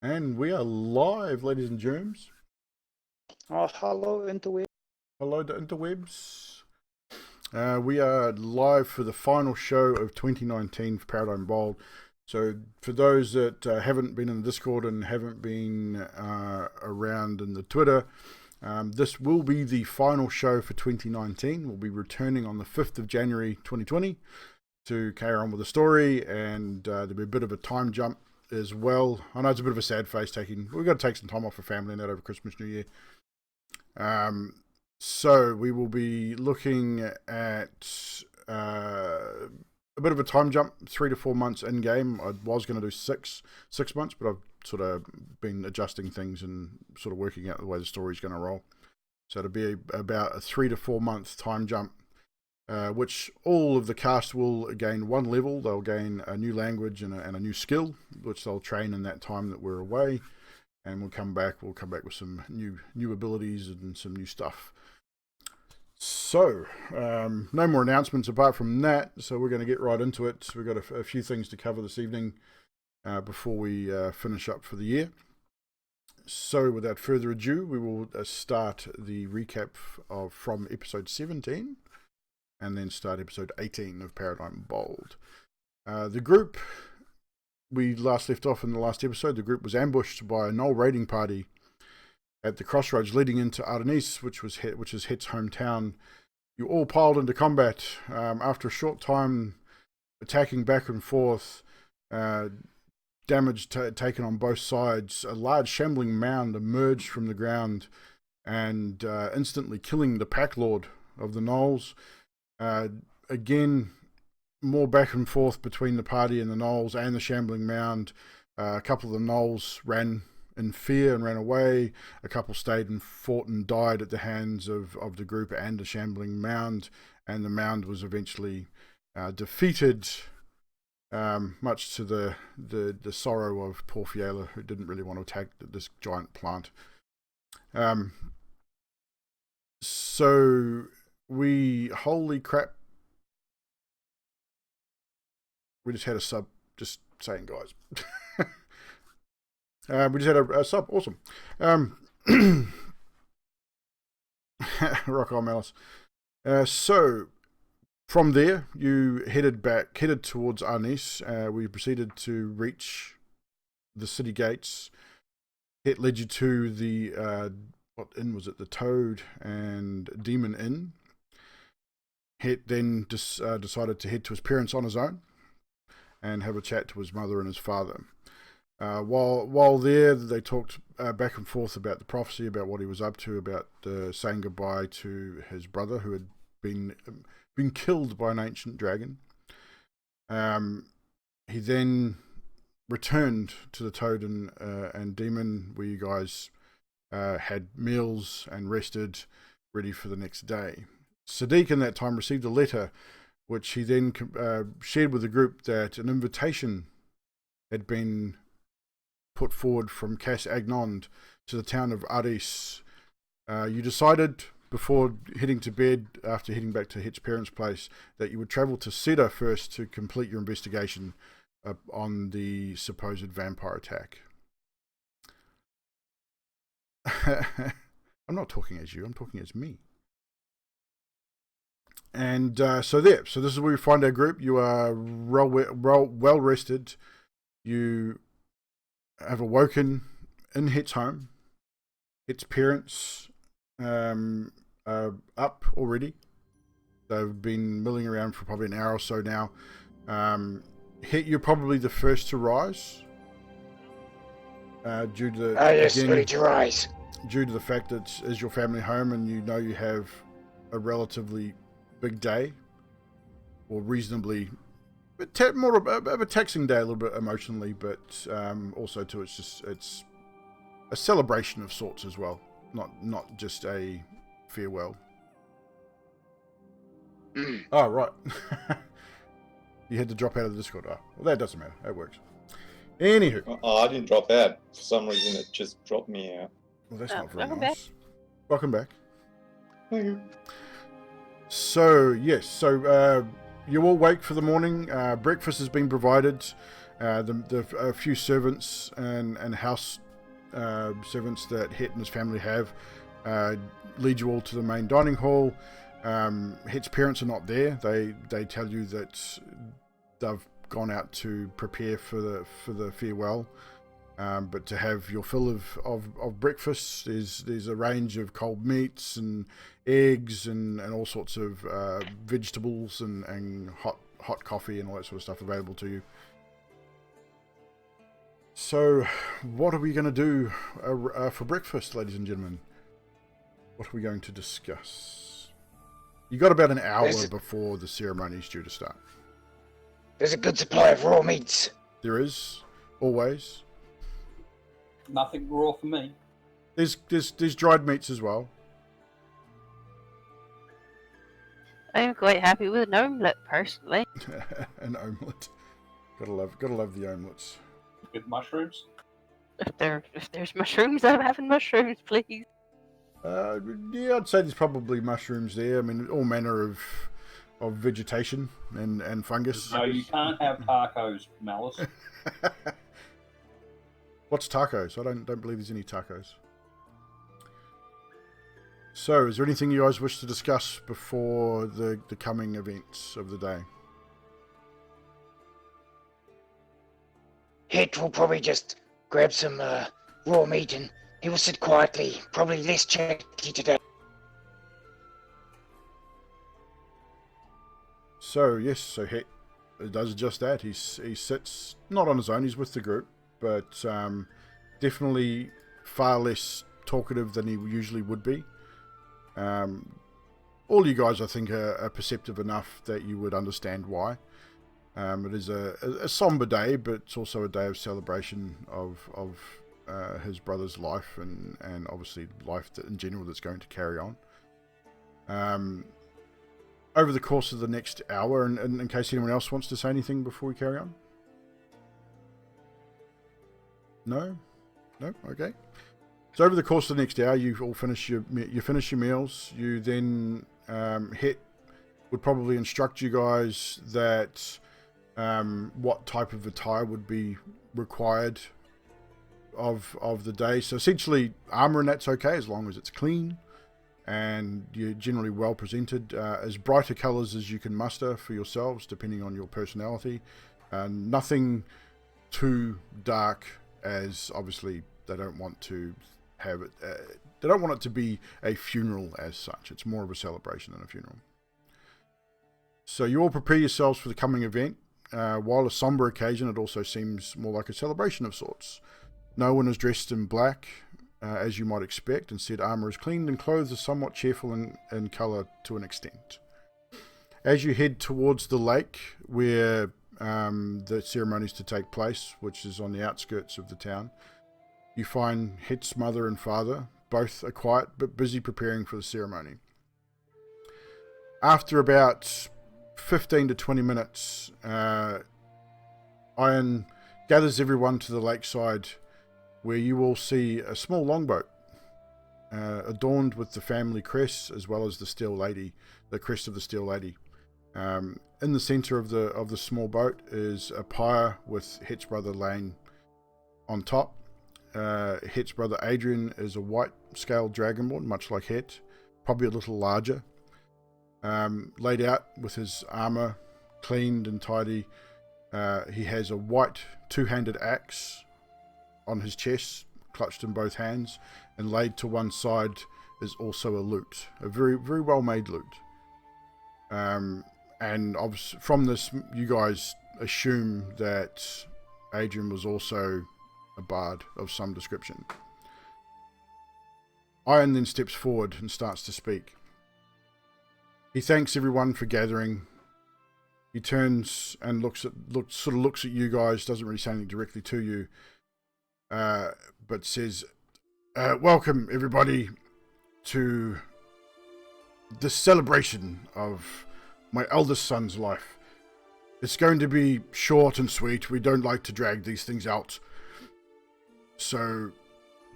And we are live, ladies and germs. Oh, hello, interweb. Hello to interwebs. We are live for the final show of 2019 for Paradym Bold. So for those that haven't been in the Discord and haven't been around in the Twitter, this will be the final show for 2019. We'll be returning on the 5th of January 2020 to carry on with the story, and there'll be a bit of a time jump as well. I know it's a bit of a sad face we've got to take some time off for family and that over Christmas, New Year. So we will be looking at a bit of a time jump, 3 to 4 months in game. I was going to do six months, but I've sort of been adjusting things and sort of working out the way the story's going to roll. So it'll be about a 3 to 4 month time jump, which all of the cast will gain one level. They'll gain a new language and a new skill, which they'll train in that time that we're away. And we'll come back with some new abilities and some new stuff. So, no more announcements apart from that. So we're going to get right into it. We've got a few things to cover this evening before we finish up for the year. So without further ado, we will start the recap from episode 17 and then start episode 18 of Paradym Bold. The group... We last left off in the last episode. The group was ambushed by a Knoll raiding party at the crossroads leading into Ardennes, which is Hett's hometown. You all piled into combat. After a short time attacking back and forth, damage taken on both sides, a large shambling mound emerged from the ground and instantly killing the pack lord of the Knolls. Again, more back and forth between the party and the Knolls and the shambling mound. A couple of the Knolls ran in fear and ran away. A couple stayed and fought and died at the hands of the group and the shambling mound. And the mound was eventually defeated, much to the sorrow of poor Fiala, who didn't really want to attack this giant plant. So holy crap. We just had a sub, just saying, guys. We just had a sub, awesome. Rock on, Malice. So, from there, you headed towards Ardennes. We proceeded to reach the city gates. It led you to the, what inn was it? The Toad and Demon Inn. Het then decided to head to his parents on his own and have a chat to his mother and his father. While there, they talked back and forth about the prophecy, about what he was up to, about saying goodbye to his brother who had been killed by an ancient dragon. He then returned to the Toad and Demon, where you guys had meals and rested, ready for the next day. Sadiq in that time received a letter which he then shared with the group that an invitation had been put forward from Cass Agnond to the town of Ardennes. You decided before heading to bed, after heading back to Hett's parents' place, that you would travel to Sira first to complete your investigation on the supposed vampire attack. I'm not talking as you, I'm talking as me. And so this is where we find our group. You are well rested. You have awoken in Hett's home. Hett's parents are up already. They've been milling around for probably an hour or so now. Hett, you're probably the first to rise. Due to ready to rise. Due to the fact that it's your family home and you know you have a relatively big day, or reasonably more of a taxing day, a little bit emotionally, but also too it's a celebration of sorts as well, not just a farewell. Oh right. You had to drop out of the Discord. Oh, well, that doesn't matter, that works. Anywho, I didn't drop out. For some reason it just dropped me out. Well, that's not very welcome nice. Welcome back. Thank you. So, yes, you all wake for the morning. Breakfast has been provided. A few servants and house servants that Hett and his family have lead you all to the main dining hall. Hett's parents are not there. They tell you that they've gone out to prepare for the farewell. But to have your fill of breakfast, there's a range of cold meats and eggs and all sorts of vegetables and hot coffee and all that sort of stuff available to you. So, what are we going to do for breakfast, ladies and gentlemen? What are we going to discuss? You got about an hour before the ceremony is due to start. There's a good supply of raw meats. There is, always. Nothing raw for me. There's dried meats as well. I'm quite happy with an omelette, personally. An omelette. Gotta love the omelets. With mushrooms? If there's mushrooms, I'm having mushrooms, please. Yeah, I'd say there's probably mushrooms there. I mean, all manner of vegetation and fungus. No, you can't have tacos, Malice. What's tacos? I don't believe there's any tacos. So, is there anything you guys wish to discuss before the coming events of the day? Hett will probably just grab some raw meat and he will sit quietly, probably less chatty today. So, yes, so Hett does just that. He sits, not on his own, he's with the group, but definitely far less talkative than he usually would be. All you guys, I think, are perceptive enough that you would understand why. It is a somber day, but it's also a day of celebration of his brother's life and obviously life in general that's going to carry on. Over the course of the next hour, and in case anyone else wants to say anything before we carry on? No? Okay. So over the course of the next hour, you all finish your meals. You then Hett would probably instruct you guys that what type of attire would be required of the day. So essentially, armor and that's okay as long as it's clean and you're generally well presented. As brighter colors as you can muster for yourselves, depending on your personality. Nothing too dark, as obviously they don't want to have it. They don't want it to be a funeral as such. It's more of a celebration than a funeral. So you all prepare yourselves for the coming event. While a somber occasion, it also seems more like a celebration of sorts. No one is dressed in black, as you might expect. Instead, armor is cleaned and clothes are somewhat cheerful in color to an extent. As you head towards the lake where the ceremony is to take place, which is on the outskirts of the town, you find Hett's mother and father. Both are quiet but busy preparing for the ceremony. After about 15 to 20 minutes, Iron gathers everyone to the lakeside where you will see a small longboat adorned with the family crest as well as the crest of the Steel Lady. In the center of the small boat is a pyre with Hett's brother laying on top. Hett's brother Adrian is a white scaled dragonborn, much like Hett, probably a little larger. Laid out with his armor cleaned and tidy. He has a white two-handed axe on his chest, clutched in both hands, and laid to one side is also a lute, a very, very well-made lute. And from this, you guys assume that Adrian was also a bard of some description. Iron then steps forward and starts to speak. He thanks everyone for gathering. He turns and looks at you guys, doesn't really say anything directly to you, but says, welcome everybody to this celebration of my eldest son's life. It's going to be short and sweet. We don't like to drag these things out. So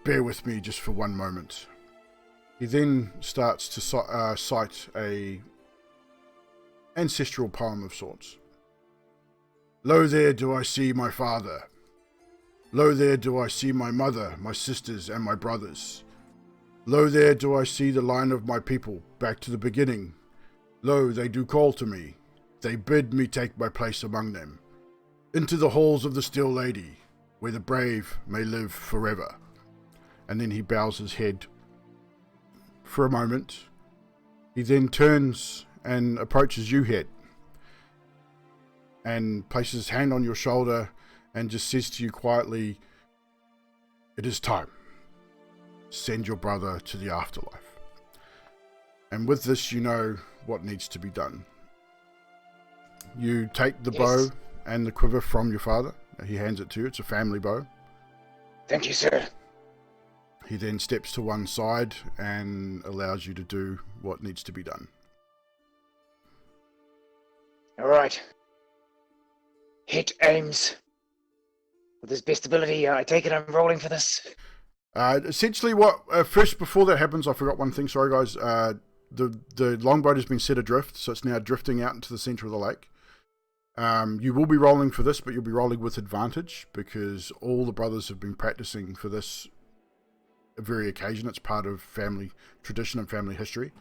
bear with me just for one moment. He then starts to cite a ancestral poem of sorts. Lo there do I see my father. Lo there do I see my mother, my sisters, and my brothers. Lo there do I see the line of my people, back to the beginning. Lo, they do call to me. They bid me take my place among them. Into the halls of the Still Lady, where the brave may live forever. And then he bows his head for a moment. He then turns and approaches you, Hett, and places his hand on your shoulder and just says to you quietly, "It is time. Send your brother to the afterlife." And with this, you know what needs to be done. You take the bow and the quiver from your father. He hands it to you. It's a family bow. Thank you, sir. He then steps to one side and allows you to do what needs to be done. All right. Hett aims with his best ability. I take it I'm rolling for this. Essentially, what first before that happens, I forgot one thing. Sorry, guys. The longboat has been set adrift, so it's now drifting out into the center of the lake. You will be rolling for this, but you'll be rolling with advantage because all the brothers have been practicing for this very occasion. It's part of family tradition and family history.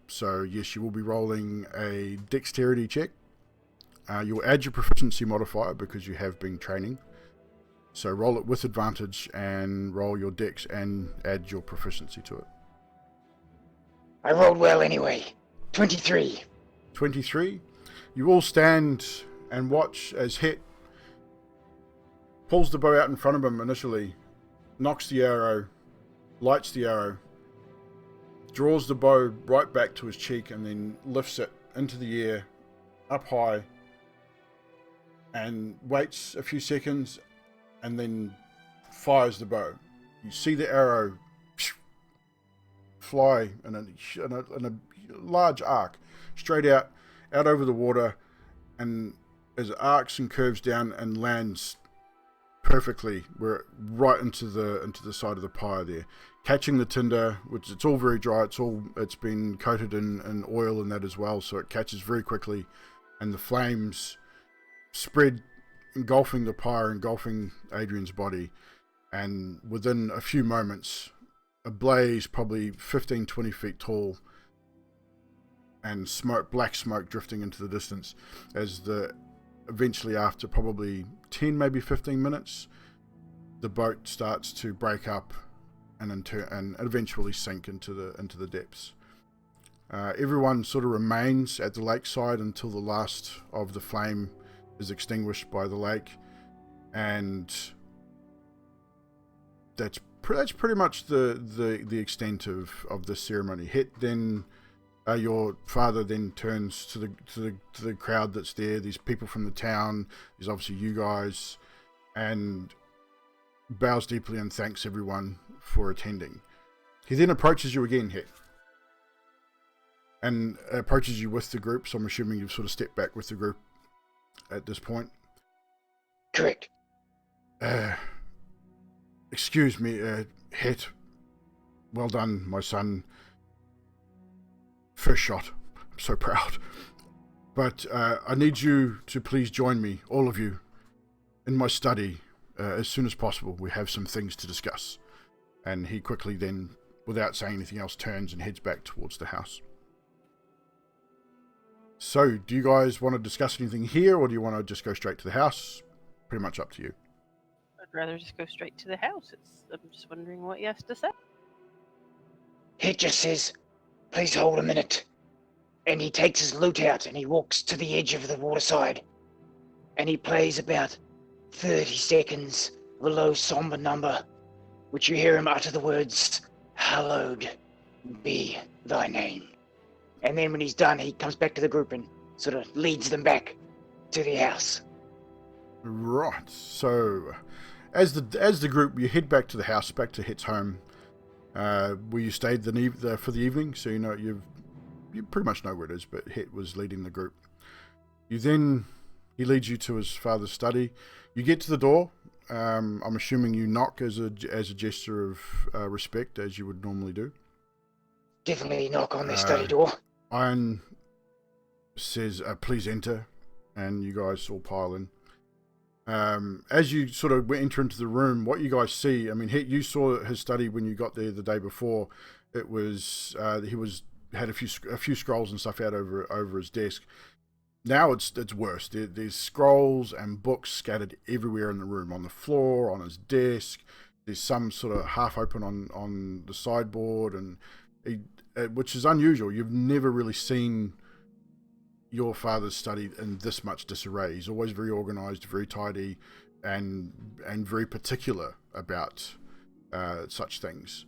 So yes, you will be rolling a dexterity check. You'll add your proficiency modifier because you have been training. So roll it with advantage and roll your dex and add your proficiency to it. I rolled well anyway. 23. 23. You all stand and watch as Hett pulls the bow out in front of him initially, nocks the arrow, lights the arrow, draws the bow right back to his cheek and then lifts it into the air, up high, and waits a few seconds and then fires the bow. You see the arrow fly in a large arc straight out over the water, and as it arcs and curves down and lands perfectly right into the side of the pyre there, catching the tinder, which it's all very dry. It's been coated in oil and that as well, so it catches very quickly, and the flames spread, engulfing the pyre, engulfing Adrian's body, and within a few moments, a blaze probably 15-20 feet tall, and black smoke drifting into the distance as eventually after probably 10, maybe 15 minutes, the boat starts to break up and eventually sink into the depths. Everyone sort of remains at the lakeside until the last of the flame is extinguished by the lake, and that's pretty much the extent of this ceremony. Hett then, your father then turns to the crowd that's there. These people from the town. There's obviously you guys, and bows deeply and thanks everyone for attending. He then approaches you again, Hett, and approaches you with the group. So I'm assuming you've sort of stepped back with the group at this point. Correct. Excuse me, Hett. Well done, my son. First shot. I'm so proud. But I need you to please join me, all of you, in my study as soon as possible. We have some things to discuss. And he quickly then, without saying anything else, turns and heads back towards the house. So, do you guys want to discuss anything here, or do you want to just go straight to the house? Pretty much up to you. I'd rather just go straight to the house. I'm just wondering what he has to say. Hett just says, "Please hold a minute." And he takes his lute out and he walks to the edge of the waterside. And he plays about 30 seconds of a low, somber number, which you hear him utter the words, "Hallowed be thy name." And then when he's done, he comes back to the group and sort of leads them back to the house. Right. So, as the group, you head back to the house, back to Hett's home, where you stayed for the evening. So you pretty much know where it is. But Hett was leading the group. He leads you to his father's study. You get to the door. I'm assuming you knock as a gesture of respect, as you would normally do. Definitely knock on their study door. Iron says, "Please enter." and you guys all pile in. As you sort of enter into the room, what you guys see, I mean, you saw his study when you got there the day before. It was had a few scrolls and stuff out over his desk. Now it's worse. There's scrolls and books scattered everywhere in the room, on the floor, on his desk. There's some sort of half open on the sideboard, and which is unusual. You've never really seen your father's study in this much disarray. He's always very organized, very tidy, and very particular about such things.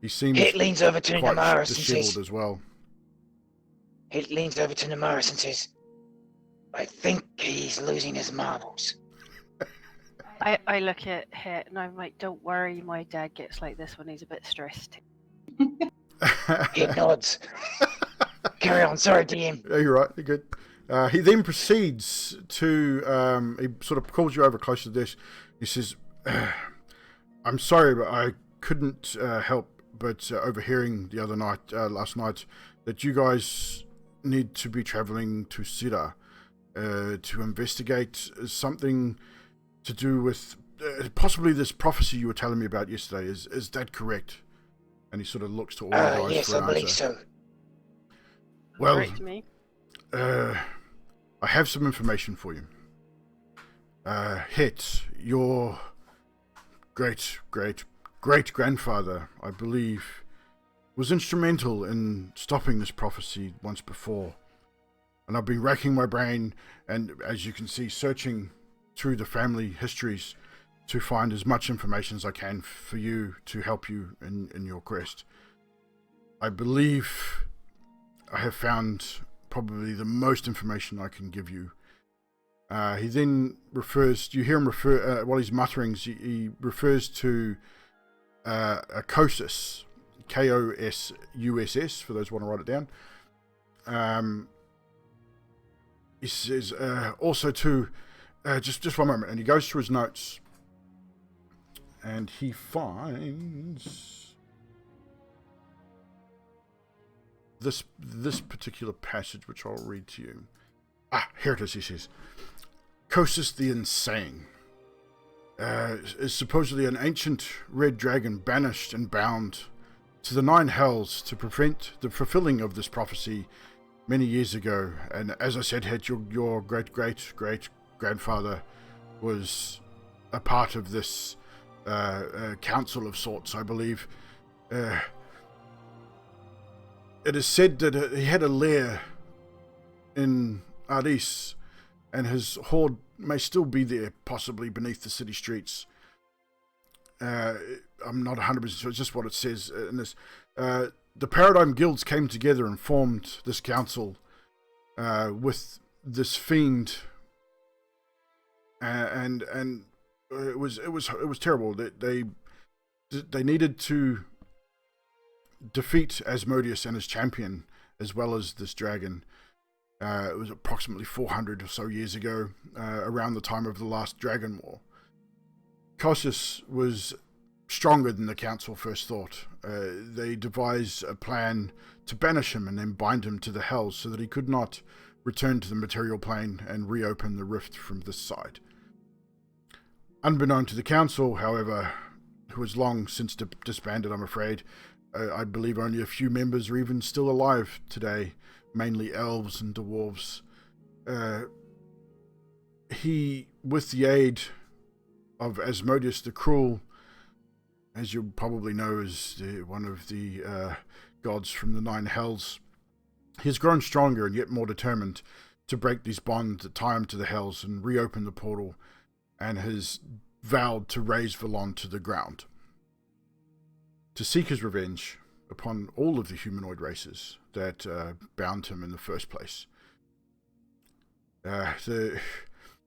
He seems Hett leans over to quite Namaris and disheveled says, as well. Hett leans over to Namaris and says, I think he's losing his marbles. I look at Hett and I'm like, don't worry, my dad gets like this when he's a bit stressed. Hett nods. Carry on, sorry, DM. Yeah, you're right, you're good. He then proceeds to, he sort of calls you over close to the desk. He says, I'm sorry, but I couldn't help but overhearing the other night, last night, that you guys need to be traveling to Sira to investigate something to do with possibly this prophecy you were telling me about yesterday. Is that correct? And he sort of looks to all you guys Yes, for I an believe answer. so. Well, Correct me. I have some information for you. Hett, your great-grandfather, I believe, was instrumental in stopping this prophecy once before. And I've been racking my brain and, as you can see, searching through the family histories to find as much information as I can for you to help you in your quest. I believe I have found probably the most information I can give you. He then refers, you hear him refer, while he's muttering, he refers to a Kosus, Kosuss, for those who want to write it down. He says, also to, just one moment, and he goes through his notes, and he finds this particular passage, which I'll read to you. Here it is, he says. Kosus the Insane is supposedly an ancient red dragon banished and bound to the 9 hells to prevent the fulfilling of this prophecy many years ago. And as I said, Hett, your great-great-great-grandfather was a part of this council of sorts, I believe. It is said that he had a lair in Aris, and his hoard may still be there, possibly beneath the city streets. I'm not 100% sure, it's just what it says in this. The Paradym guilds came together and formed this council with this fiend, and it was terrible. They needed to defeat Asmodeus and his champion, as well as this dragon. It was approximately 400 or so years ago, around the time of the last Dragon War. Kosus was stronger than the council first thought. They devised a plan to banish him and then bind him to the hells so that he could not return to the material plane and reopen the rift from this side. Unbeknown to the council, however, who has long since disbanded, I'm afraid, I believe only a few members are even still alive today, mainly elves and dwarves. He, with the aid of Asmodeus the Cruel, as you probably know, is one of the gods from the 9 hells, he has grown stronger and yet more determined to break these bonds that tie him to the hells and reopen the portal, and has vowed to raise Valon to the ground, to seek his revenge upon all of the humanoid races that bound him in the first place.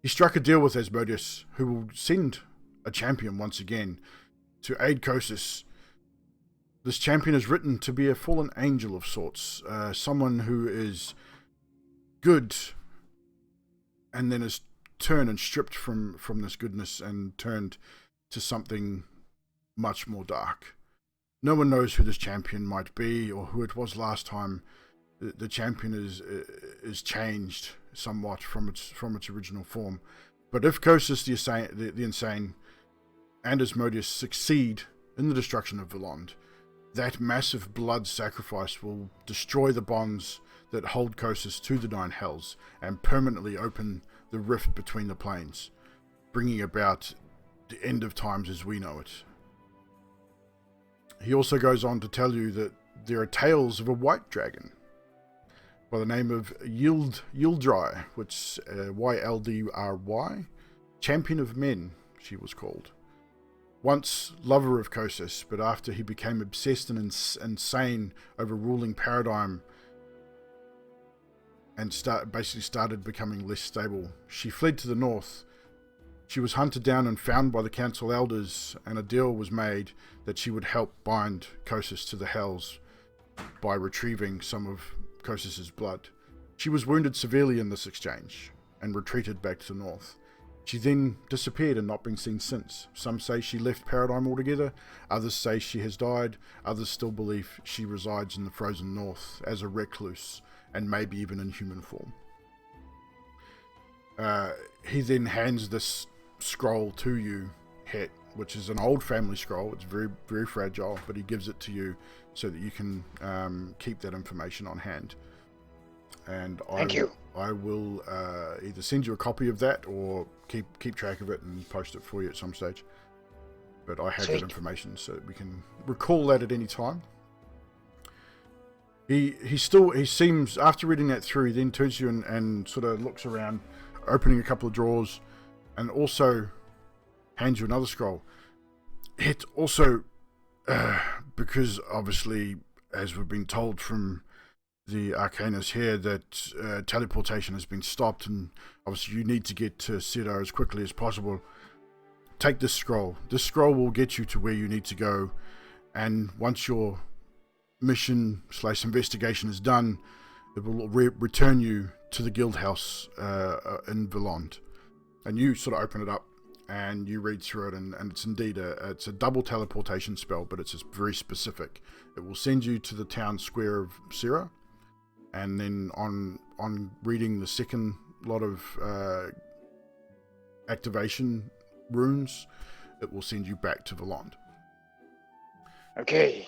He struck a deal with Asmodeus, who will send a champion once again to aid Kosus. This champion is written to be a fallen angel of sorts, someone who is good and then is turned and stripped from this goodness and turned to something much more dark. No one knows who this champion might be or who it was last time. The champion is changed somewhat from its original form. But if Kosis the Insane and Asmodeus succeed in the destruction of Vallond, that massive blood sacrifice will destroy the bonds that hold Kosis to the Nine Hells and permanently open the rift between the planes, bringing about the end of times as we know it. He also goes on to tell you that there are tales of a white dragon by the name of Evldoa, which Yldry, champion of men, she was called. Once lover of Kosis, but after he became obsessed and insane over ruling Paradym and basically started becoming less stable, she fled to the north. She was hunted down and found by the council elders, and a deal was made that she would help bind Kosis to the Hells by retrieving some of Kosis's blood. She was wounded severely in this exchange and retreated back to the north. She then disappeared and not been seen since. Some say she left Paradym altogether, others say she has died, others still believe she resides in the frozen north as a recluse and maybe even in human form. He then hands this scroll to you, Het, which is an old family scroll. It's very, very fragile, but he gives it to you so that you can keep that information on hand. And Thank you. I will either send you a copy of that or keep track of it and post it for you at some stage. But I have Sweet. that information so that we can recall that at any time. He seems, after reading that through, he then turns to you and sort of looks around, opening a couple of drawers, and also hands you another scroll. It also, because obviously, as we've been told from the Arcanus here, that teleportation has been stopped, and obviously you need to get to Sira as quickly as possible. Take this scroll. This scroll will get you to where you need to go, and once your mission / investigation is done, it will return you to the guild house in Vallond. And you sort of open it up and you read through it, and it's indeed it's a double teleportation spell, but it's very specific. It will send you to the town square of Sira, and then on reading the second lot of activation runes, it will send you back to Vallond. Okay.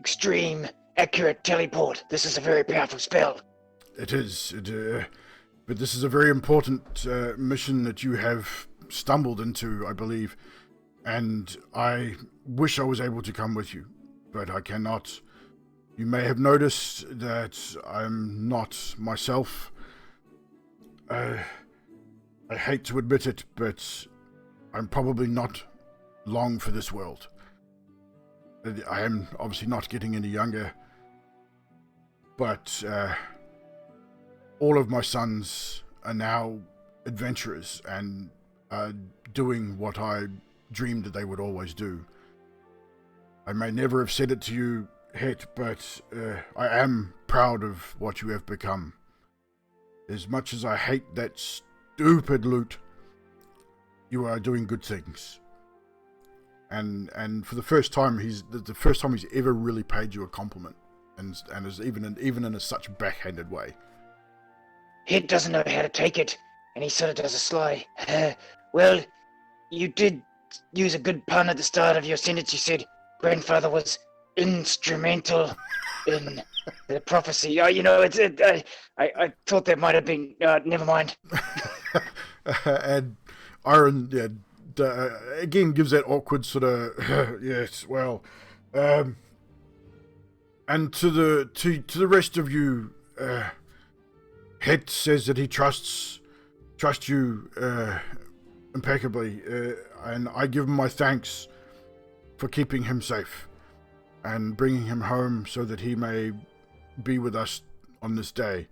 Extreme accurate teleport. This is a very powerful spell. It is, but this is a very important mission that you have stumbled into, I believe, and I wish I was able to come with you, but I cannot. You may have noticed that I'm not myself. I hate to admit it, but I'm probably not long for this world. I am obviously not getting any younger, but all of my sons are now adventurers and are doing what I dreamed that they would always do. I may never have said it to you, Het, but I am proud of what you have become. As much as I hate that stupid loot, you are doing good things. And for the first time, he's ever really paid you a compliment, and is even in a such backhanded way. Het doesn't know how to take it, and he sort of does a sly. Well, you did use a good pun at the start of your sentence. You said grandfather was instrumental in the prophecy. Oh, I thought that might have been. Never mind. And Aaron, again gives that awkward sort of yes, well, and to the rest of you, Het says that he trusts you impeccably, and I give him my thanks for keeping him safe and bringing him home so that he may be with us on this day.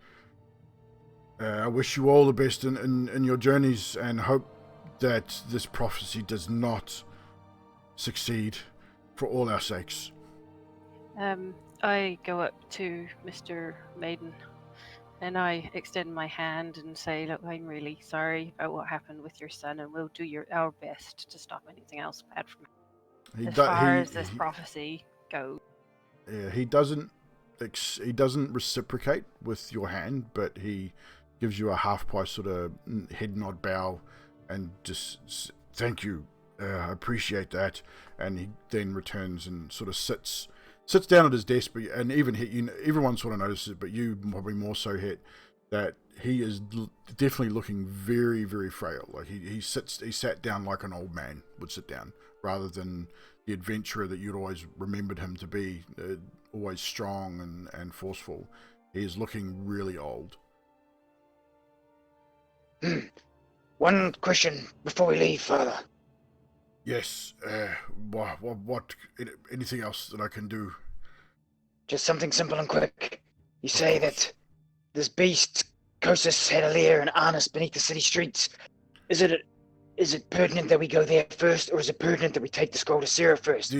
I wish you all the best in your journeys, and hope that this prophecy does not succeed for all our sakes. I go up to Mr. Maiden and I extend my hand and say, look, I'm really sorry about what happened with your son, and we'll do our best to stop anything else bad from happening. As far as this prophecy goes. Yeah, he doesn't reciprocate with your hand, but he gives you a half-price sort of head nod bow, and just thank you, I appreciate that. And he then returns and sort of sits down at his desk. And even Hett, everyone sort of notices it, but you probably more so, Hett, that he is definitely looking very, very frail. Like he sat down like an old man would sit down, rather than the adventurer that you'd always remembered him to be, always strong and forceful. He is looking really old. One question before we leave, Father. Yes. What? Anything else that I can do? Just something simple and quick. You say that this beast, Kosis, had a lair and harness beneath the city streets. Is it pertinent that we go there first, or is it pertinent that we take the scroll to Sira first?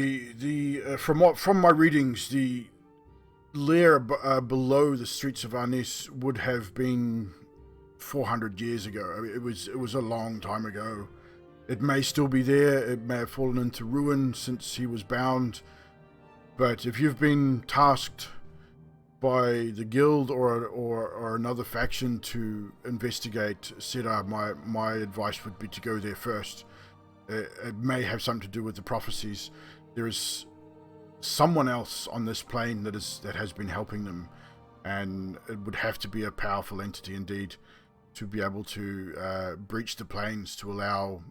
From my readings, the lair below the streets of Nest would have been 400 years ago. I mean, it was a long time ago. It may still be there. It may have fallen into ruin since he was bound. But if you've been tasked by the guild or another faction to investigate Sira, my advice would be to go there first. It may have something to do with the prophecies. There is someone else on this plane that has been helping them, and it would have to be a powerful entity indeed to be able to breach the planes to allow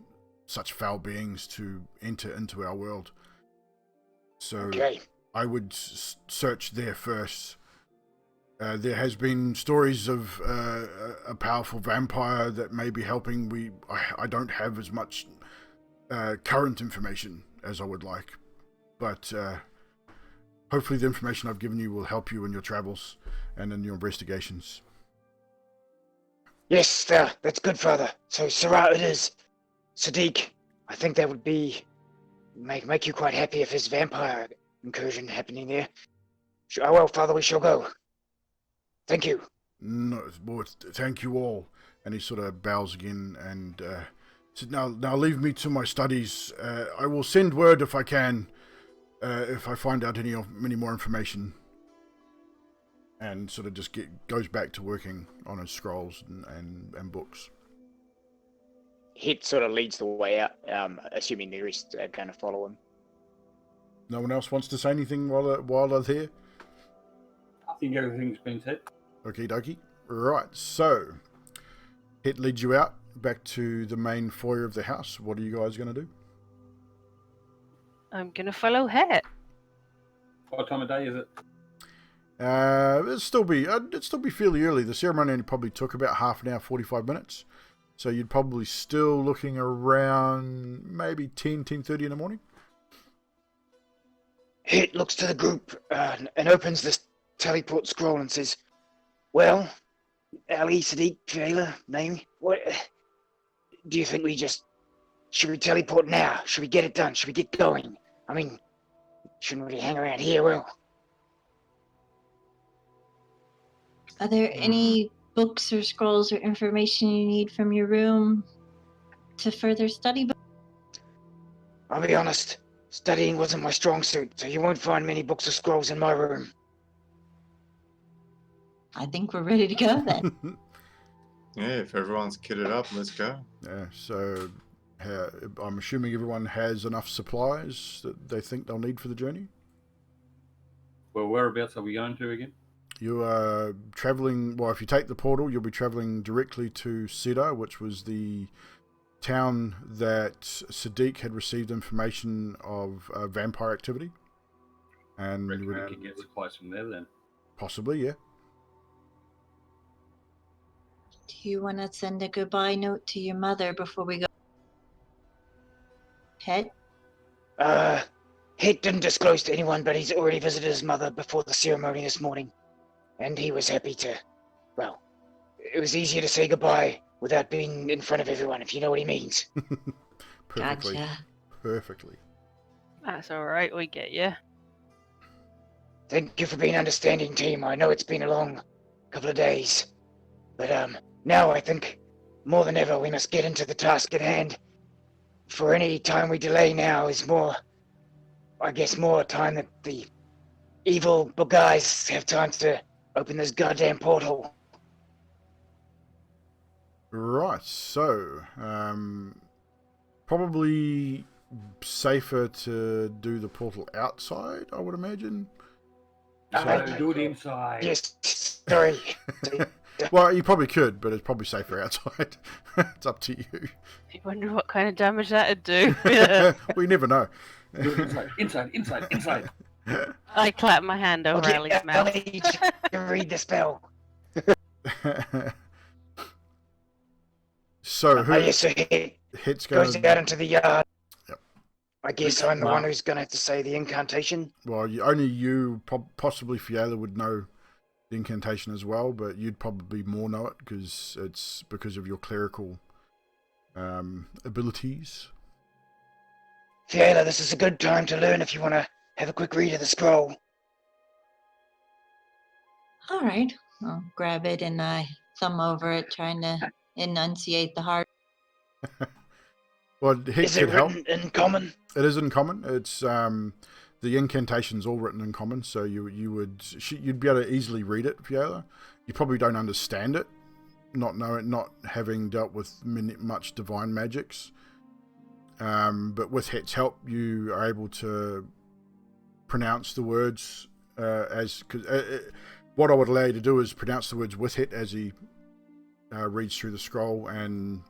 such foul beings to enter into our world. So Okay. I would search there first. There has been stories of a powerful vampire that may be helping. I don't have as much current information as I would like, but hopefully the information I've given you will help you in your travels and in your investigations. Yes, that's good, Father. So Sira it is. Sadiq, I think that would make you quite happy if there's vampire incursion happening there. Well, Father, we shall go. Thank you. No, well, thank you all. And he sort of bows again and said, now leave me to my studies. I will send word if I can, if I find out any more information. And sort of just goes back to working on his scrolls and books. Hett sort of leads the way out, assuming the rest are going to follow him. No one else wants to say anything while they're there? I think everything's been said. Okie dokie. Right, so Hett leads you out back to the main foyer of the house. What are you guys going to do? I'm going to follow Hett. What time of day is it? It'd still be fairly early. The ceremony only probably took about half an hour, 45 minutes. So you'd probably still looking around maybe 10:30 in the morning. Hett looks to the group and opens this teleport scroll and says, "Well, Ali, Sadiq, Jayla, Naomi, what do you think should we teleport now? Should we get it done? Should we get going? I mean, shouldn't really hang around here, well." Are there any books or scrolls or information you need from your room to further study? I'll be honest, studying wasn't my strong suit, so you won't find many books or scrolls in my room. I think we're ready to go then. Yeah, if everyone's kitted up, let's go. Yeah, so I'm assuming everyone has enough supplies that they think they'll need for the journey? Well, whereabouts are we going to again? You are travelling, well, if you take the portal, you'll be travelling directly to Sira, which was the town that Sadiq had received information of vampire activity. And Reckon we can get supplies from there then. Possibly, yeah. Do you want to send a goodbye note to your mother before we go? Hett? Hett didn't disclose to anyone, but he's already visited his mother before the ceremony this morning. And he was happy to, well, it was easier to say goodbye without being in front of everyone, if you know what he means. Perfectly. Gotcha. Perfectly. That's alright, we get you. Thank you for being understanding, team. I know it's been a long couple of days. But now I think, more than ever, we must get into the task at hand. For any time we delay now is more time that the evil guys have time to open this goddamn portal. Right, so probably safer to do the portal outside, I would imagine. No, do it inside. Yes, sorry. Well, you probably could, but it's probably safer outside. It's up to you. I wonder what kind of damage that'd do. We never know. Do it inside. I clap my hand over I'll Ali's get mouth. Ali to read the spell. So who Yes, so he Hett's goes going out to... into the yard. Yep. I guess I'm the one who's going to have to say the incantation. Well, only you, possibly Fiala, would know the incantation as well, but you'd probably more know it because it's because of your clerical abilities. Fiala, this is a good time to learn if you want to have a quick read of the scroll. All right. I'll grab it and I thumb over it, trying to enunciate the heart. Well, Hett Is it could help. written in common? It is in common. It's the incantation's all written in common, so you'd be able to easily read it, Fiala. You probably don't understand it, not having dealt with much divine magics. But with Hett's help, you are able to pronounce the words what I would allow you to do is pronounce the words with Hett as he reads through the scroll, and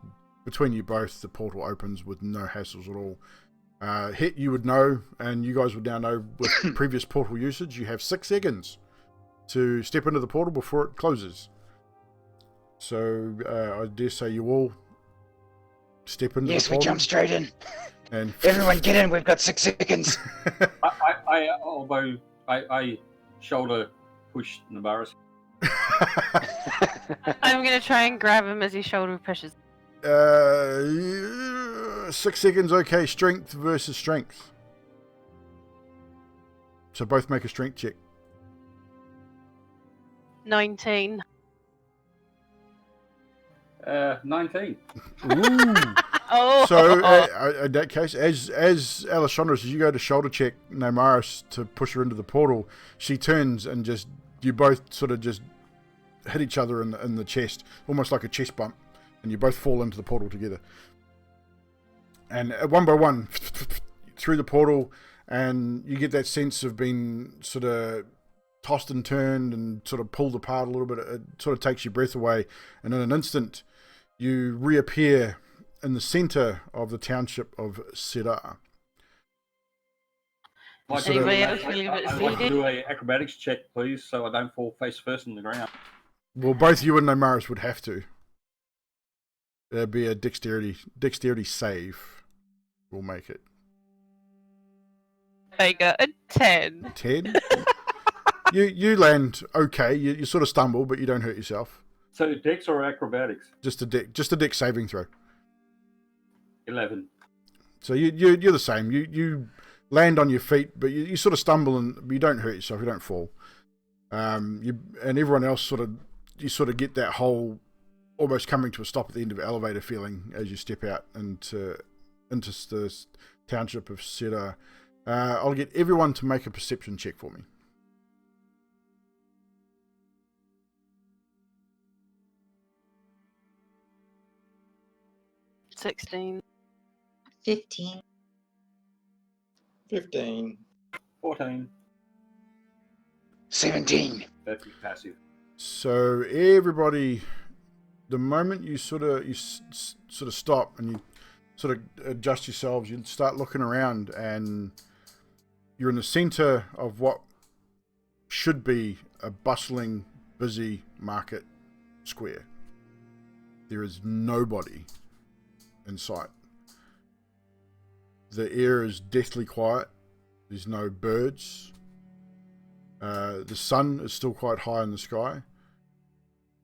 between you both, the portal opens with no hassles at all. Hett, you would know, and you guys would now know with previous portal usage, you have 6 seconds to step into the portal before it closes. So I dare say you all step into the portal. Yes, we jump straight in. And Everyone get in, we've got 6 seconds. I shoulder push Navarus. I'm gonna try and grab him as he shoulder pushes. 6 seconds, okay. Strength versus strength. So both make a strength check. 19. 19. Ooh. Oh. So in that case, as Alessandra, as you go to shoulder check Namaris to push her into the portal, she turns and just you both sort of just hit each other in the chest, almost like a chest bump, and you both fall into the portal together. And one by one, through the portal, and you get that sense of being sort of tossed and turned and sort of pulled apart a little bit. It sort of takes your breath away, and in an instant, you reappear in the centre of the township of Sira. Anybody else feeling a bit I'd like to seedy? do a acrobatics check, please, so I don't fall face first on the ground. Well, both you and Namaris would have to. There'd be a dexterity save. We'll make it. I got a 10. 10? You land okay. You sort of stumble, but you don't hurt yourself. So dex or acrobatics? Just a dex saving throw. 11. So you're the same. You land on your feet, but you sort of stumble but you don't hurt yourself. You don't fall. And everyone else sort of get that whole almost coming to a stop at the end of the elevator feeling as you step out into the township of Sira. I'll get everyone to make a perception check for me. 16. 15. 15. 14. 17. That'd be passive. So everybody, the moment you sort of stop and you sort of adjust yourselves, you start looking around, and you're in the center of what should be a bustling, busy market square. There is nobody in sight. The air is deathly quiet. There's no birds. The sun is still quite high in the sky.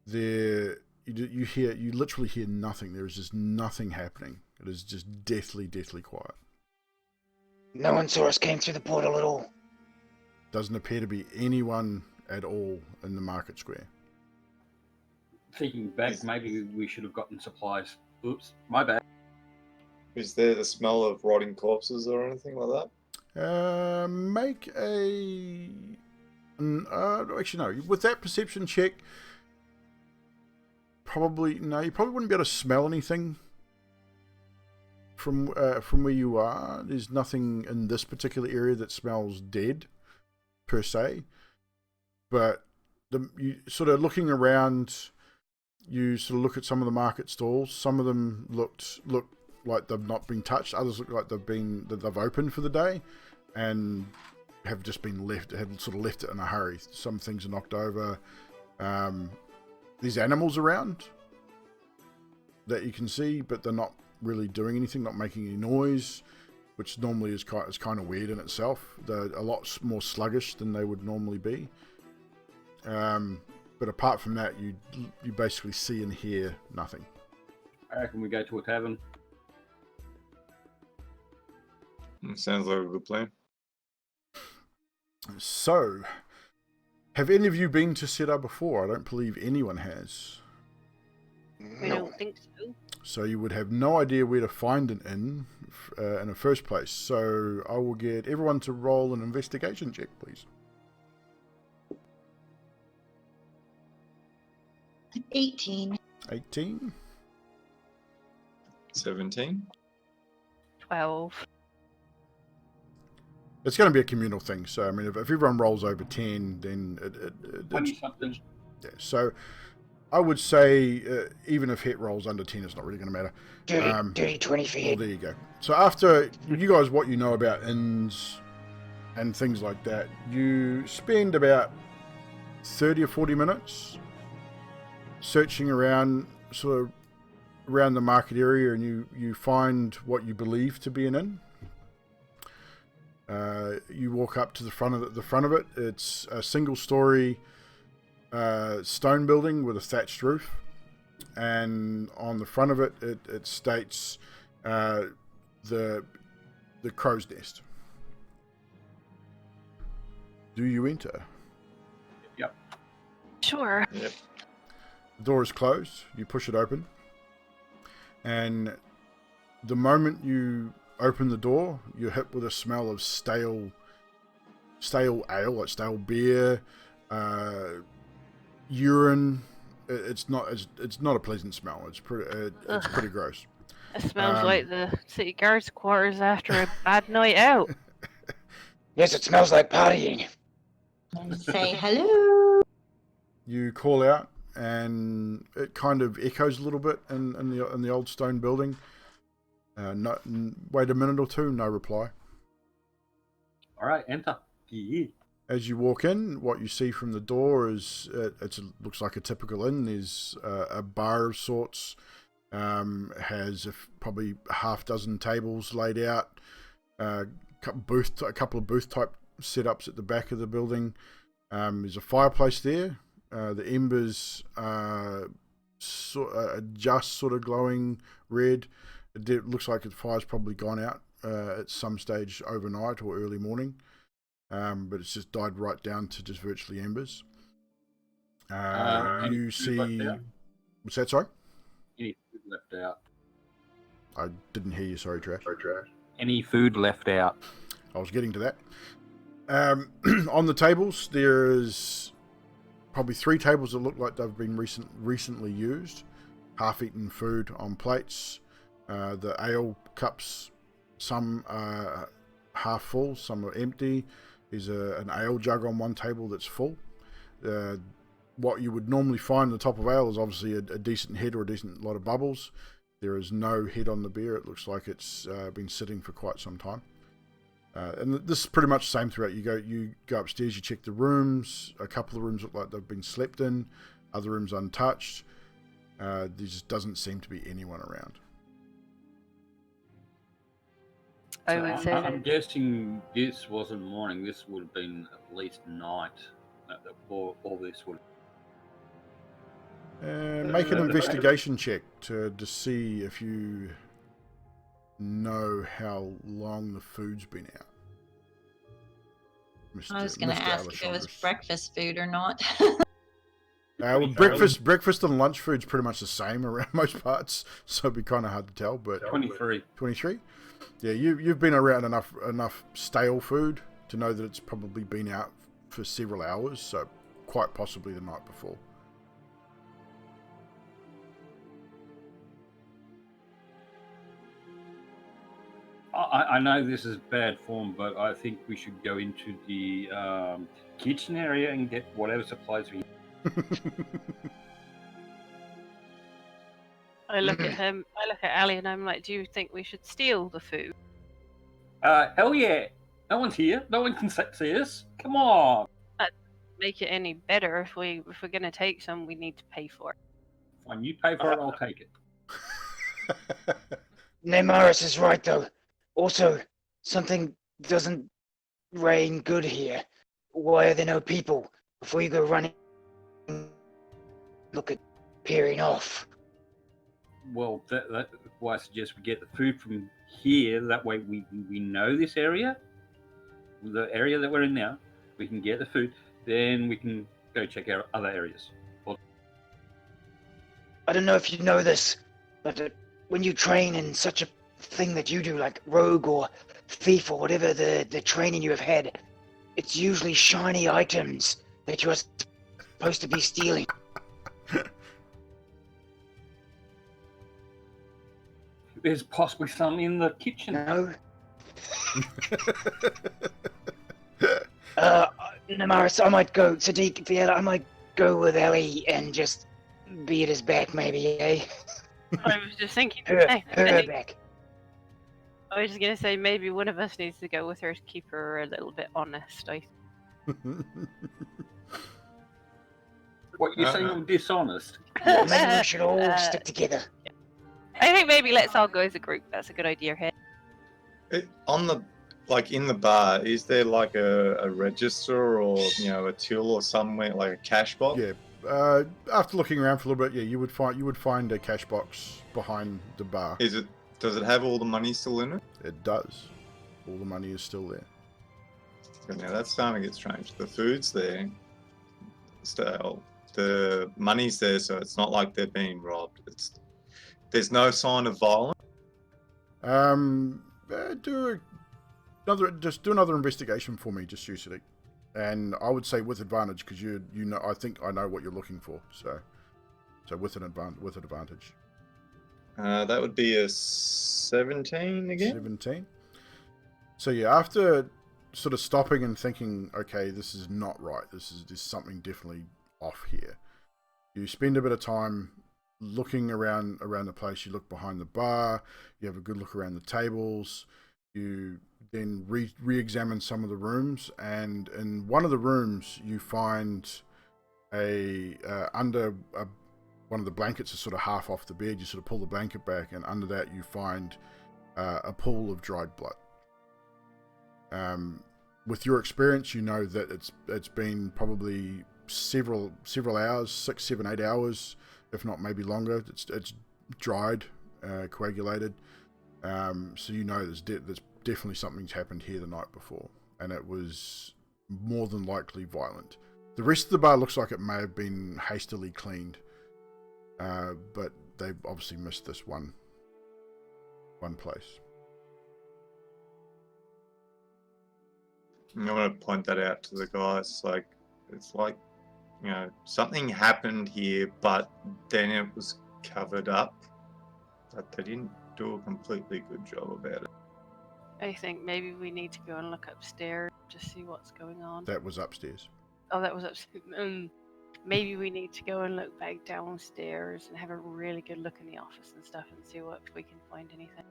You literally hear nothing. There is just nothing happening. It is just deathly quiet. No one saw us came through the portal at all. Doesn't appear to be anyone at all in the market square. Thinking back, maybe we should have gotten supplies. Oops, my bad. Is there the smell of rotting corpses or anything like that? Make a... actually, no. With that perception check, probably you probably wouldn't be able to smell anything from where you are. There's nothing in this particular area that smells dead per se, but you sort of looking around, you sort of look at some of the market stalls. Some of them look like they've not been touched. Others look like they've opened for the day and have just been left it in a hurry. Some things are knocked over. There's animals around that you can see, but they're not really doing anything, not making any noise, which normally is kind of weird in itself. They're a lot more sluggish than they would normally be. But apart from that, you basically see and hear nothing. I reckon we go to a tavern. Sounds like a good plan. So, have any of you been to Sira before? I don't believe anyone has. We don't think so. So you would have no idea where to find an inn in the first place. So I will get everyone to roll an investigation check, please. 18. 18. 17. 12. It's going to be a communal thing. So, I mean, if everyone rolls over 10, then it's... 20-something. Yeah, so I would say even if Hett rolls under 10, it's not really going to matter. Dirty 20 for Well, Hett. there you go. So after you guys, what you know about inns and things like that, you spend about 30 or 40 minutes searching around, sort of around the market area, and you find what you believe to be an inn. You walk up to the front of it. It's a single-story stone building with a thatched roof, and on the front of it, it states the Crow's Nest. Do you enter? Yep. Sure. Yep. The door is closed. You push it open, and the moment you open the door, you're hit with a smell of stale ale, like stale beer, urine. It's not a pleasant smell. It's pretty gross. It smells like the city guards' quarters after a bad night out. Yes, it smells like partying. Say hello. You call out, and it kind of echoes a little bit in the old stone building. Wait a minute or two, no reply. All right, enter. Yeah. As you walk in, what you see from the door is it looks like a typical inn. There's a bar of sorts, has probably half dozen tables laid out, a couple of booth type setups at the back of the building. There's a fireplace there. The embers are just sort of glowing red. It looks like the fire's probably gone out at some stage overnight or early morning. But it's just died right down to just virtually embers. You see... What's that, sorry? Any food left out? I didn't hear you, sorry, Trash. Any food left out? I was getting to that. On the tables, there's probably 3 tables that look like they've been recently used. Half-eaten food on plates. The ale cups, some are half full, some are empty. There's an ale jug on one table that's full. What you would normally find on the top of ale is obviously a decent head or a decent lot of bubbles. There is no head on the beer. It looks like it's been sitting for quite some time. And this is pretty much the same throughout. You go upstairs, you check the rooms. A couple of rooms look like they've been slept in. Other rooms untouched. There just doesn't seem to be anyone around. I would say I'm guessing this wasn't morning. This would have been at least night. All this would. Make an investigation check to see if you know how long the food's been out. I was going to ask if it was breakfast food or not. Well, breakfast and lunch food's pretty much the same around most parts, so it'd be kind of hard to tell. But 23. 23. Yeah, you've been around enough stale food to know that it's probably been out for several hours, so quite possibly the night before. I know this is bad form, but I think we should go into the kitchen area and get whatever supplies we need. I look at him. I look at Ali, and I'm like, "Do you think we should steal the food?" Hell yeah! No one's here. No one can see us. Come on. Make it any better. If we're gonna take some, we need to pay for it. Fine, you pay for it. I'll take it. Nemaris is right, though. Also, something doesn't rain good here. Why are there no people? Before you go running, look at peering off. Well, that's why I suggest we get the food from here. That way we know this area, the area that we're in now. We can get the food. Then we can go check out other areas. I don't know if you know this, but when you train in such a thing that you do, like rogue or thief or whatever the training you have had, it's usually shiny items that you're supposed to be stealing. There's possibly something in the kitchen. No? Namaris, I might go, Sadiq, Fiela, I might go with Ellie and just be at his back, maybe, eh? I was just thinking. Her maybe, back. I was just gonna say maybe one of us needs to go with her to keep her a little bit honest. What, you're saying I'm dishonest? Maybe we should all stick together. I think maybe let's all go as a group. That's a good idea, Hett. In the bar, is there like a register or a till or somewhere like a cash box? Yeah. After looking around for a little bit, yeah, you would find a cash box behind the bar. Does it have all the money still in it? It does. All the money is still there. Now that's starting to get strange. The food's there. Still, the money's there, so it's not like they're being robbed. There's no sign of violence. Do another investigation for me, just use it, and I would say with advantage because you know I think I know what you're looking for. So with an advantage. That would be a 17 again. 17. So yeah, after sort of stopping and thinking, okay, this is not right. There's something definitely off here. You spend a bit of time looking around the place. You look behind the bar. You have a good look around the tables. You then re-examine some of the rooms, and in one of the rooms you find under one of the blankets is sort of half off the bed. You sort of pull the blanket back, and under that you find a pool of dried blood. With your experience, you know that it's been probably several hours, 6, 7, 8 hours, if not maybe longer. It's dried, coagulated. So you know there's definitely something's happened here the night before, and it was more than likely violent. The rest of the bar looks like it may have been hastily cleaned, but they've obviously missed this one place. I'm going to point that out to the guys. It's like something happened here, but then it was covered up. But they didn't do a completely good job about it. I think maybe we need to go and look upstairs to see what's going on. That was upstairs. Oh, that was upstairs. Maybe we need to go and look back downstairs and have a really good look in the office and stuff and see what we can find anything.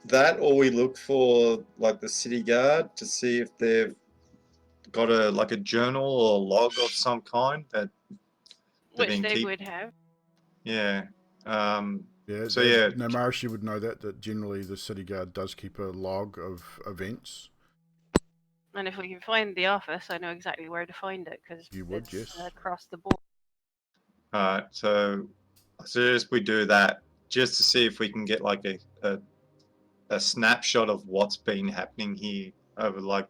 That, or we look for like the city guard to see if they've got a journal or a log of some kind that which they would have. Yeah. So yeah, no, Marish, you would know that generally the city guard does keep a log of events. And if we can find the office, I know exactly where to find it because it's across the board. Alright, so I suggest we do that just to see if we can get like a snapshot of what's been happening here over like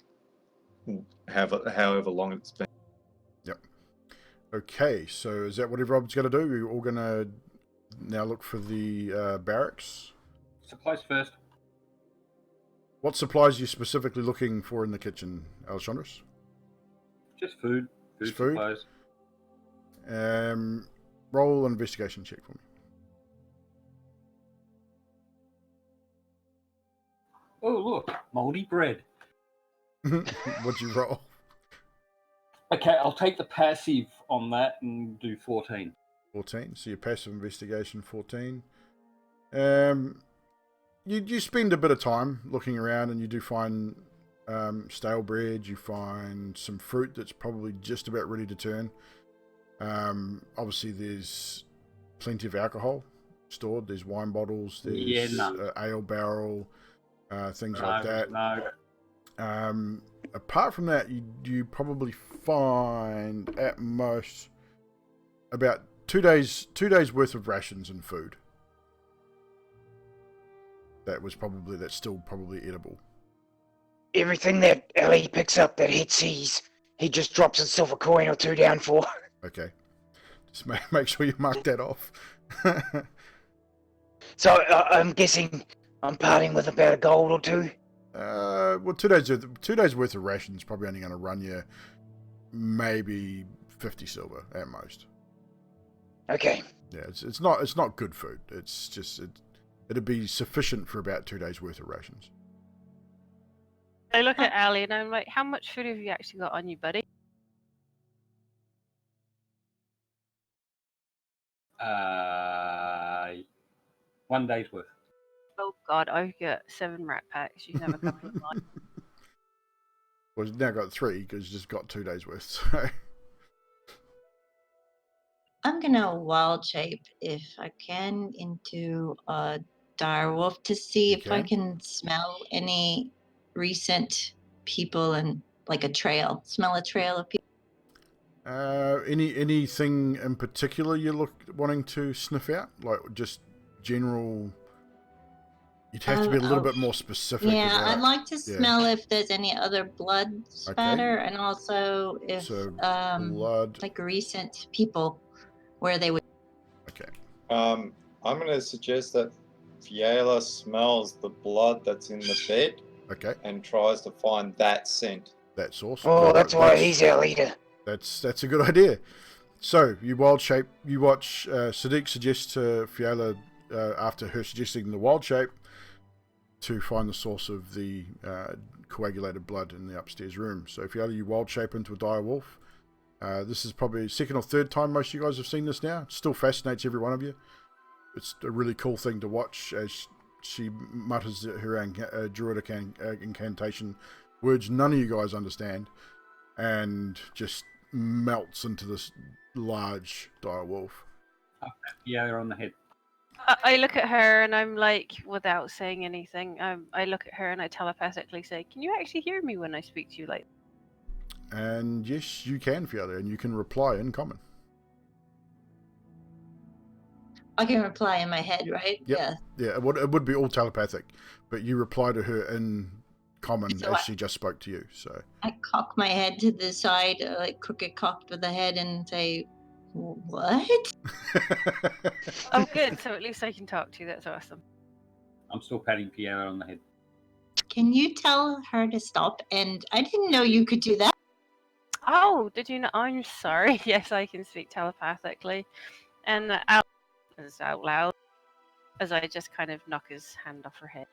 however long it's been. Yep. Okay, so is that what everyone's going to do? We're all going to now look for the barracks? Supplies first. What supplies are you specifically looking for in the kitchen, Alexandros? Just food. Just food? Supplies. Roll an investigation check for me. moldy bread. What'd you roll? Okay, I'll take the passive on that and do 14. 14. So your passive investigation 14. You spend a bit of time looking around, and you do find stale bread. You find some fruit that's probably just about ready to turn. Obviously, there's plenty of alcohol stored. There's wine bottles. There's ale barrel, things like that. No. Apart from that, you probably find at most about 2 days worth of rations and food. That's still probably edible. Everything that Ellie picks up that Hett sees, he just drops himself a coin or two down for. Okay, just make sure you mark that off. So I'm guessing I'm parting with about a gold or two. Well, 2 days worth of rations probably only going to run you maybe 50 silver at most. Okay. Yeah, it's not good food. It's just it'd be sufficient for about 2 days worth of rations. I look at Ali and I'm like, how much food have you actually got on you, buddy? Uh, 1 day's worth. Oh God, I've got 7 rat packs. You never come from mine. Well, you've now got 3 because you just got 2 days worth. So. I'm gonna wild shape if I can into a dire wolf to see if I can smell any recent people and like a trail. Smell a trail of people. Anything in particular you're wanting to sniff out? Like just general. You'd have to be a little bit more specific. Yeah, I'd like to smell if there's any other blood spatter, and also if blood, like recent people, where they would. Okay. I'm going to suggest that Fiala smells the blood that's in the bed. Okay. And tries to find that scent. That source. Oh, that's why he's our leader. That's a good idea. So you wild shape. You watch. Sadiq suggests to Fiala after her suggesting the wild shape to find the source of the coagulated blood in the upstairs room. So Fiala, you wild shape into a dire wolf. This is probably second or third time most of you guys have seen this now. It still fascinates every one of you. It's a really cool thing to watch as she mutters her druidic incantation, words none of you guys understand, and just melts into this large dire wolf. Yeah, they're on the head. I look at her and I'm like, without saying anything, I look at her and I telepathically say, can you actually hear me when I speak to you like that? And yes, you can, Fiala, and you can reply in common. I can reply in my head, right? Yep. Yeah. Yeah, it would be all telepathic, but you reply to her in common as she just spoke to you. So I cock my head to the side, like crooked cocked with the head, and say, "What?" Oh, good. So at least I can talk to you. That's awesome. I'm still patting Pierre on the head. Can you tell her to stop? And I didn't know you could do that. Oh, did you know? I'm sorry. Yes, I can speak telepathically. And out loud as I just kind of knock his hand off her head.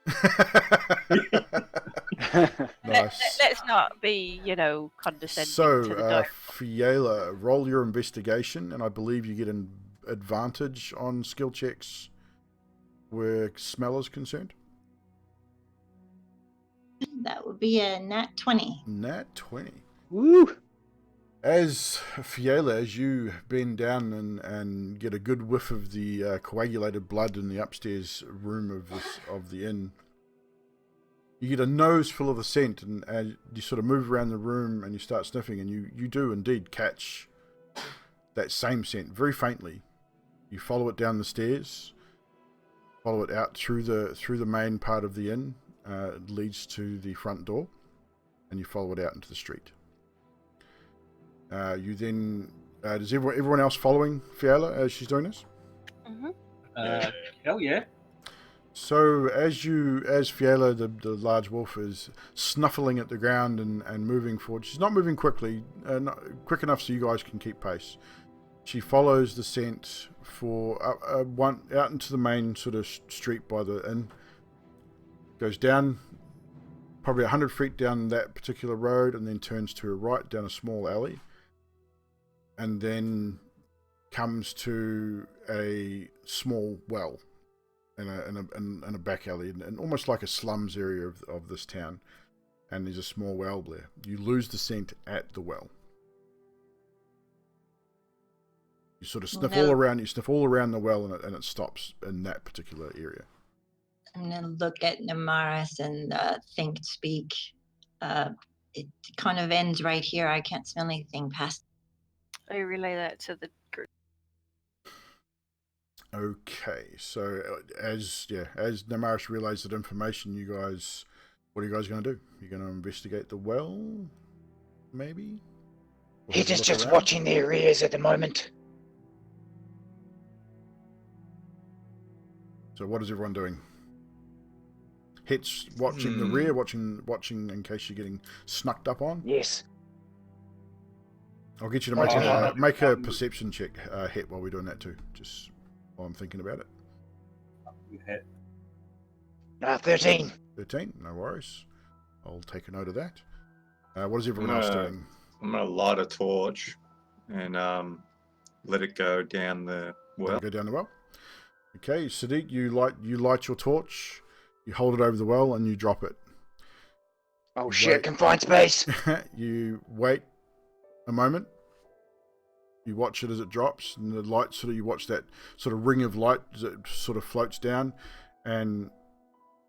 Nice. Let's not be, condescending So, to the dog. Fiala, roll your investigation, and I believe you get an advantage on skill checks where smell is concerned. That would be a nat 20. Nat 20. Woo! As Fiala, as you bend down and get a good whiff of the coagulated blood in the upstairs room of the inn, you get a nose full of the scent, and you sort of move around the room and you start sniffing, and you do indeed catch that same scent very faintly. You follow it down the stairs, follow it out through the main part of the inn. It leads to the front door, and you follow it out into the street. You then does everyone else following Fiala as she's doing this? Mm-hmm. Hell yeah. So as Fiala, the large wolf, is snuffling at the ground and moving forward, she's not moving quickly, not quick enough so you guys can keep pace. She follows the scent for out into the main sort of street by the inn, goes down probably 100 feet down that particular road, and then turns to a right down a small alley, and then comes to a small well in a back alley, and almost like a slums area of this town. And there's a small well there. You lose the scent at the well. You sort of sniff all around. You sniff all around the well, and it stops in that particular area. I'm gonna look at Namaris and think, speak. It kind of ends right here. I can't smell anything past. I relay that to the group. Okay, so as Namaris relays that information, you guys, what are you guys going to do? You're going to investigate the well, maybe? Hett is just watching their ears at the moment. So what is everyone doing? Hett's watching the rear, watching in case you're getting snucked up on. Yes. I'll get you to make a perception check, Hett, while we're doing that too. Just while I'm thinking about it. 13. 13, no worries. I'll take a note of that. What is everyone else doing? I'm gonna light a torch and let it go down the well. Go down the well. Okay, Sadiq, you light your torch. You hold it over the well and you drop it. Oh shit, confined space. You wait a moment. You watch it as it drops, and the light you watch that sort of ring of light as it sort of floats down, and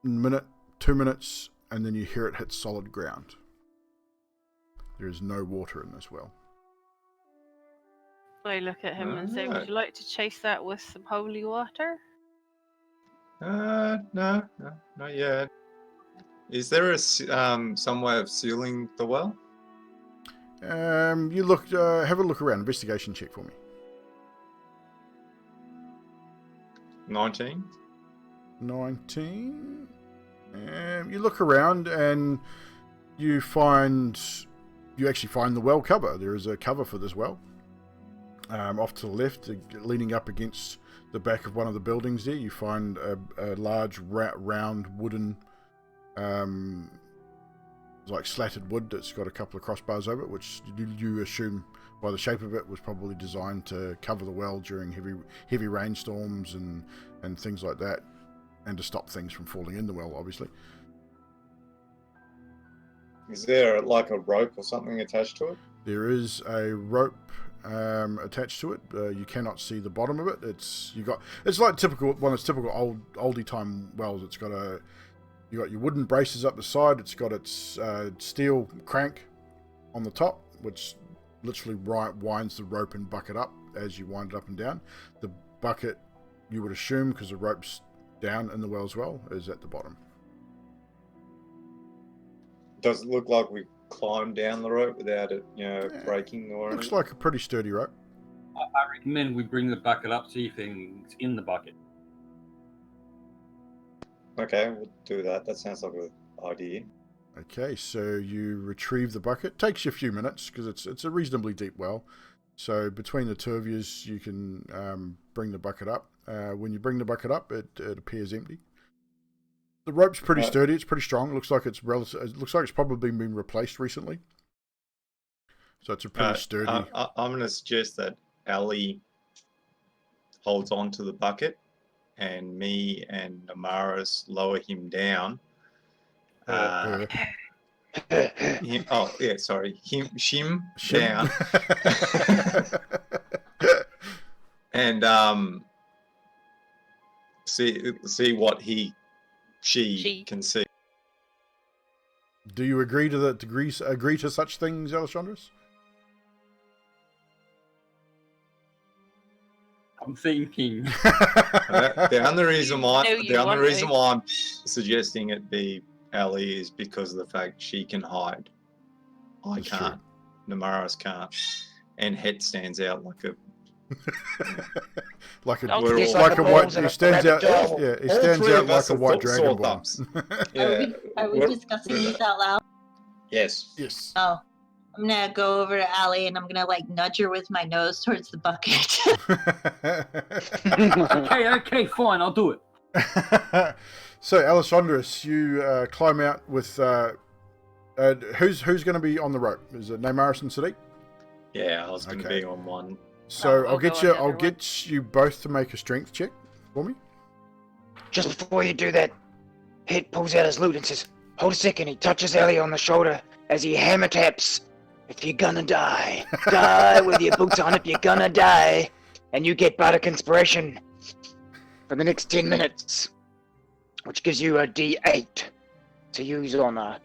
a minute, 2 minutes, and then you hear it hit solid ground. There is no water in this well. I look at him and say, would you like to chase that with some holy water? No, not yet. Is there some way of sealing the well? You look. Have a look around. Investigation check for me. 19. 19. You look around and you actually find the well cover. There is a cover for this well. Off to the left, leaning up against the back of one of the buildings there, you find a large round wooden, like slatted wood that's got a couple of crossbars over it, which you assume by the shape of it was probably designed to cover the well during heavy rainstorms and things like that, and to stop things from falling in the well, obviously. Is there like a rope or something attached to it? There is a rope attached to it. You cannot see the bottom of it. It's like typical oldie time wells. You got your wooden braces up the side. It's got its steel crank on the top, which literally winds the rope and bucket up as you wind it up and down. The bucket, you would assume, because the rope's down in the well as well, is at the bottom. Does it look like we climbed down the rope without it, breaking or Looks anything? like a pretty sturdy rope. I recommend we bring the bucket up, see if anything's in the bucket. Okay, we'll do that. That sounds like a good idea. Okay, so you retrieve the bucket. Takes you a few minutes because it's a reasonably deep well. So between the two of you can bring the bucket up. When you bring the bucket up, it appears empty. The rope's pretty sturdy. It's pretty strong. It looks like it's probably been replaced recently. So it's a pretty sturdy. I'm going to suggest that Ali holds on to the bucket, and me and Amaris lower him down. Shim down. And see what she can see. Do you agree to such things, Alessandros? I'm thinking. The only reason why I'm suggesting it be Ali is because of the fact she can hide. I can't. Namaris can't. And Hett stands out like a like a white. He stands out. Yeah, he stands out like a white dragonborn. Are we discussing this out loud? Yes. Yes. Oh, I'm gonna go over to Allie and I'm gonna nudge her with my nose towards the bucket. Okay, fine, I'll do it. So, Alessandros, you climb out with Who's going to be on the rope? Is it Namaris and Sadiq? Yeah, I was going to Okay. be on one. So I'll I'll get go you. on the I'll other get you both to make a strength check for me. Just before you do that, Hett pulls out his loot and says, "Hold a second." He touches Ellie on the shoulder as he hammer taps. "If you're gonna die, die with your boots on. If you're gonna die," and you get bardic inspiration for the next 10 minutes, which gives you a D8 to use on a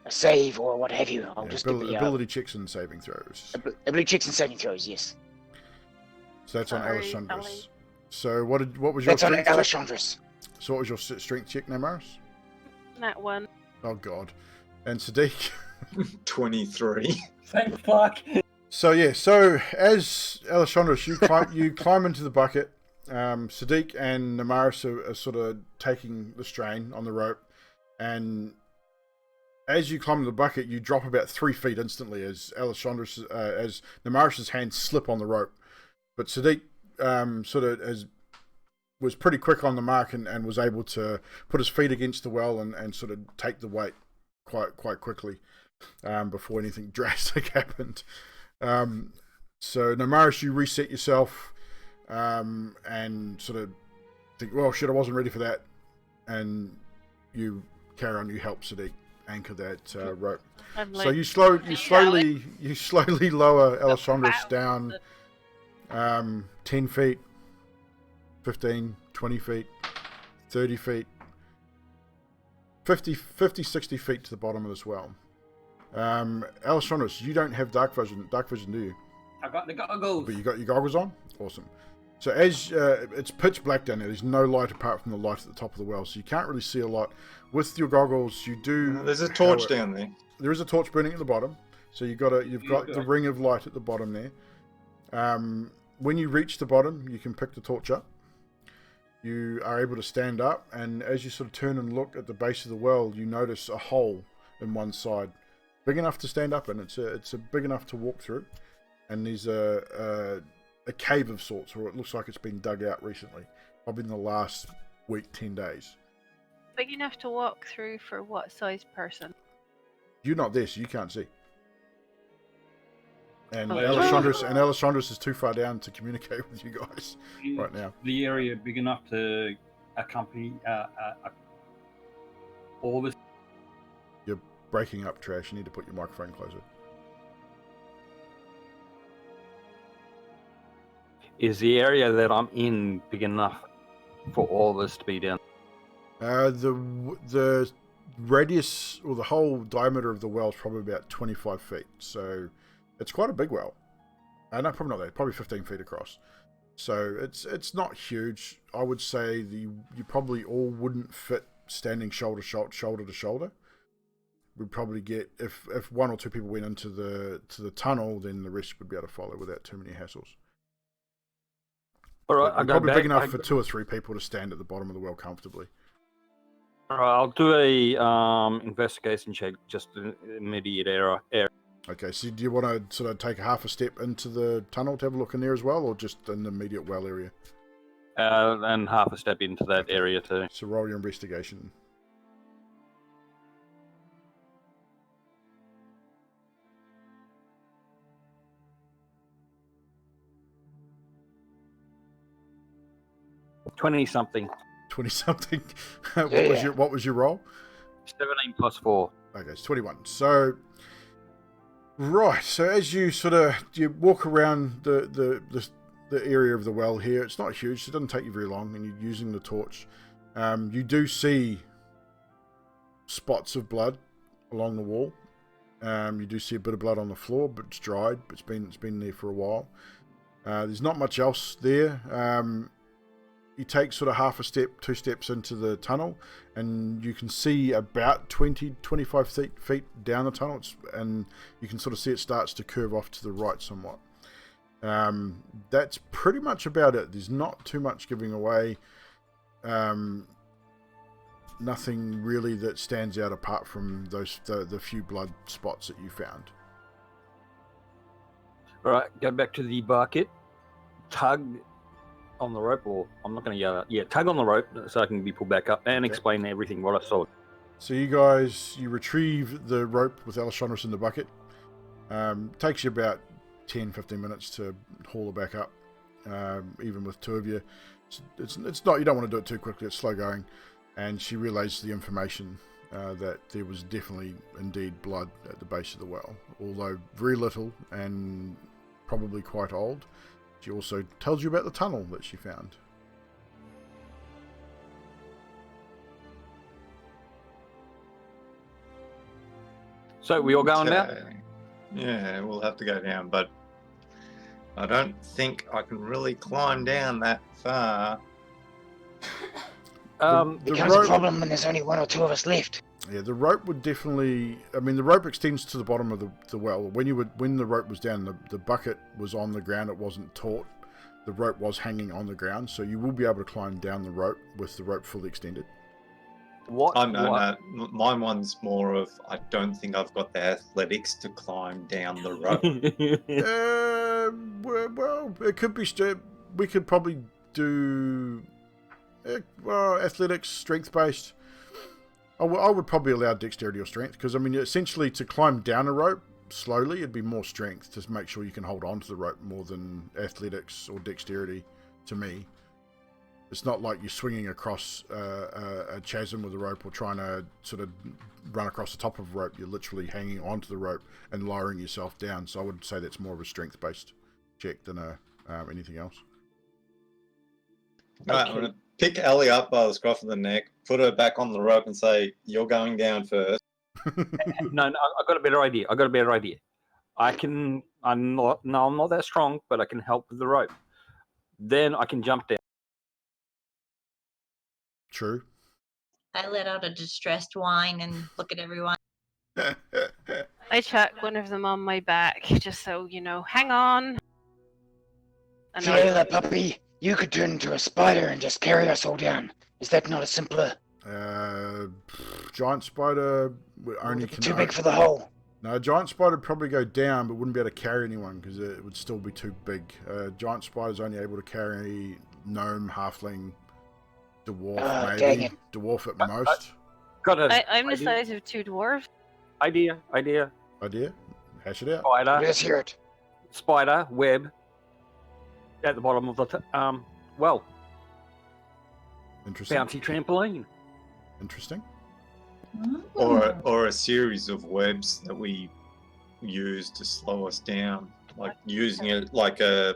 save or what have you. I'll just give the ability checks and saving throws. ability checks and saving throws. Yes, So that's on Sorry, Alessandros. Ellie. So what was your that's on strength check? Alessandros. So what was your strength check, Namaris? That one. Oh God. And Sadiq. 23. Thank fuck. So yeah. So as Alessandros, you climb into the bucket. Sadiq and Namaris are sort of taking the strain on the rope, and as you climb the bucket, you drop about 3 feet instantly as as Namaris's hands slip on the rope. But Sadiq was pretty quick on the mark and was able to put his feet against the well and sort of take the weight quite quickly before anything drastic happened. So Namaris, you reset yourself and sort of think, well, shit, I wasn't ready for that, and you carry on. You help Sadiq anchor that rope. I'm So like, you slowly lower Alessandros down 10 feet, 15, 20 feet, 30 feet, 50, 60 feet to the bottom of this well. Alessandros, you don't have dark vision, do you? I got the goggles. But you got your goggles on? Awesome. So as it's pitch black down there, there's no light apart from the light at the top of the well, so you can't really see a lot. With your goggles, you do... There's a torch down there. There is a torch burning at the bottom, so you've got the ring of light at the bottom there. When you reach the bottom, you can pick the torch up. You are able to stand up, and as you sort of turn and look at the base of the well, you notice a hole in one side, big enough to stand up in. It's a big enough to walk through, and there's a cave of sorts, or it looks like it's been dug out recently, probably in the last week, 10 days. big enough to walk through for what size person? You're not there, so you can't see. And Oh. Alessandros is too far down to communicate with you guys right now. The area big enough to accompany all this. You're breaking up, Trash. You need to put your microphone closer. Is the area that I'm in big enough for all this to be down? The radius, or the whole diameter of the well is probably about 25 feet. So it's quite a big well. No, probably not that. Probably 15 feet across. So it's not huge. I would say you probably all wouldn't fit standing shoulder to shoulder. We'd probably get, if one or two people went into the tunnel, then the rest would be able to follow without too many hassles. All right, But probably big enough for 2 or 3 people to stand at the bottom of the well comfortably. All right, I'll do a investigation check, just an immediate area. Okay, so do you want to sort of take a half a step into the tunnel to have a look in there as well, or just in the immediate well area? And half a step into that area too. So roll your investigation. $20-something. 20-something. Yeah. What was your roll? 17 plus 4. Okay, it's 21. So, right. So as you you walk around the area of the well here, it's not huge. So it doesn't take you very long, and you're using the torch. You do see spots of blood along the wall. You do see a bit of blood on the floor, but it's dried. It's been there for a while. There's not much else there. You take sort of half a step, 2 steps into the tunnel, and you can see about 20-25 feet down the tunnel, and you can sort of see it starts to curve off to the right somewhat. That's pretty much about it. There's not too much giving away. Nothing really that stands out apart from the few blood spots that you found. All right, go back to the bucket, tug on the rope, or I'm not going to yell out. Yeah, tug on the rope so I can be pulled back up and explain everything what I saw. So you retrieve the rope with Aleshondras in the bucket. Takes you about 10-15 minutes to haul it back up, even with two of you. It's not, you don't want to do it too quickly, it's slow going. And she relays the information that there was definitely indeed blood at the base of the well, although very little and probably quite old. She also tells you about the tunnel that she found. So we all going down? Okay. Yeah, we'll have to go down, but I don't think I can really climb down that far. The Becomes a rope- problem when there's only one or two of us left. Yeah, the rope would definitely. I mean, the rope extends to the bottom of the well. When the rope was down, the bucket was on the ground. It wasn't taut. The rope was hanging on the ground, so you will be able to climb down the rope with the rope fully extended. What? Oh, no. My one's more of, I don't think I've got the athletics to climb down the rope. Well, it could be. We could probably do. Athletics, strength based. I would probably allow dexterity or strength, because I mean, essentially, to climb down a rope slowly, it'd be more strength to make sure you can hold on to the rope more than athletics or dexterity. To me, it's not like you're swinging across a chasm with a rope or trying to sort of run across the top of a rope. You're literally hanging onto the rope and lowering yourself down. So I would say that's more of a strength based check than anything else. Right, I'm going to pick Ellie up by the scruff of the neck, put her back on the rope and say, you're going down first. No, I got a better idea. I'm not that strong, but I can help with the rope. Then I can jump down. True. I let out a distressed whine and look at everyone. I chuck one of them on my back, just so you know. Hang on. And Fiona, puppy, you could turn into a spider and just carry us all down. Is that not a simpler? Giant spider only can. Too big for the hole. No, giant spider would probably go down, but wouldn't be able to carry anyone because it would still be too big. Giant spider's only able to carry gnome, halfling, dwarf, maybe. Dwarf at most. I'm the size of two dwarves. Idea. Hash it out. Spider. Let's hear it. Spider web at the bottom of the well. Interesting. Bouncy trampoline. Interesting. Or a series of webs that we use to slow us down, like using it like a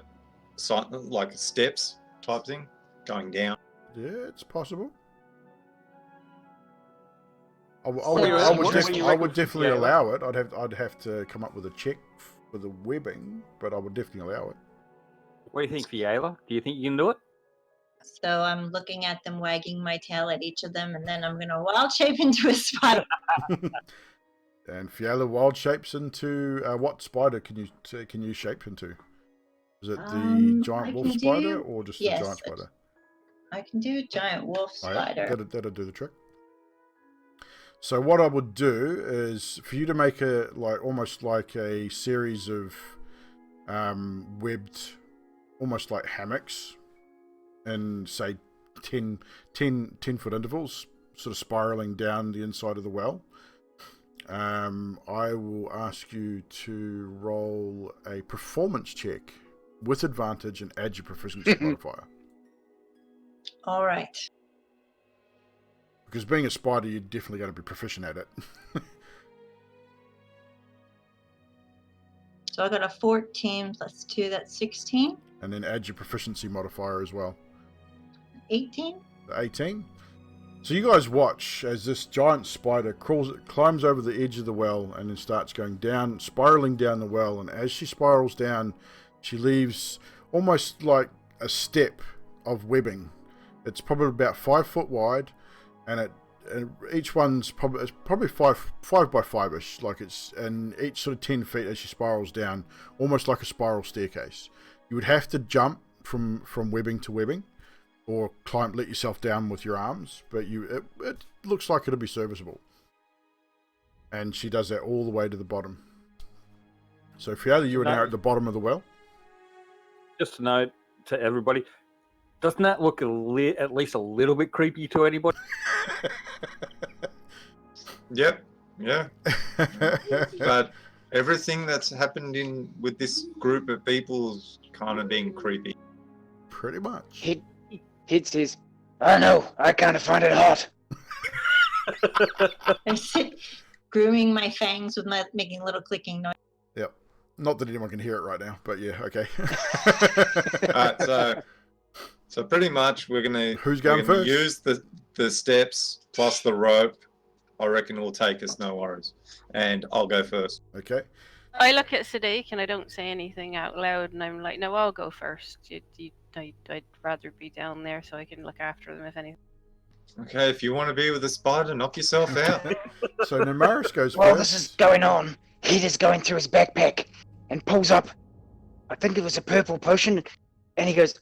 steps type thing, going down. Yeah, it's possible. I would definitely allow it. I'd have to come up with a check for the webbing, but I would definitely allow it. What do you think, Fiala? Do you think you can do it? So I'm looking at them, wagging my tail at each of them, and then I'm going to wild shape into a spider. And Fiala wild shapes into what spider can you shape into? Is it the giant wolf spider or just the giant spider? I can do giant wolf spider. Yeah, that'll do the trick. So what I would do is for you to make almost like a series of webbed, almost like hammocks, in say 10 foot intervals, sort of spiraling down the inside of the well. I will ask you to roll a performance check with advantage and add your proficiency modifier. All right. Because being a spider, you're definitely going to be proficient at it. So I got a 14 plus 2, that's 16. And then add your proficiency modifier as well. 18. 18. So you guys watch as this giant spider climbs over the edge of the well and then starts going down, spiraling down the well. And as she spirals down, she leaves almost like a step of webbing. It's probably about 5 foot wide, and each one's probably 5 by 5ish. Like and each sort of 10 feet as she spirals down, almost like a spiral staircase. You would have to jump from webbing to webbing, or let yourself down with your arms, but it looks like it'll be serviceable. And she does that all the way to the bottom. So Fiona, you are now at the bottom of the well. Just a note to everybody, doesn't that look at least a little bit creepy to anybody? Yep. Yeah. But everything that's happened with this group of people's kind of been creepy. Pretty much. Hit says, "I know. I kind of find it hot." I sit grooming my fangs with making little clicking noise. Yep. Not that anyone can hear it right now, but yeah, okay. Alright, so pretty much we're gonna first? use the steps plus the rope. I reckon it will take us no worries. And I'll go first. Okay. I look at Sadiq and I don't say anything out loud, and I'm like, "No, I'll go first. I'd rather be down there so I can look after them if anything." Okay, if you want to be with a spider, knock yourself out. So Namaris goes While first. this is going on, Heat is going through his backpack and pulls up, I think it was a purple potion, and he goes,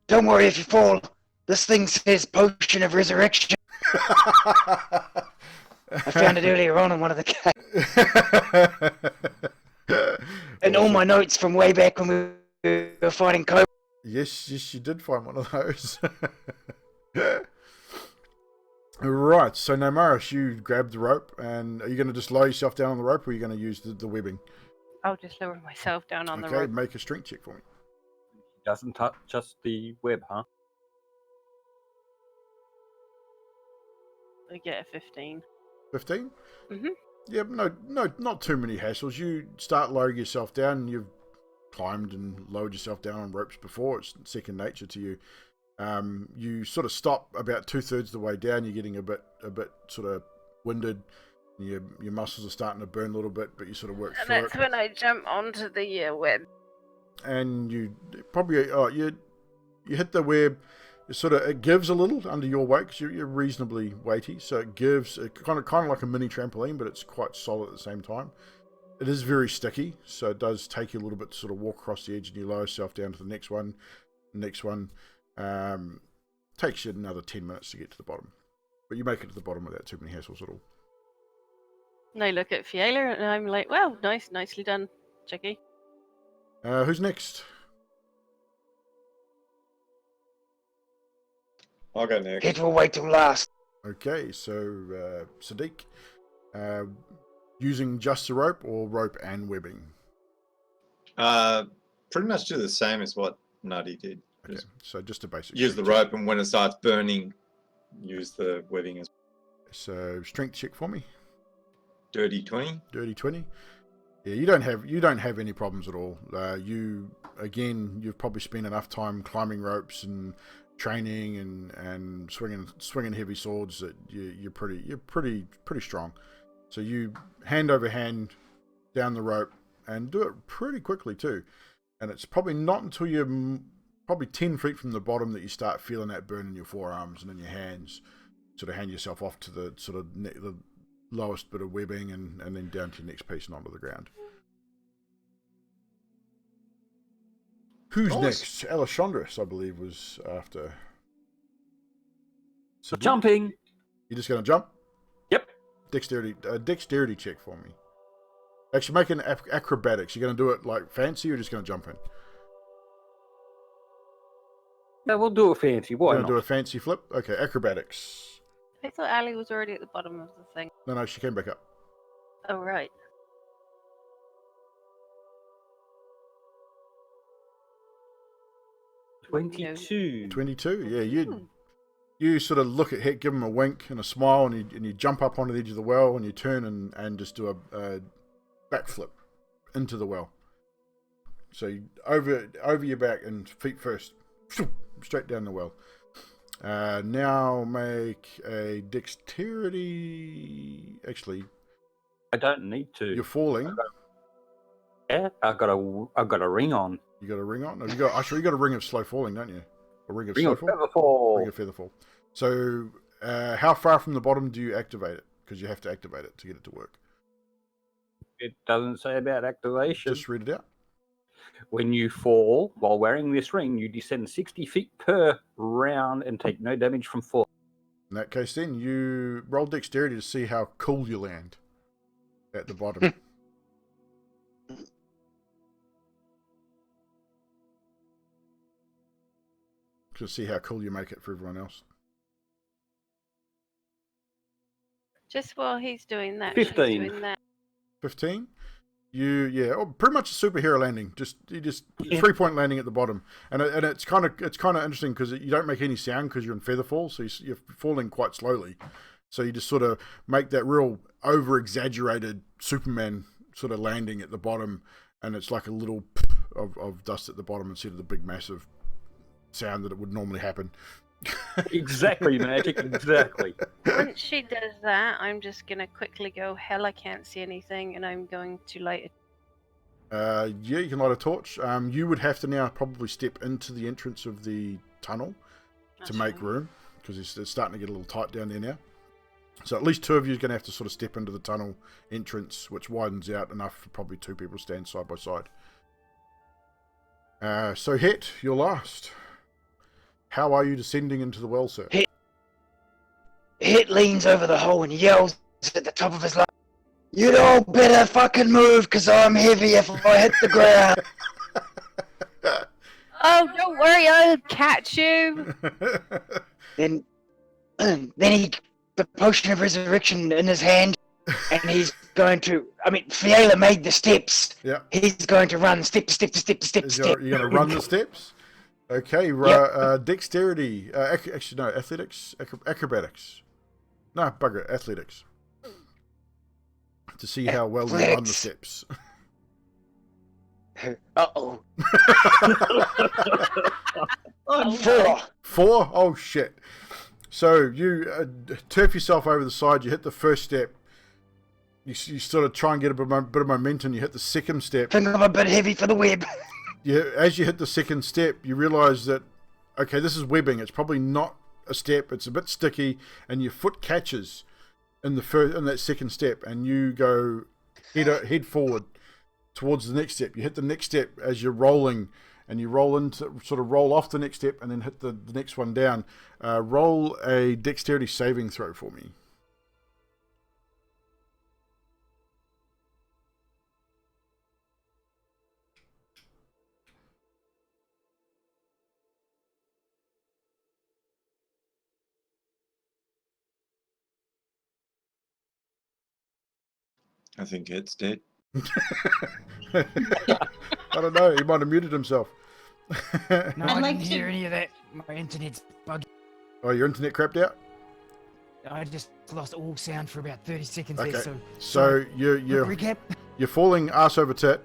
"Don't worry if you fall. This thing says Potion of Resurrection. I found it earlier on in one of the caves. And all my notes from way back when we were fighting Cobra." Yes, you did find one of those. Right, so Namaris, you grab the rope, and are you going to just lower yourself down on the rope, or are you going to use the webbing? I'll just lower myself down on the Okay, rope. make a strength check for me. Doesn't touch just the web, huh? I get a 15. 15? Mhm. Yeah, no, not too many hassles. You start lowering yourself down, and you've climbed and lowered yourself down on ropes before. It's second nature to you. You sort of stop about 2/3 of the way down. You're getting a bit sort of winded. Your muscles are starting to burn a little bit, but you sort of work And through that's it. when I jump onto the web. And you probably you hit the web. It gives a little under your weight because you're reasonably weighty, so it gives kind of like a mini trampoline, but it's quite solid at the same time. It is very sticky, so it does take you a little bit to sort of walk across the edge, and you lower yourself down to the next one. Takes you another 10 minutes to get to the bottom, but you make it to the bottom without too many hassles at all. And I look at Fiala and I'm like, "Well, nicely done, Chicky." Who's next? I'll go next. Hit will wait till last. Okay, so Sadiq, using just the rope or rope and webbing? Pretty much do the same as what Nutty did. Okay, so just a basic. Use the rope, and when it starts burning, use the webbing as well. So strength check for me. Dirty 20. Dirty 20. Yeah, you don't have any problems at all. You've probably spent enough time climbing ropes and training and swinging heavy swords that you're pretty strong. So you hand over hand down the rope and do it pretty quickly too. And it's probably not until you're probably 10 feet from the bottom that you start feeling that burn in your forearms and in your hands. Sort of hand yourself off to the sort of the lowest bit of webbing and then down to the next piece and onto the ground. Who's next? Alessandros, I believe, was after. So jumping. You're just going to jump? Yep. Dexterity check for me. Actually, make an acrobatics. You're going to do it like fancy, or you're just going to jump in? No, we'll do a fancy. Why not? Do a fancy flip? Okay, acrobatics. I thought Ali was already at the bottom of the thing. No, she came back up. Oh, right. $22. 22. Yeah, you sort of look at Hett, give him a wink and a smile, and you jump up onto the edge of the well, and you turn and just do a backflip into the well. So you, over your back and feet first, straight down the well. Now make a dexterity. Actually, I don't need to. You're falling. Yeah, I've got a ring on. You got a ring on? No, you got a ring of slow falling, don't you? A ring of Ring slow of fall. feather fall. Ring of feather fall. So, how far from the bottom do you activate it? Because you have to activate it to get it to work. It doesn't say about activation. Just read it out. When you fall while wearing this ring, you descend 60 feet per round and take no damage from fall. In that case, then you roll dexterity to see how cool you land at the bottom. To see how cool you make it for everyone else. Just while he's doing that, 15. she's doing that. 15. Pretty much a superhero landing. You just Yeah. 3-point landing at the bottom, and it's kind of interesting because you don't make any sound because you're in feather fall, so you're falling quite slowly. So you just sort of make that real over exaggerated Superman sort of landing at the bottom, and it's like a little of dust at the bottom instead of the big massive sound that it would normally happen. Exactly, Magic. Exactly. Once she does that, I'm just gonna quickly go, hell, I can't see anything, and I'm going to light it. Yeah, you can light a torch. You would have to now probably step into the entrance of the tunnel to make room, because it's starting to get a little tight down there now. So at least 2 of you are going to have to sort of step into the tunnel entrance, which widens out enough for probably 2 people to stand side by side. So Het, you're last. How are you descending into the well, sir? Het leans over the hole and yells at the top of his lungs, "You'd all better fucking move, cause I'm heavy if I hit the ground." Oh, don't worry, I'll catch you. Then he, the potion of resurrection in his hand, and he's going to. I mean, Fiala made the steps. Yeah. He's going to run step to step to step to step to step. You're going to run the steps? Okay, dexterity. Actually, no, athletics, acrobatics. No, bugger, athletics. To see how well you run the steps. Uh-oh. Oh, 4. 4? Oh, shit. So you turf yourself over the side, you hit the first step, you sort of try and get a bit of momentum, you hit the second step. I think I'm a bit heavy for the web. As you hit the second step, you realise that, okay, this is webbing, it's probably not a step, it's a bit sticky, and your foot catches in that second step, and you go head forward towards the next step. You hit the next step as you're rolling, and you roll off the next step and then hit the next one down. Roll a dexterity saving throw for me. I think it's dead. I don't know, he might have muted himself. No, I'd I like didn't to- hear any of that. My internet's bugged. Oh, your internet crapped out? I just lost all sound for about 30 seconds Okay. there. So Quick recap. you're falling ass over tit.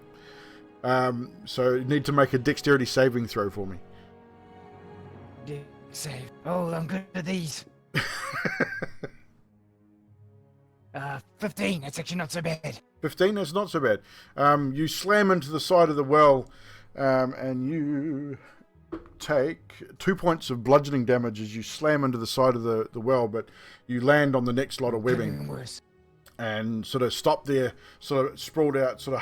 So you need to make a dexterity saving throw for me. Yeah, save. Oh, I'm good at these. 15. That's actually not so bad. 15, that's not so bad. You slam into the side of the well, and you take 2 points of bludgeoning damage as you slam into the side of the well, but you land on the next lot of webbing Even worse. and sort of stop there, sort of sprawled out, sort of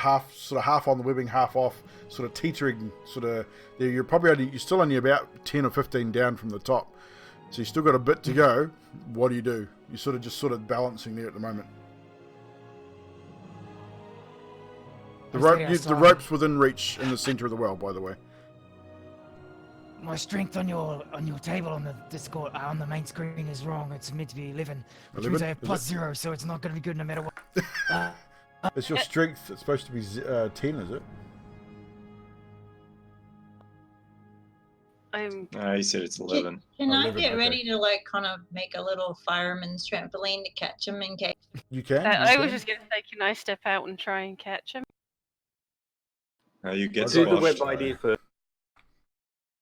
half on the webbing, half off, sort of teetering, sort of there. You're still only about 10 or 15 down from the top, so you still got a bit to go. What do? You're sort of balancing there at the moment. The rope's within reach in the center of the well, by the way. My strength on your table on the Discord on the main screen is wrong. It's meant to be 11, which 11? means I have Is plus 0, so it's not going to be good no matter what. It's your strength. It's supposed to be 10, is it? No, he said it's 11. Can I 11, get okay. ready to kind of make a little fireman's trampoline to catch him in case? You can. I was just gonna say, can I step out and try and catch him? No, you get Do Do the web squashed, ID though. first.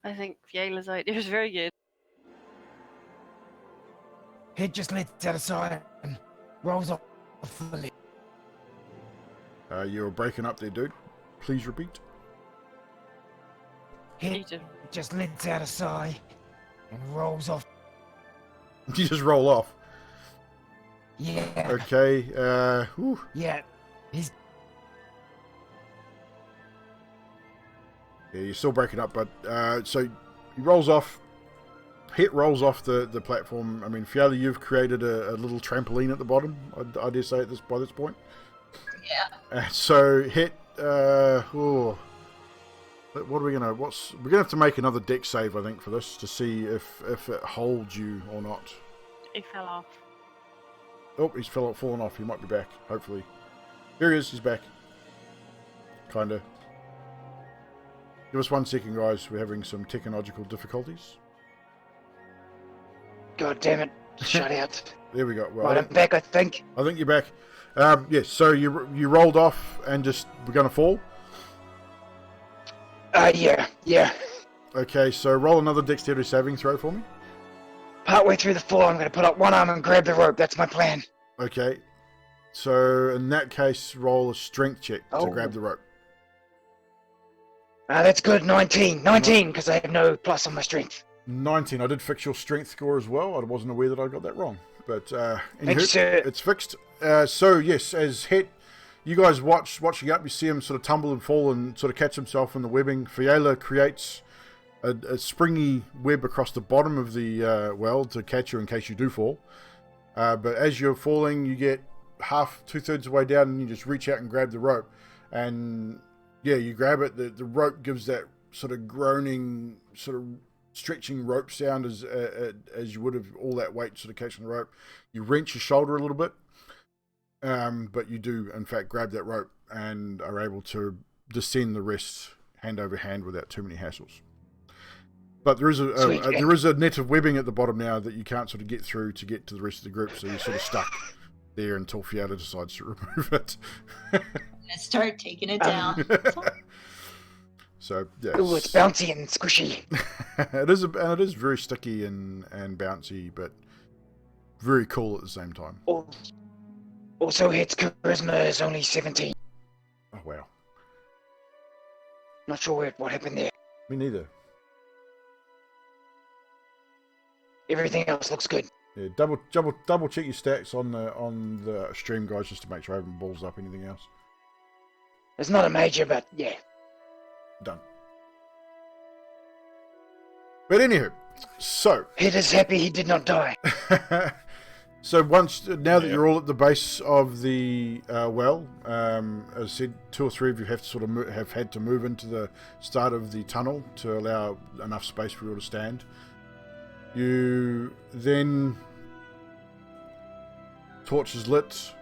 I think Fiala's idea is very good. Head just lets out a sigh and rolls off the lid. You're breaking up there, dude. Please repeat. You Head just- just lets out a sigh and rolls off. You just roll off. Yeah. Okay. Whew. Yeah. He's Yeah, you're still breaking up, but so he rolls off. Het rolls off the platform. I mean, Fiala, you've created a little trampoline at the bottom. I dare say by this point. Yeah. So Het. What are we gonna? We're gonna have to make another deck save, I think, for this to see if it holds you or not. He fell off. Oh, he's fallen off. He might be back, hopefully. Here he is. He's back. Kinda. Give us 1 second, guys. We're having some technological difficulties. God damn it. Shut out. There we go. Well, Right, I'm back, I think. I think you're back. Yes, so you rolled off and just were going to fall? Yeah. Okay, so roll another dexterity saving throw for me. Partway through the fall, I'm going to put up one arm and grab the rope. That's my plan. Okay. So, in that case, roll a strength check to Oh. grab the rope. That's good. 19, because I have no plus on my strength. 19. I did fix your strength score as well. I wasn't aware that I got that wrong. But, Thank you, sir. it's fixed. So, yes, as Hett, you guys watching up, you see him sort of tumble and fall and sort of catch himself in the webbing. Fiala creates a springy web across the bottom of the well to catch you in case you do fall. But as you're falling, you get two-thirds of the way down and you just reach out and grab the rope. And, yeah, you grab it. The rope gives that sort of groaning, sort of stretching rope sound as you would have all that weight sort of catching the rope. You wrench your shoulder a little bit. But you do, in fact, grab that rope and are able to descend the rest hand over hand without too many hassles. But there is there is a net of webbing at the bottom now that you can't sort of get through to get to the rest of the group, so you're sort of stuck there until Fiala decides to remove it. I'm gonna start taking it down. So yeah, Ooh, it's bouncy and squishy. it is very sticky and bouncy, but very cool at the same time. Also, its charisma is only 17. Oh wow, Not sure what happened there. me neither. Everything else looks good. Yeah, double check your stats on the stream, guys, just to make sure I haven't balls up anything else. It's not a major, but yeah. Done. But anywho, so Hett is happy he did not die. so now that you're all at the base of the well, as I said, 2 or 3 of you have to sort of have had to move into the start of the tunnel to allow enough space for you all to stand. You then, torches lit.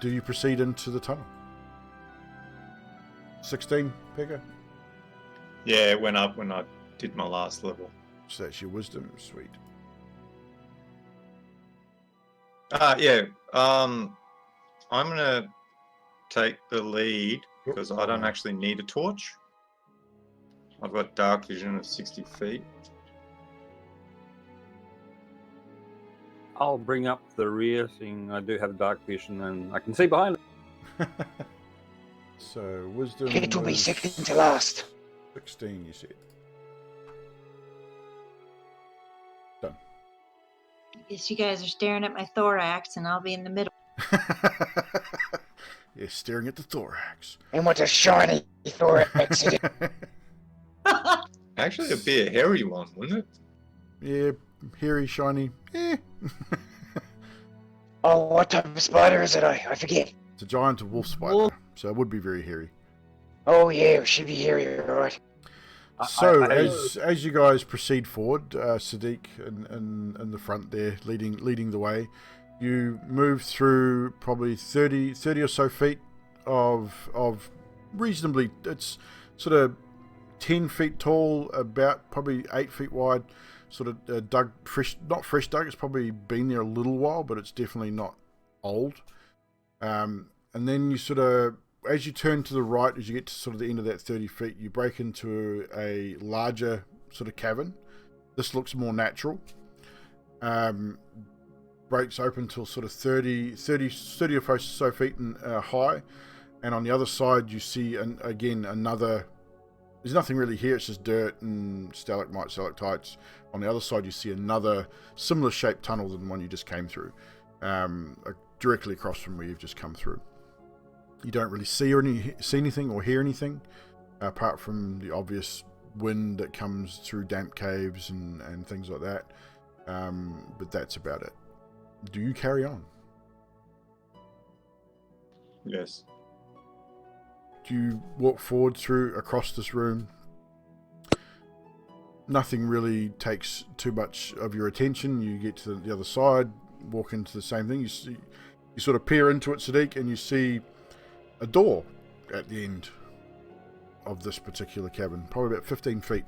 Do you proceed into the tunnel? 16, Pekka? Yeah, it went up when I did my last level. So that's your wisdom, sweet. Yeah. I'm gonna take the lead because I don't actually need a torch. I've got dark vision of 60 feet. I'll bring up the rear, seeing I do have dark vision and I can see behind it. So wisdom. Hett will be was second to last. 16, you said. Done. I guess you guys are staring at my thorax, and I'll be in the middle. Yeah, staring at the thorax. And what a shiny thorax it is. Actually, it'd be a hairy one, wouldn't it? Yeah, hairy, shiny. Oh, what type of spider is it? I forget. It's a giant wolf spider, Wolf. so it would be very hairy. Oh yeah, it should be hairy, alright. So as you guys proceed forward, Sadiq in the front there, leading the way, you move through probably 30 or so feet of reasonably, it's sort of 10 feet tall, about probably 8 feet wide, sort of dug fresh, not fresh dug. It's probably been there a little while, but it's definitely not old. And then you sort of, as you turn to the right, as you get to sort of the end of that 30 feet, you break into a larger sort of cavern. This looks more natural. Breaks open till sort of 30 or so feet high. And on the other side, you see, again, another... There's nothing really here. It's just dirt and stalagmites, stalactites. On the other side, you see another similar shaped tunnel than the one you just came through. Directly across from where you've just come through. You don't really see anything or hear anything, apart from the obvious wind that comes through damp caves and things like that. But that's about it. Do you carry on? Yes. Do you walk forward across this room? Nothing really takes too much of your attention. You get to the other side. walk into the same thing. You sort of peer into it, Sadiq, and you see a door at the end of this particular cabin, probably about 15 feet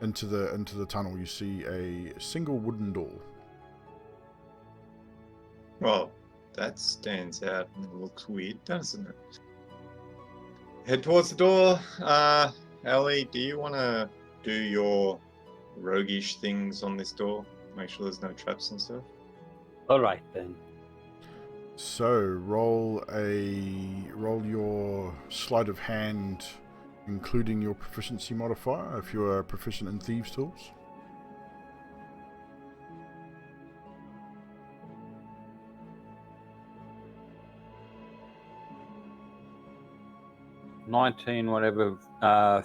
into the tunnel. You see a single wooden door. Well, that stands out and looks weird, doesn't it? Head towards the door. Ellie, do you want to do your roguish things on this door? Make sure there's no traps and stuff. All right then. So roll your sleight of hand, including your proficiency modifier, if you are proficient in thieves' tools. $19, whatever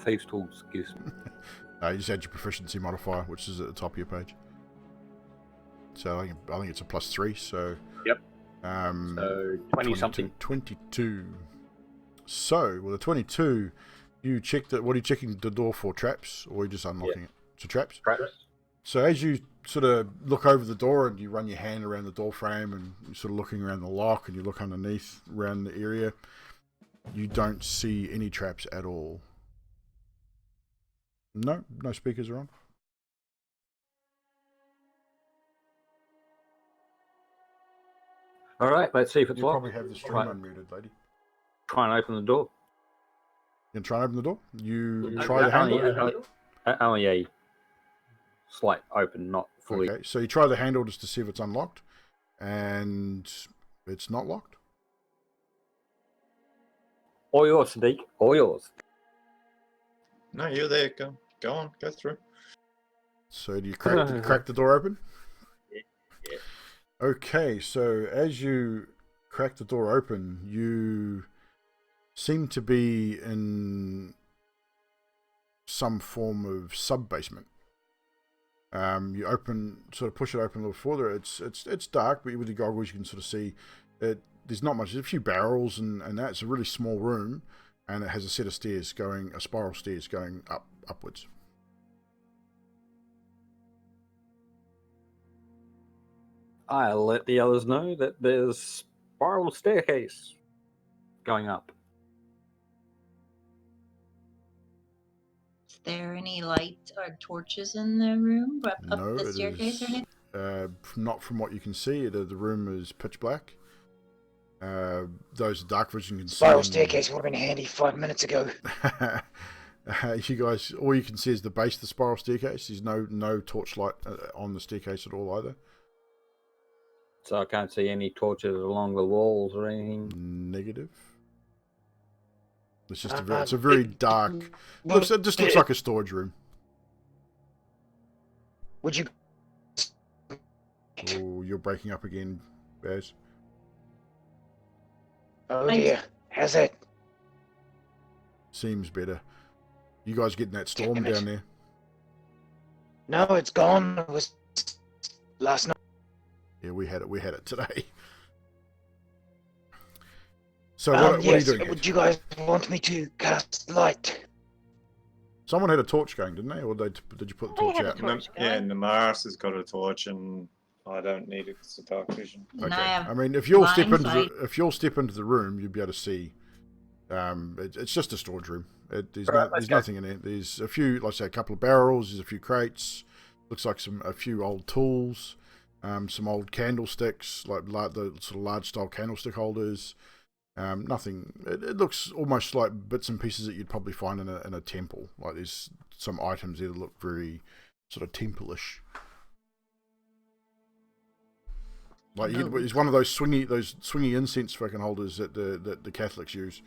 thieves' tools gives me. You just add your proficiency modifier, which is at the top of your page. So I think it's a +3. So yep. So 20 something. 22. So with a 22, you check that. What are you checking the door for? Traps, or are you just unlocking it? So traps. Traps. So as you sort of look over the door and you run your hand around the door frame and you're sort of looking around the lock and you look underneath around the area, you don't see any traps at all. No speakers are on. All right, let's see if it's You locked. probably have the stream Right. unmuted, lady. Try and open the door. You can try and open the door. You try the handle. Only a slight open, not fully. Okay, so you try the handle just to see if it's unlocked, and it's not locked. All yours, Sadiq. All yours. No, you're there. Go on. Go through. So do you crack the door open? Yeah. Okay, so as you crack the door open, you seem to be in some form of sub-basement. You sort of push it open a little further. It's dark, but with your goggles you can sort of see it. There's not much. There's a few barrels and that. It's a really small room, and it has a set of spiral stairs going upwards. I'll let the others know that there's spiral staircase going up. Is there any lights or torches in the room up No, the it staircase or is anything? not from what you can see. The room is pitch black. Those dark vision can Spiral see. staircase would have been handy 5 minutes ago. You guys, all you can see is the base of the spiral staircase. There's no torchlight on the staircase at all either. So I can't see any torches along the walls or anything. Negative. It's just it's a very dark. It just looks like a storage room. Would you? Oh, you're breaking up again, Baz. Oh dear, how's that? Seems better. You guys getting that storm down there? No, it's gone. It was last night. Yeah, we had it today. So what are you yes, doing? would you guys want me to cast light? Someone had a torch going, didn't they? Or did you put the torch had a out? torch. Yeah, Namaris has got a torch, and I don't need it because of dark vision. And Okay. I have I mean, if you'll step blind into the room, you'll be able to see. It's just a storage room. There's Right, nothing in it. There's a few, like I say, a couple of barrels. There's a few crates. Looks like a few old tools. Some old candlesticks, like the sort of large style candlestick holders. Nothing. It looks almost like bits and pieces that you'd probably find in a temple. Like there's some items there that look very sort of temple-ish. Like it's one of those swingy incense fucking holders that the Catholics use.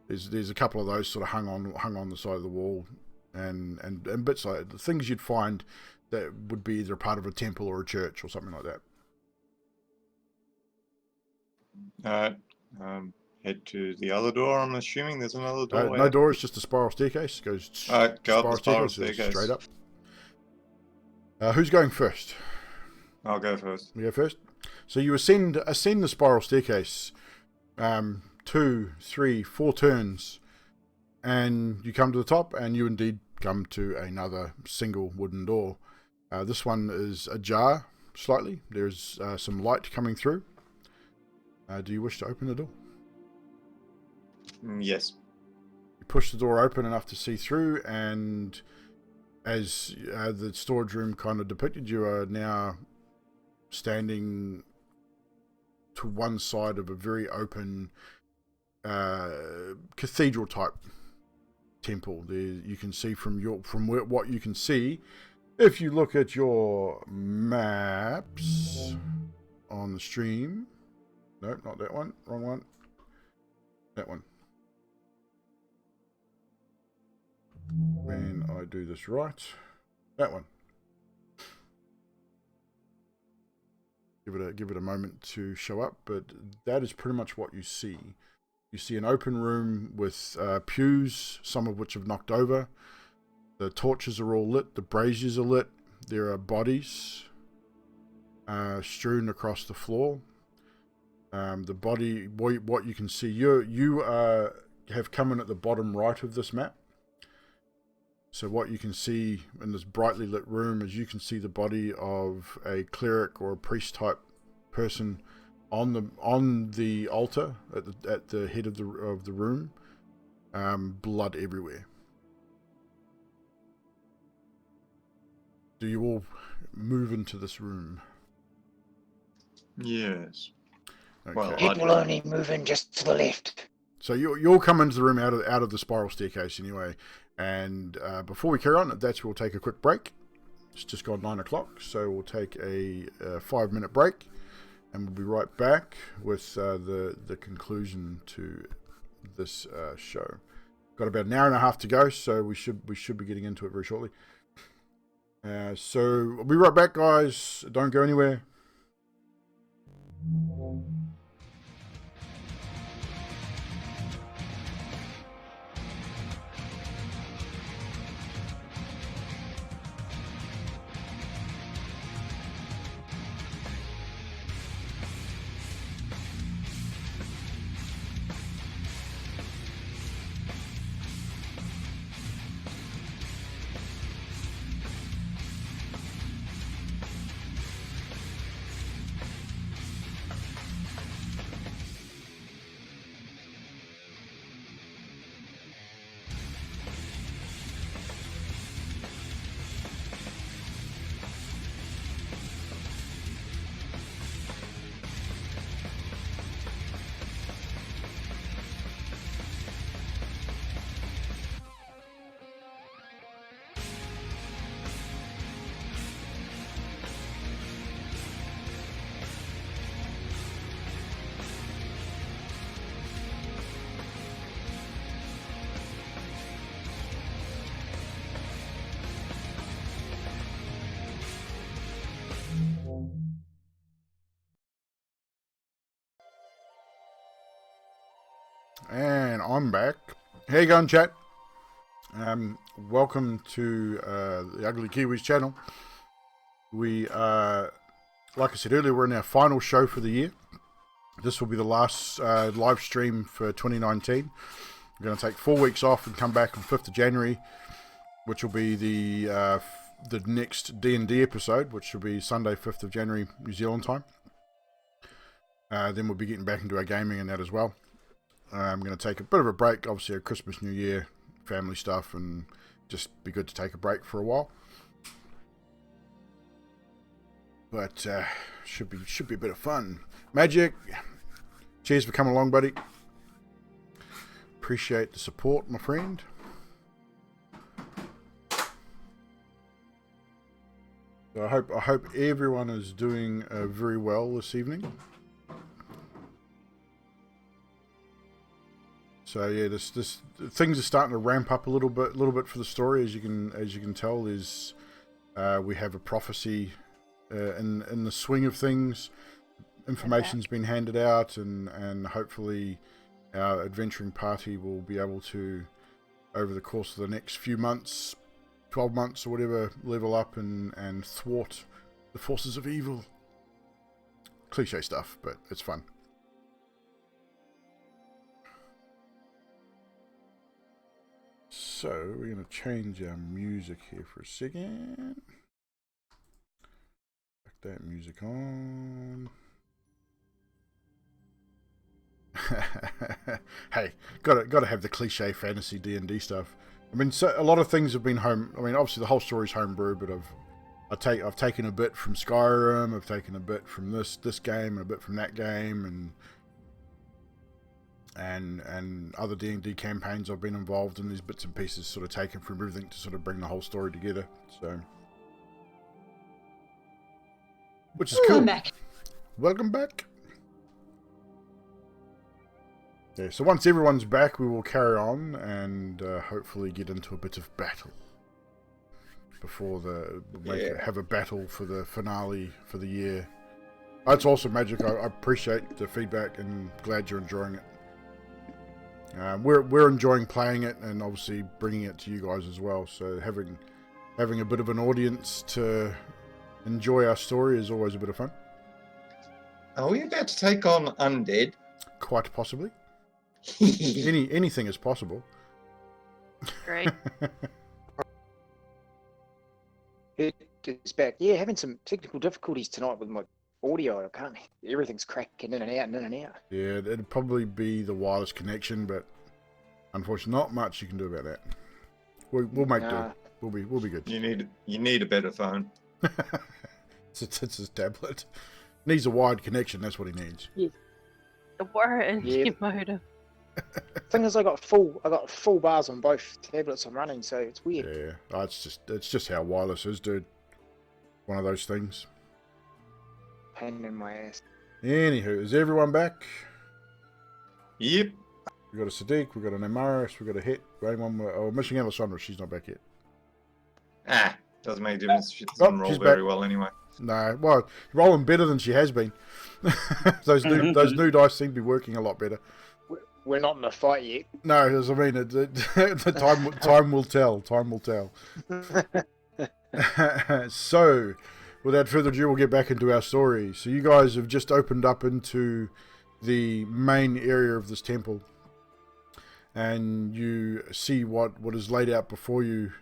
There's a couple of those sort of hung on the side of the wall, and bits like the things you'd find that would be either a part of a temple or a church or something like that. Head to the other door. I'm assuming there's another door. No door. It's just a spiral staircase. It goes go up the spiral staircase. Straight up. Who's going first? I'll go first. You go first. So you ascend the spiral staircase, 2, 3, 4 turns, and you come to the top, and you indeed come to another single wooden door. This one is ajar, slightly. There's some light coming through. Do you wish to open the door? Yes. You push the door open enough to see through, and as the storage room kind of depicted, you are now standing to one side of a very open cathedral type temple. There you can see what you can see. If you look at your maps on the stream, no, not that one, wrong one, that one. When I do this right, that one. Give it a moment to show up, but that is pretty much what you see. You see an open room with pews, some of which have knocked over. The torches are all lit. The braziers are lit. There are bodies strewn across the floor. The body, what you can see, you have come in at the bottom right of this map. So what you can see in this brightly lit room is you can see the body of a cleric or a priest type person on the altar at the head of the room. Blood everywhere. Do you all move into this room? Yes. Okay. Well, It will only move in just to the left. So you'll come into the room out of the spiral staircase anyway. And before we carry on, we'll take a quick break. It's just gone 9 o'clock, so we'll take a 5-minute break, and we'll be right back with the conclusion to this show. Got about an hour and a half to go, so we should be getting into it very shortly. So we'll be right back, guys. Don't go anywhere. And I'm back. How you going, chat? Welcome to the Ugly Kiwis channel. We, like I said earlier, we're in our final show for the year. This will be the last live stream for 2019. We're going to take 4 weeks off and come back on 5th of January, which will be the next D&D episode, which will be Sunday, 5th of January, New Zealand time. Then we'll be getting back into our gaming and that as well. I'm going to take a bit of a break, obviously, at Christmas, New Year, family stuff, and just be good to take a break for a while. But should be a bit of fun. Magic, cheers for coming along, buddy. Appreciate the support, my friend. So I hope everyone is doing very well this evening. So yeah, this things are starting to ramp up a little bit for the story, as you can tell. There's we have a prophecy in the swing of things. Information's been handed out, and hopefully our adventuring party will be able to, over the course of the next few months, 12 months or whatever, level up and thwart the forces of evil. Cliche stuff, but it's fun. So we're going to change our music here for a second. Back that music on. Hey, gotta have the cliche fantasy D&D stuff. I mean, so a lot of things have been home. I mean, obviously the whole story's homebrew, but I've taken a bit from Skyrim, I've taken a bit from this game, and a bit from that game, and other D&D campaigns I've been involved in. These bits and pieces sort of taken from everything to sort of bring the whole story together. So, which is cool. I'm back. Welcome back. Yeah, so once everyone's back, we will carry on and hopefully get into a bit of battle before have a battle for the finale for the year. That's awesome, Magic. I appreciate the feedback and glad you're enjoying it. We're enjoying playing it and obviously bringing it to you guys as well. So having a bit of an audience to enjoy our story is always a bit of fun. Are we about to take on undead? Quite possibly. Anything is possible. Great. It's back. Yeah, having some technical difficulties tonight with my audio. I can't. Everything's cracking in and out and in and out. Yeah, it'd probably be the wireless connection, but unfortunately, not much you can do about that. We'll make do. We'll be good. You need a better phone. It's his tablet. Needs a wired connection. That's what he needs. Yeah. The warranty Yeah. modem. Thing is, I got full bars on both tablets I'm running, so it's weird. Yeah, it's just how wireless is, dude. One of those things. Pain in my ass. Anywho, is everyone back? Yep. We got a Sadiq, we got an Amaris, we got a Hett. We're missing out on Sandra. She's not back yet. Doesn't make a difference. She doesn't roll very well anyway. No, well, rolling better than she has been. those new dice seem to be working a lot better. We're not in a fight yet. No, as I mean, the time will tell. Time will tell. So, without further ado, we'll get back into our story. So, you guys have just opened up into the main area of this temple, and you see what is laid out before you.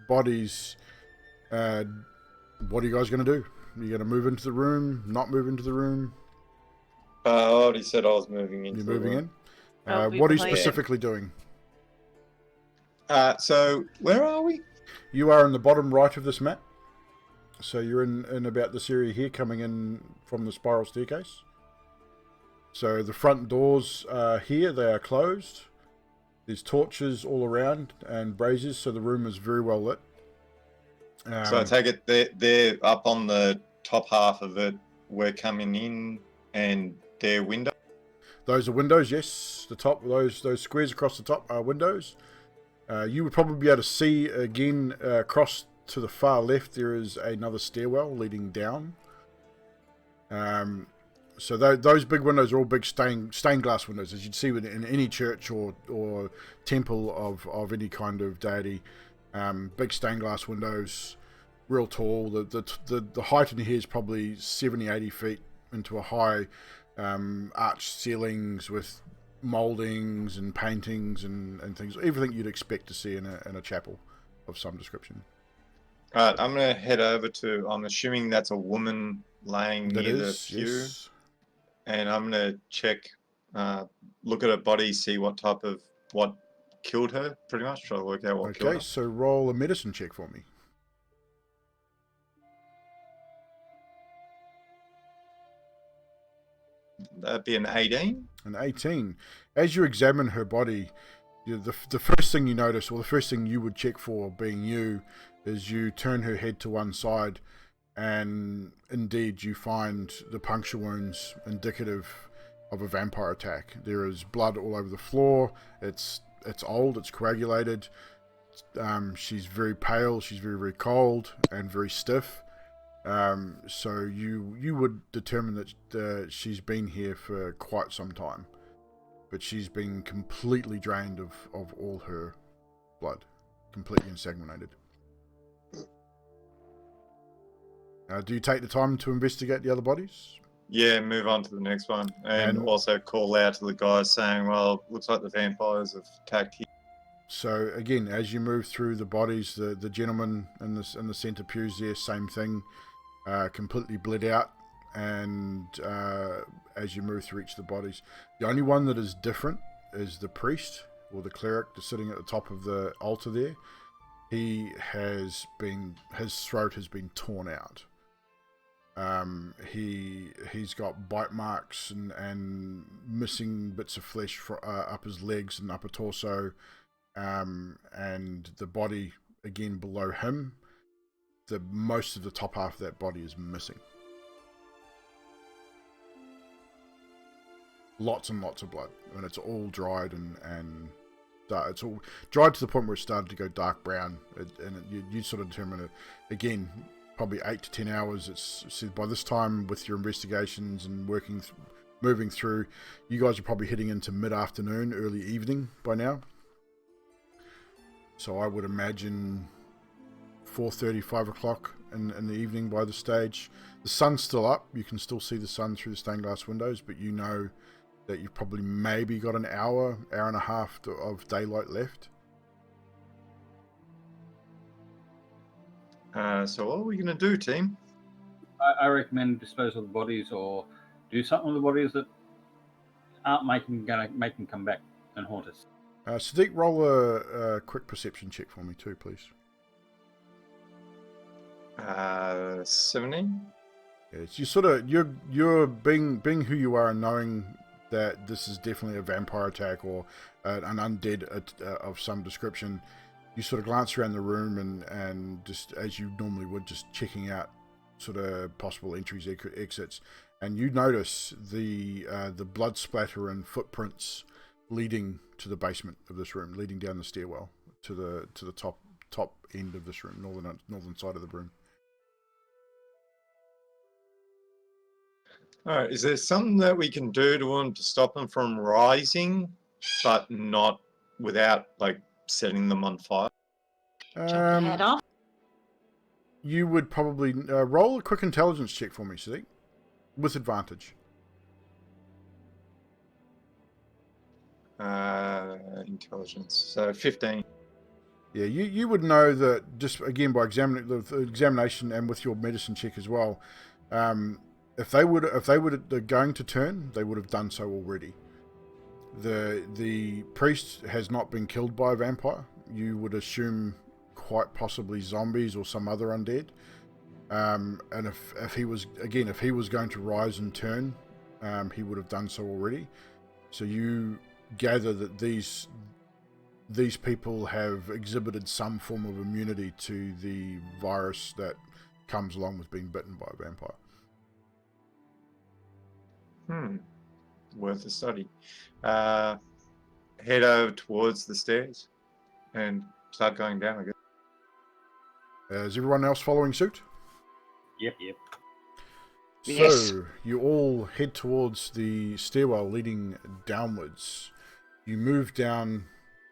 Bodies. What are you guys going to do? Are you going to move into the room? Not move into the room? I already said I was moving into. You're moving in. Oh, What are you specifically doing? So where are we? You are in the bottom right of this map. So you're in about this area here, coming in from the spiral staircase. So the front doors are here, they are closed. There's torches all around and braziers, so the room is very well lit. So I take it they're up on the top half of it. We're coming in, and they're windows. Those are windows, yes. The top, those squares across the top are windows. You would probably be able to see again across to the far left. There is another stairwell leading down. So those big windows are all big stained glass windows, as you'd see in any church or temple of any kind of deity. Big stained glass windows, real tall. The height in here is probably 70-80 feet into a high arched ceilings with moldings and paintings and things. Everything you'd expect to see in a chapel of some description. Alright, I'm going to head over to, I'm assuming that's a woman laying near the pew. Yes. And I'm going to check, look at her body, see what killed her, pretty much. Try to work out what killed her. Okay, so roll a medicine check for me. That'd be an 18. An 18. As you examine her body, the first thing you notice, or the first thing you would check for, being you, is you turn her head to one side, and indeed you find the puncture wounds indicative of a vampire attack. There is blood all over the floor. It's old. It's coagulated. She's very pale. She's very, very cold and very stiff. So you would determine that she's been here for quite some time, but she's been completely drained of all her blood, completely ensanguinated. Do you take the time to investigate the other bodies? Yeah, move on to the next one. And also call out to the guys saying, well, looks like the vampires have attacked here. So again, as you move through the bodies, the gentleman in the centre pews there, same thing. completely bled out, and as you move through each of the bodies, the only one that is different is the priest or the cleric that's sitting at the top of the altar there. His throat has been torn out. He's got bite marks and missing bits of flesh up his legs and upper torso, and the body again below him. Most of the top half of that body is missing. Lots and lots of blood, and it's all dried and it's all dried to the point where it started to go dark brown, you sort of determine it again. Probably 8 to 10 hours. By this time, with your investigations and moving through, you guys are probably heading into mid-afternoon, early evening by now. So I would imagine 4:30, 5 o'clock in the evening by this stage. The sun's still up. You can still see the sun through the stained glass windows, but you know that you've probably maybe got an hour and a half of daylight left. So what are we going to do, team? I recommend dispose of the bodies or do something with the bodies that aren't gonna make them come back and haunt us. Sadiq, roll a quick perception check for me too, please. 17. It's you're being who you are and knowing that this is definitely a vampire attack or an undead of some description. You sort of glance around the room and just as you normally would, just checking out sort of possible entries, exits, and you notice the blood splatter and footprints leading to the basement of this room, leading down the stairwell to the top end of this room, northern side of the room. All right, is there something that we can do to them to stop them from rising, but not without like setting them on fire? Chop the head off. You would probably roll a quick intelligence check for me, Sadiq, with advantage. Intelligence, so 15. Yeah, you would know that just again by examining the examination and with your medicine check as well. If they were going to turn, they would have done so already. The priest has not been killed by a vampire. You would assume quite possibly zombies or some other undead. And if he was going to rise and turn, he would have done so already. So you gather that these people have exhibited some form of immunity to the virus that comes along with being bitten by a vampire. Worth a study. Head over towards the stairs and start going down, I guess. Is everyone else following suit? Yep. So Yes. you all head towards the stairwell leading downwards. You move down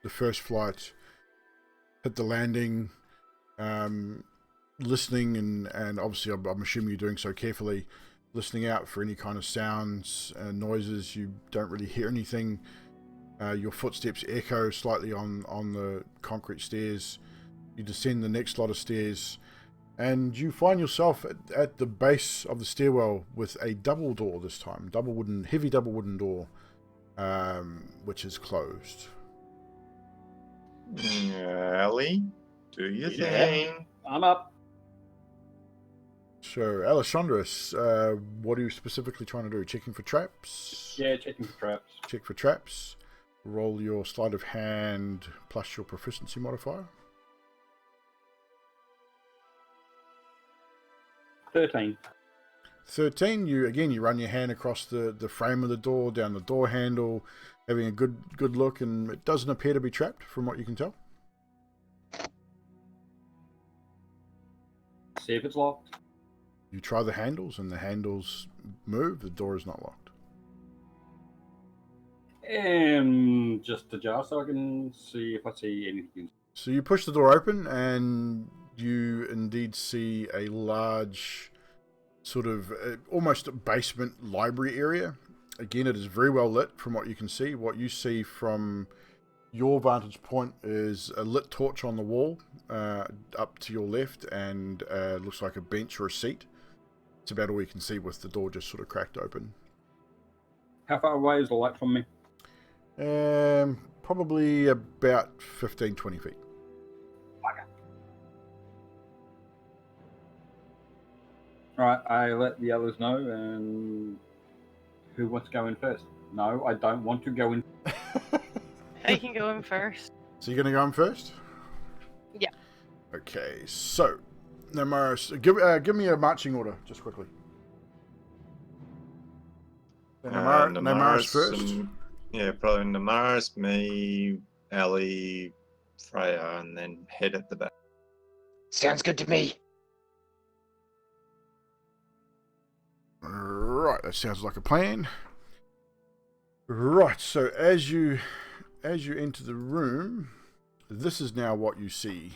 the first flight, hit the landing, listening and obviously I'm assuming you're doing so carefully, listening out for any kind of sounds and noises. You don't really hear anything. Your footsteps echo slightly on the concrete stairs. You descend the next lot of stairs and you find yourself at the base of the stairwell with a double door this time. Heavy double wooden door, which is closed. Ellie, do your thing. I'm up. So, Alessandros, what are you specifically trying to do? Checking for traps? Yeah, checking for traps. Check for traps. Roll your sleight of hand plus your proficiency modifier. 13. 13. You run your hand across the frame of the door, down the door handle, having a good look, and it doesn't appear to be trapped from what you can tell. See if it's locked. You try the handles, and the handles move. The door is not locked. And just ajar so I can see if I see anything. So you push the door open, and you indeed see a large, sort of almost basement library area. Again, it is very well lit from what you can see. What you see from your vantage point is a lit torch on the wall up to your left, and looks like a bench or a seat It's about all you can see with the door just sort of cracked open. How far away is the light from me? Probably about 15, 20 feet. Alright, I let the others know, and who wants to go in first? No, I don't want to go in. I can go in first. So you're going to go in first? Yeah. Okay, so, Namaris, give me a marching order, just quickly. Namaris first. Probably Namaris, me, Ellie, Freya, and then Head at the back. Sounds good to me. Right, that sounds like a plan. Right, so as you enter the room, this is now what you see.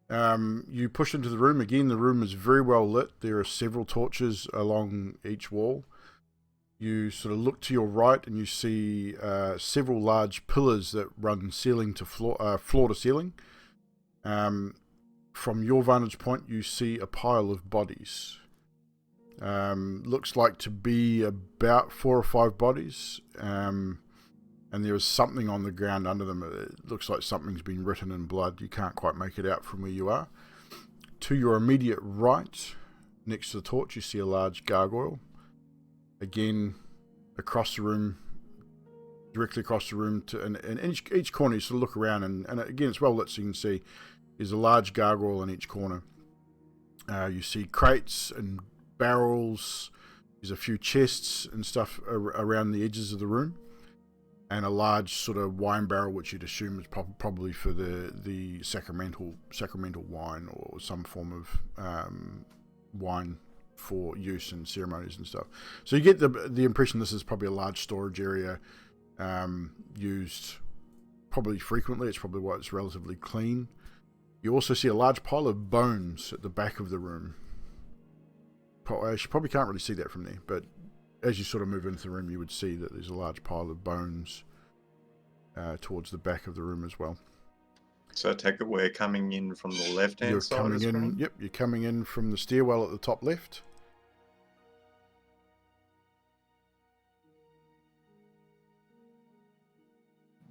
You push into the room. Again, the room is very well lit. There are several torches along each wall. You sort of look to your right and you see several large pillars that run ceiling to floor to ceiling. From your vantage point, you see a pile of bodies. Looks like to be about 4 or 5 bodies. And there is something on the ground under them. It looks like something's been written in blood. You can't quite make it out from where you are. To your immediate right, next to the torch, you see a large gargoyle. Again, across the room, directly across the room, and each corner you sort of look around, and again, it's well lit, so you can see there's a large gargoyle in each corner. You see crates and barrels. There's a few chests and stuff around the edges of the room. And a large sort of wine barrel, which you'd assume is probably for the sacramental wine or some form of wine for use in ceremonies and stuff. So you get the impression this is probably a large storage area used probably frequently. It's probably why it's relatively clean. You also see a large pile of bones at the back of the room. You probably can't really see that from there, but as you sort of move into the room, you would see that there's a large pile of bones towards the back of the room as well. So I take it we're coming in from the left-hand side. Coming in. well? Yep, you're coming in from the stairwell at the top left.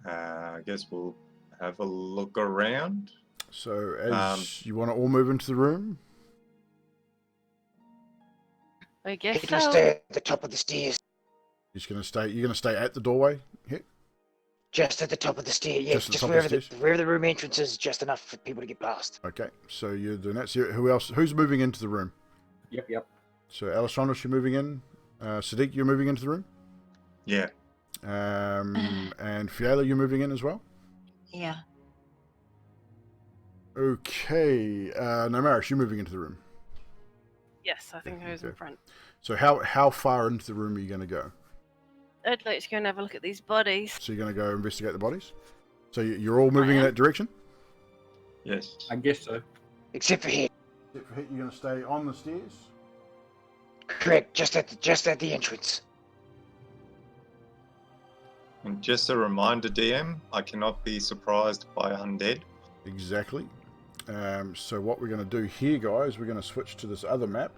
I guess we'll have a look around. So as you want to all move into the room. I guess Head will so. stay at the top of the stairs. You're going to stay at the doorway. Hit. Just at the top of the stair, yeah. Just at the Just top of the wherever the room entrance is, just enough for people to get past. Okay, so you're doing that. So who else? Who's moving into the room? Yep. So Alessandros, you're moving in. Sadiq, you're moving into the room. Yeah. And Fiala, you're moving in as well. Yeah. Okay, Namaris, you're moving into the room. Yes, I think I was in Okay. front. So how far into the room are you going to go? I'd like to go and have a look at these bodies. So you're going to go investigate the bodies? So you're all moving in that direction? Yes. I guess so. Except for here. Except for Hit, you're going to stay on the stairs? Correct, just at the entrance. And just a reminder, DM, I cannot be surprised by undead. Exactly. So what we're going to do here, guys, we're going to switch to this other map.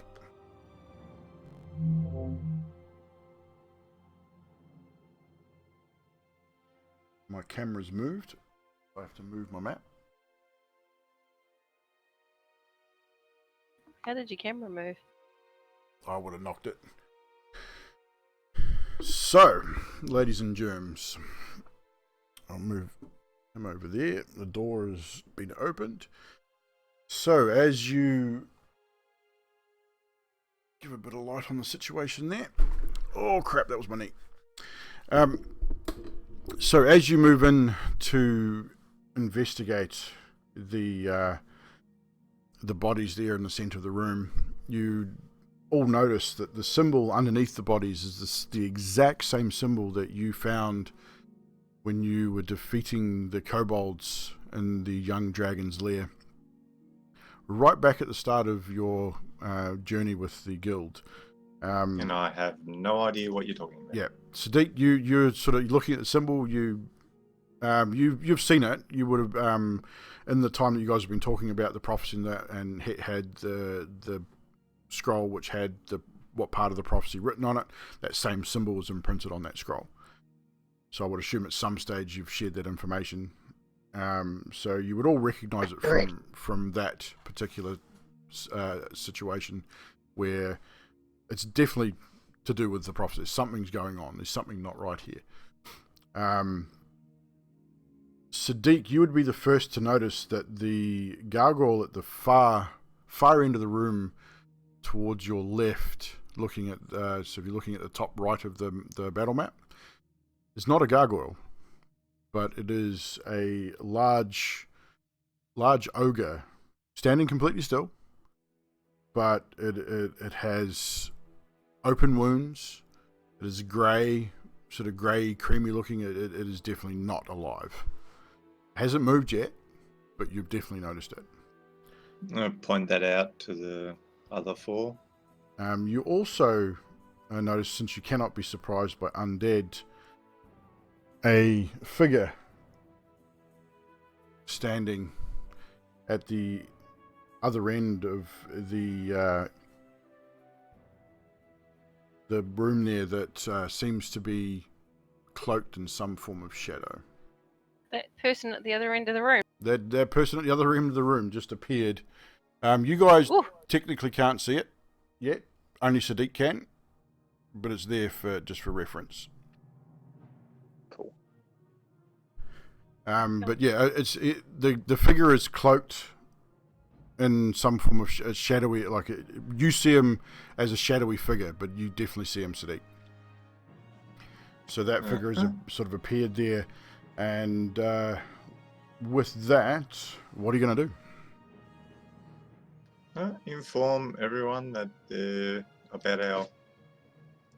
My camera's moved. I have to move my map. How did your camera move? I would have knocked it. So, ladies and germs, I'll move him over there. The door has been opened. So, as you give a bit of light on the situation there. Oh crap, that was my knee. So, as you move in to investigate the bodies there in the centre of the room, you all notice that the symbol underneath the bodies is the exact same symbol that you found when you were defeating the kobolds in the young dragon's lair. Right back at the start of your journey with the guild. And I have no idea what you're talking about. Yeah. Sadiq, you're sort of looking at the symbol, you You've seen it. You would have in the time that you guys have been talking about the prophecy and that, and had the scroll which had what part of the prophecy written on it. That same symbol was imprinted on that scroll. So I would assume at some stage you've shared that information. So you would all recognise it from that particular situation, where it's definitely to do with the prophecy. Something's going on. There's something not right here. Sadiq, you would be the first to notice that the gargoyle at the far end of the room, towards your left, looking at so if you're looking at the top right of the battle map, is not a gargoyle, but it is a large ogre standing completely still, but it has open wounds. It is grey, sort of grey, creamy looking. It is definitely not alive. Hasn't moved yet, but you've definitely noticed it. I'm going to point that out to the other four. You also notice, since you cannot be surprised by undead, a figure standing at the other end of the room there that seems to be cloaked in some form of shadow. That person at the other end of the room. That person at the other end of the room just appeared. You guys technically can't see it yet. Only Sadiq can, but it's there just for reference. Cool. But yeah, the figure is cloaked in some form of shadowy. You see him as a shadowy figure, but you definitely see him, Sadiq. So that figure has sort of appeared there, and with that, what are you going to do? Inform everyone that about our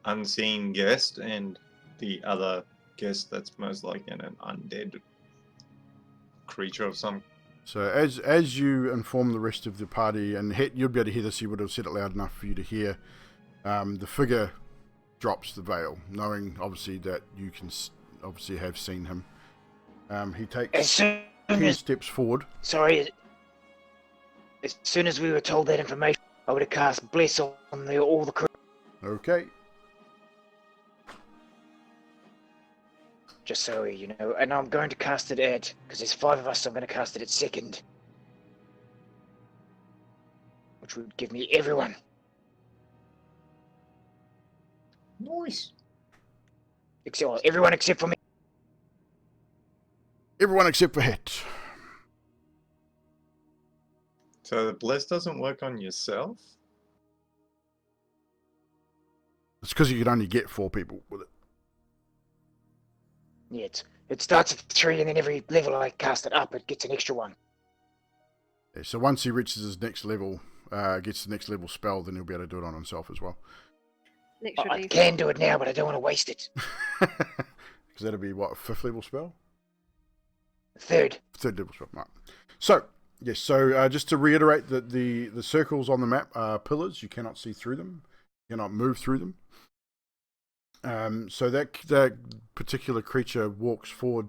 unseen guest and the other guest that's most likely an undead creature of some. So as you inform the rest of the party, and you'll be able to hear this, you would have said it loud enough for you to hear, the figure drops the veil, knowing obviously that you can obviously have seen him. He takes 10 steps forward. Sorry. As soon as we were told that information, I would have cast Bless on all the crew. Okay. Just so you know, and I'm going to cast it at, because there's 5 of us, so I'm going to cast it at second. Which would give me everyone. Nice. Everyone except for me. Everyone except for Hett. So the bless doesn't work on yourself? It's because you could only get 4 people with it. Yeah, it starts at 3, and then every level I cast it up, it gets an extra 1. Yeah, so once he reaches his next level, gets the next level spell, then he'll be able to do it on himself as well. I can do it now, but I don't want to waste it. Because that'll be, what, a 5th level spell? 3rd. 3rd level spell, right. So, yes, so just to reiterate that the circles on the map are pillars. You cannot see through them. You cannot move through them. So that particular creature walks forward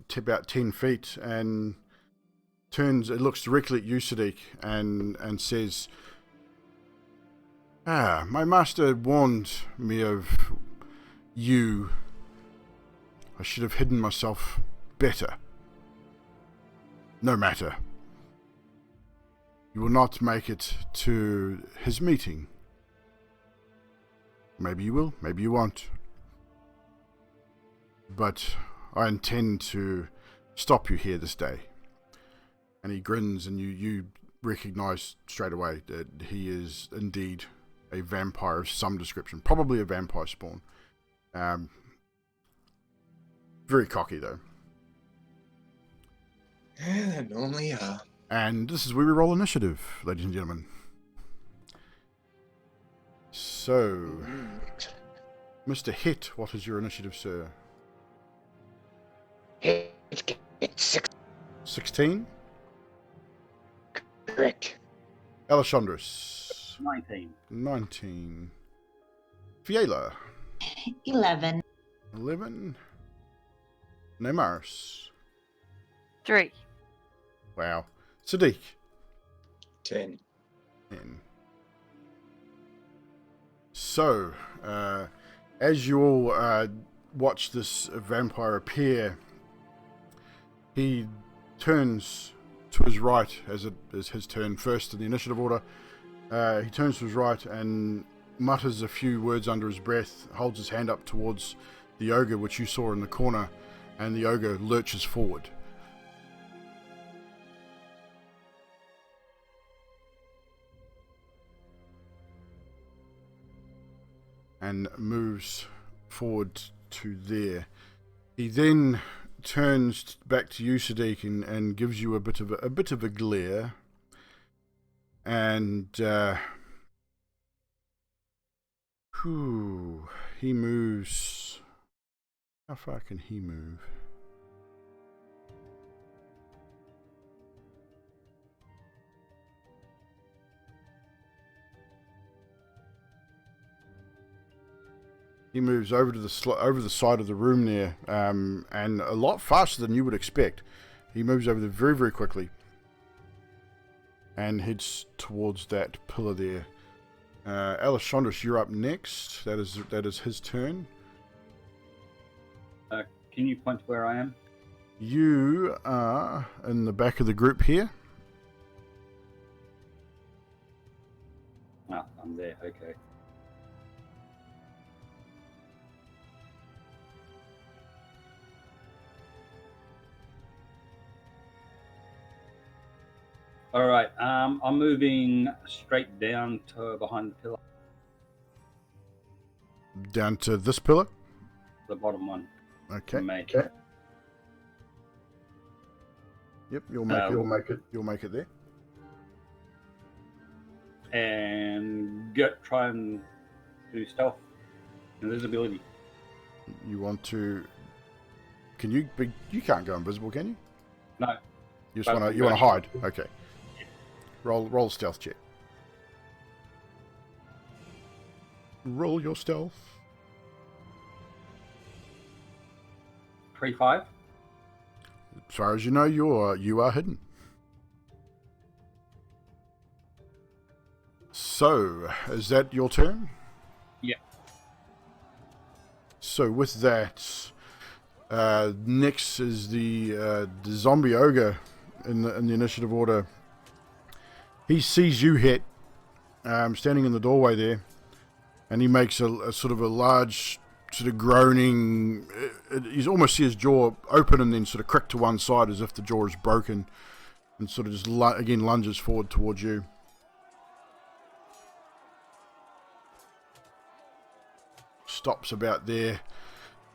to about 10 feet and it looks directly at you, Sadiq, and says, my master warned me of you. I should have hidden myself better. No matter. You will not make it to his meeting. Maybe you will, maybe you won't. But I intend to stop you here this day. And he grins, and you recognize straight away that he is indeed a vampire of some description. Probably a vampire spawn. Very cocky, though. Yeah, they normally are. And this is where we roll initiative, ladies and gentlemen. So, Mr. Hett, what is your initiative, sir? It's 16? correct. Alessandros? 19. Fiela? 11. 11? Nemaris. 3. Wow. Sadiq. 10. 10. So, as you all watch this vampire appear, he turns to his right, as it is his turn first in the initiative order. He turns to his right and mutters a few words under his breath, holds his hand up towards the ogre, which you saw in the corner, and the ogre lurches forward. And moves forward to there. He then turns back to you, Sadiq, and gives you a bit of a glare. And he moves. How far can he move? He moves over to the side of the room there, and a lot faster than you would expect. He moves over there very, very quickly, and heads towards that pillar there. Alessandros, you're up next. That is his turn. Can you point to where I am? You are in the back of the group here. Ah, I'm there. Okay. All right. I'm moving straight down to behind the pillar. Down to this pillar. The bottom one. Okay. Okay. Yep, you'll make it there. And try and do stealth, invisibility. You want to? Can you? You can't go invisible, can you? No. You just want to hide. Okay. Roll stealth check. Roll your stealth. 3-5. As far as you know, you are hidden. So, is that your turn? Yeah. So with that, next is the zombie ogre in the initiative order. He sees you, Hett, standing in the doorway there, and he makes a sort of a large sort of groaning. You almost see his jaw open and then sort of crick to one side as if the jaw is broken, and sort of just again lunges forward towards you. Stops about there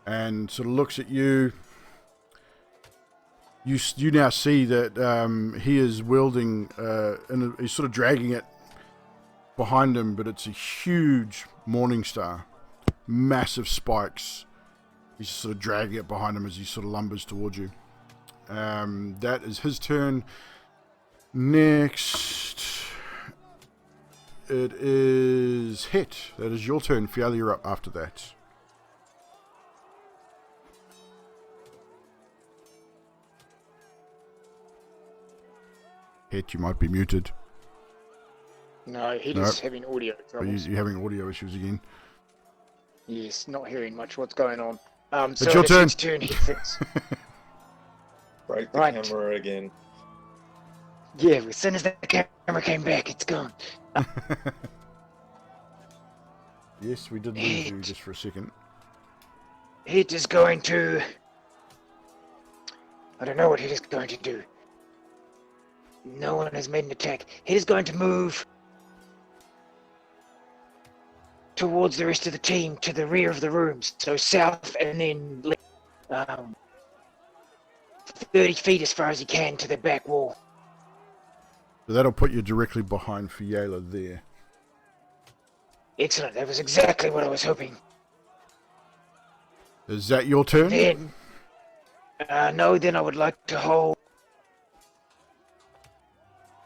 and sort of looks at you. You now see that he is wielding and he's sort of dragging it behind him, but it's a huge morning star, massive spikes. He's sort of dragging it behind him as he sort of lumbers towards you. That is his turn. Next, it is Hett. That is your turn. Fiala, you're up after that. Hett, you might be muted. No, he's having audio troubles. You're having audio issues again. Yes, not hearing much what's going on. It's your turn. It's turn, he thinks. Break the camera again. Yeah, as soon as the camera came back, it's gone. Yes, we did lose you just for a second. Hett is going to... I don't know what Hett is going to do. No one has made an attack. Hett is going to move towards the rest of the team to the rear of the rooms. So south and then 30 feet as far as he can to the back wall. So that'll put you directly behind Fiala there. Excellent. That was exactly what I was hoping. Is that your turn? Then, no, then I would like to hold...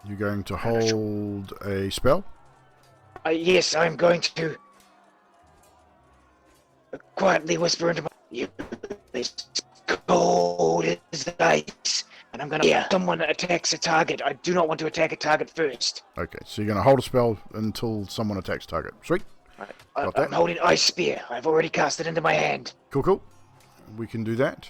You're going to hold a spell? Yes, I'm going to quietly whisper into my... cold as ice. And I'm gonna. Yeah. Someone attacks a target. I do not want to attack a target first. Okay, so you're going to hold a spell until someone attacks target. Sweet. Got that. I'm holding Ice Spear. I've already cast it into my hand. Cool. We can do that.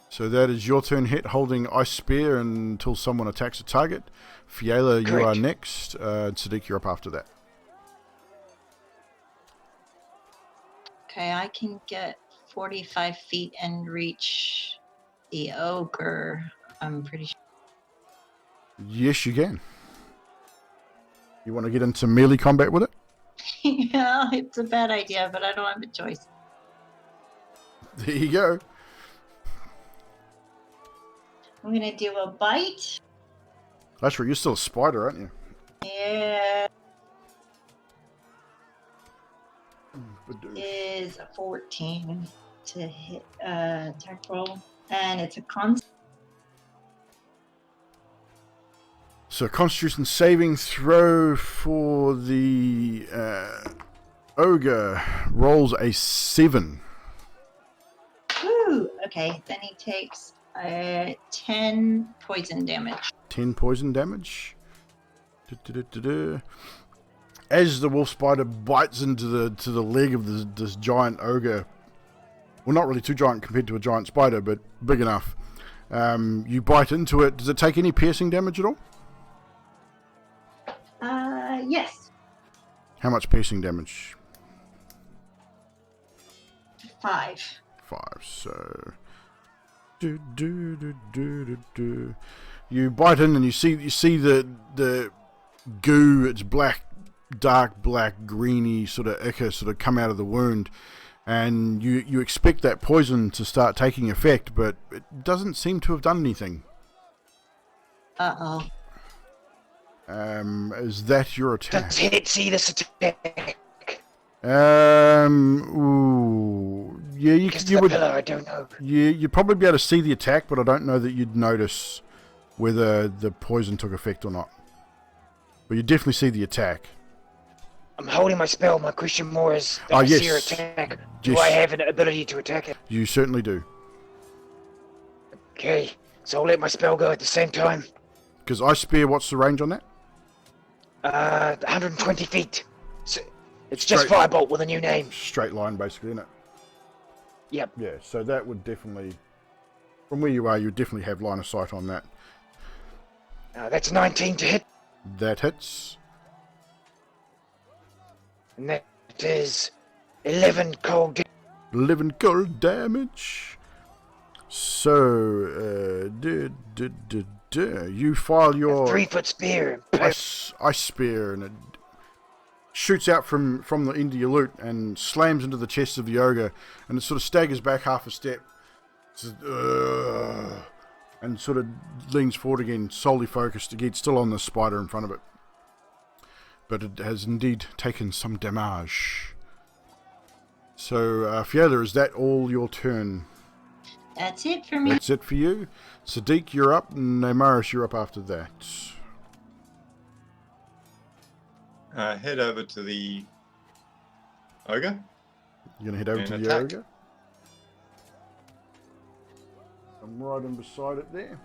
So that is your turn, Hett, holding Ice Spear until someone attacks a target. Fiala, you are next. Sadiq, you're up after that. Okay, I can get 45 feet and reach the ogre. I'm pretty sure. Yes, you can. You want to get into melee combat with it? Yeah, it's a bad idea, but I don't have a choice. There you go. I'm gonna do a bite. That's right, you're still a spider, aren't you? Yeah. Is a 14 to hit attack roll, and it's a con. So Constitution saving throw for the ogre rolls a 7. Woo! Okay, then he takes 10 poison damage. 10 poison damage. As the wolf spider bites into the leg of this giant ogre, well, not really too giant compared to a giant spider, but big enough. You bite into it. Does it take any piercing damage at all? Yes. How much piercing damage? 5. 5. So, you bite in and you see the goo. It's dark black, greeny sort of ichor sort of come out of the wound, and you expect that poison to start taking effect, but it doesn't seem to have done anything. Uh-oh. Is that your attack? Does Hett see this attack? Ooh, yeah, you would. Pillar, I don't know. Yeah, you'd probably be able to see the attack, but I don't know that you'd notice whether the poison took effect or not. But you definitely see the attack. I'm holding my spell. My question more is, yes. Sira attack. Do Yes. I have an ability to attack it? You certainly do. Okay, so I'll let my spell go at the same time. Because Ice Spear, what's the range on that? 120 feet. So it's just Straight- Firebolt with a new name. Straight line, basically, isn't it? Yep. Yeah, so that would definitely, from where you are, you definitely have line of sight on that. That's 19 to hit, That hits. and that is 11 cold damage. 11 cold damage. So, you file your 3-foot spear. ice spear, and it shoots out from the end of your loot and slams into the chest of the ogre, and it sort of staggers back half a step, and sort of leans forward again, solely focused again, still on the spider in front of it. But it has indeed taken some damage. So, Fiona, is that all your turn? That's it for me. That's it for you. Sadiq, you're up, and Namaris, you're up after that. Head over to the ogre. You're going to head over And to the attack. ogre. I'm right in beside it there.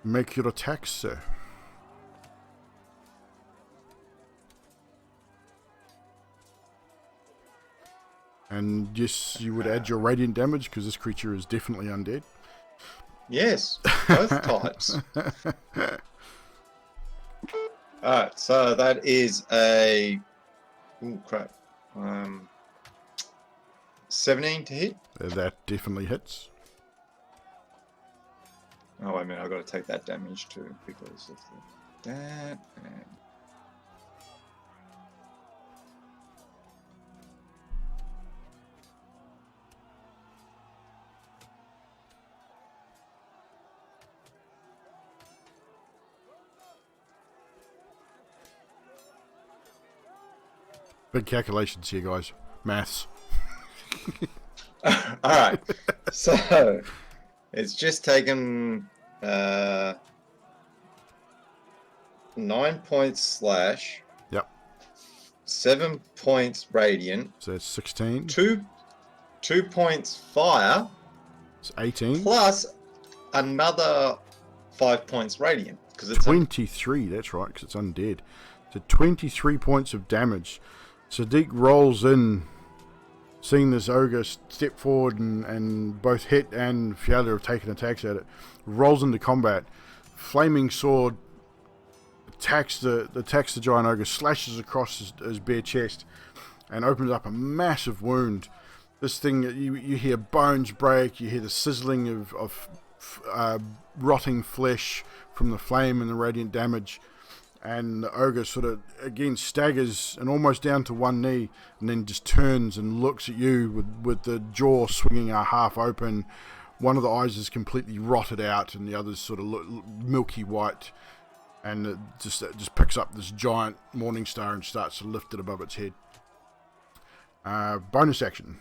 Make your attack, sir. And yes, you would add your radiant damage because this creature is definitely undead. Yes, both types. Alright, so that is a... Ooh, crap. 17 to hit. That definitely hits. Oh, wait a minute, I've got to take that damage too, because of that, and... Big calculations here, guys. Maths. Alright, so it's just taken 9 points slash. Yep. 7 points radiant. So that's 16. 2 2 points fire It's 18. plus another 5 points radiant because it's 23, that's right, because it's undead. So 23 points of damage. Sadiq rolls in, seeing this ogre step forward, and both Hett and Fiala have taken attacks at it. Rolls into combat. Flaming sword attacks the giant ogre, slashes across his bare chest, and opens up a massive wound. This thing, you hear bones break, you hear the sizzling of rotting flesh from the flame and the radiant damage, and the ogre sort of again staggers and almost down to one knee, and then just turns and looks at you with the jaw swinging half open. One of the eyes is completely rotted out, and the other's sort of milky white, and it just picks up this giant morning star and starts to lift it above its head. Bonus action.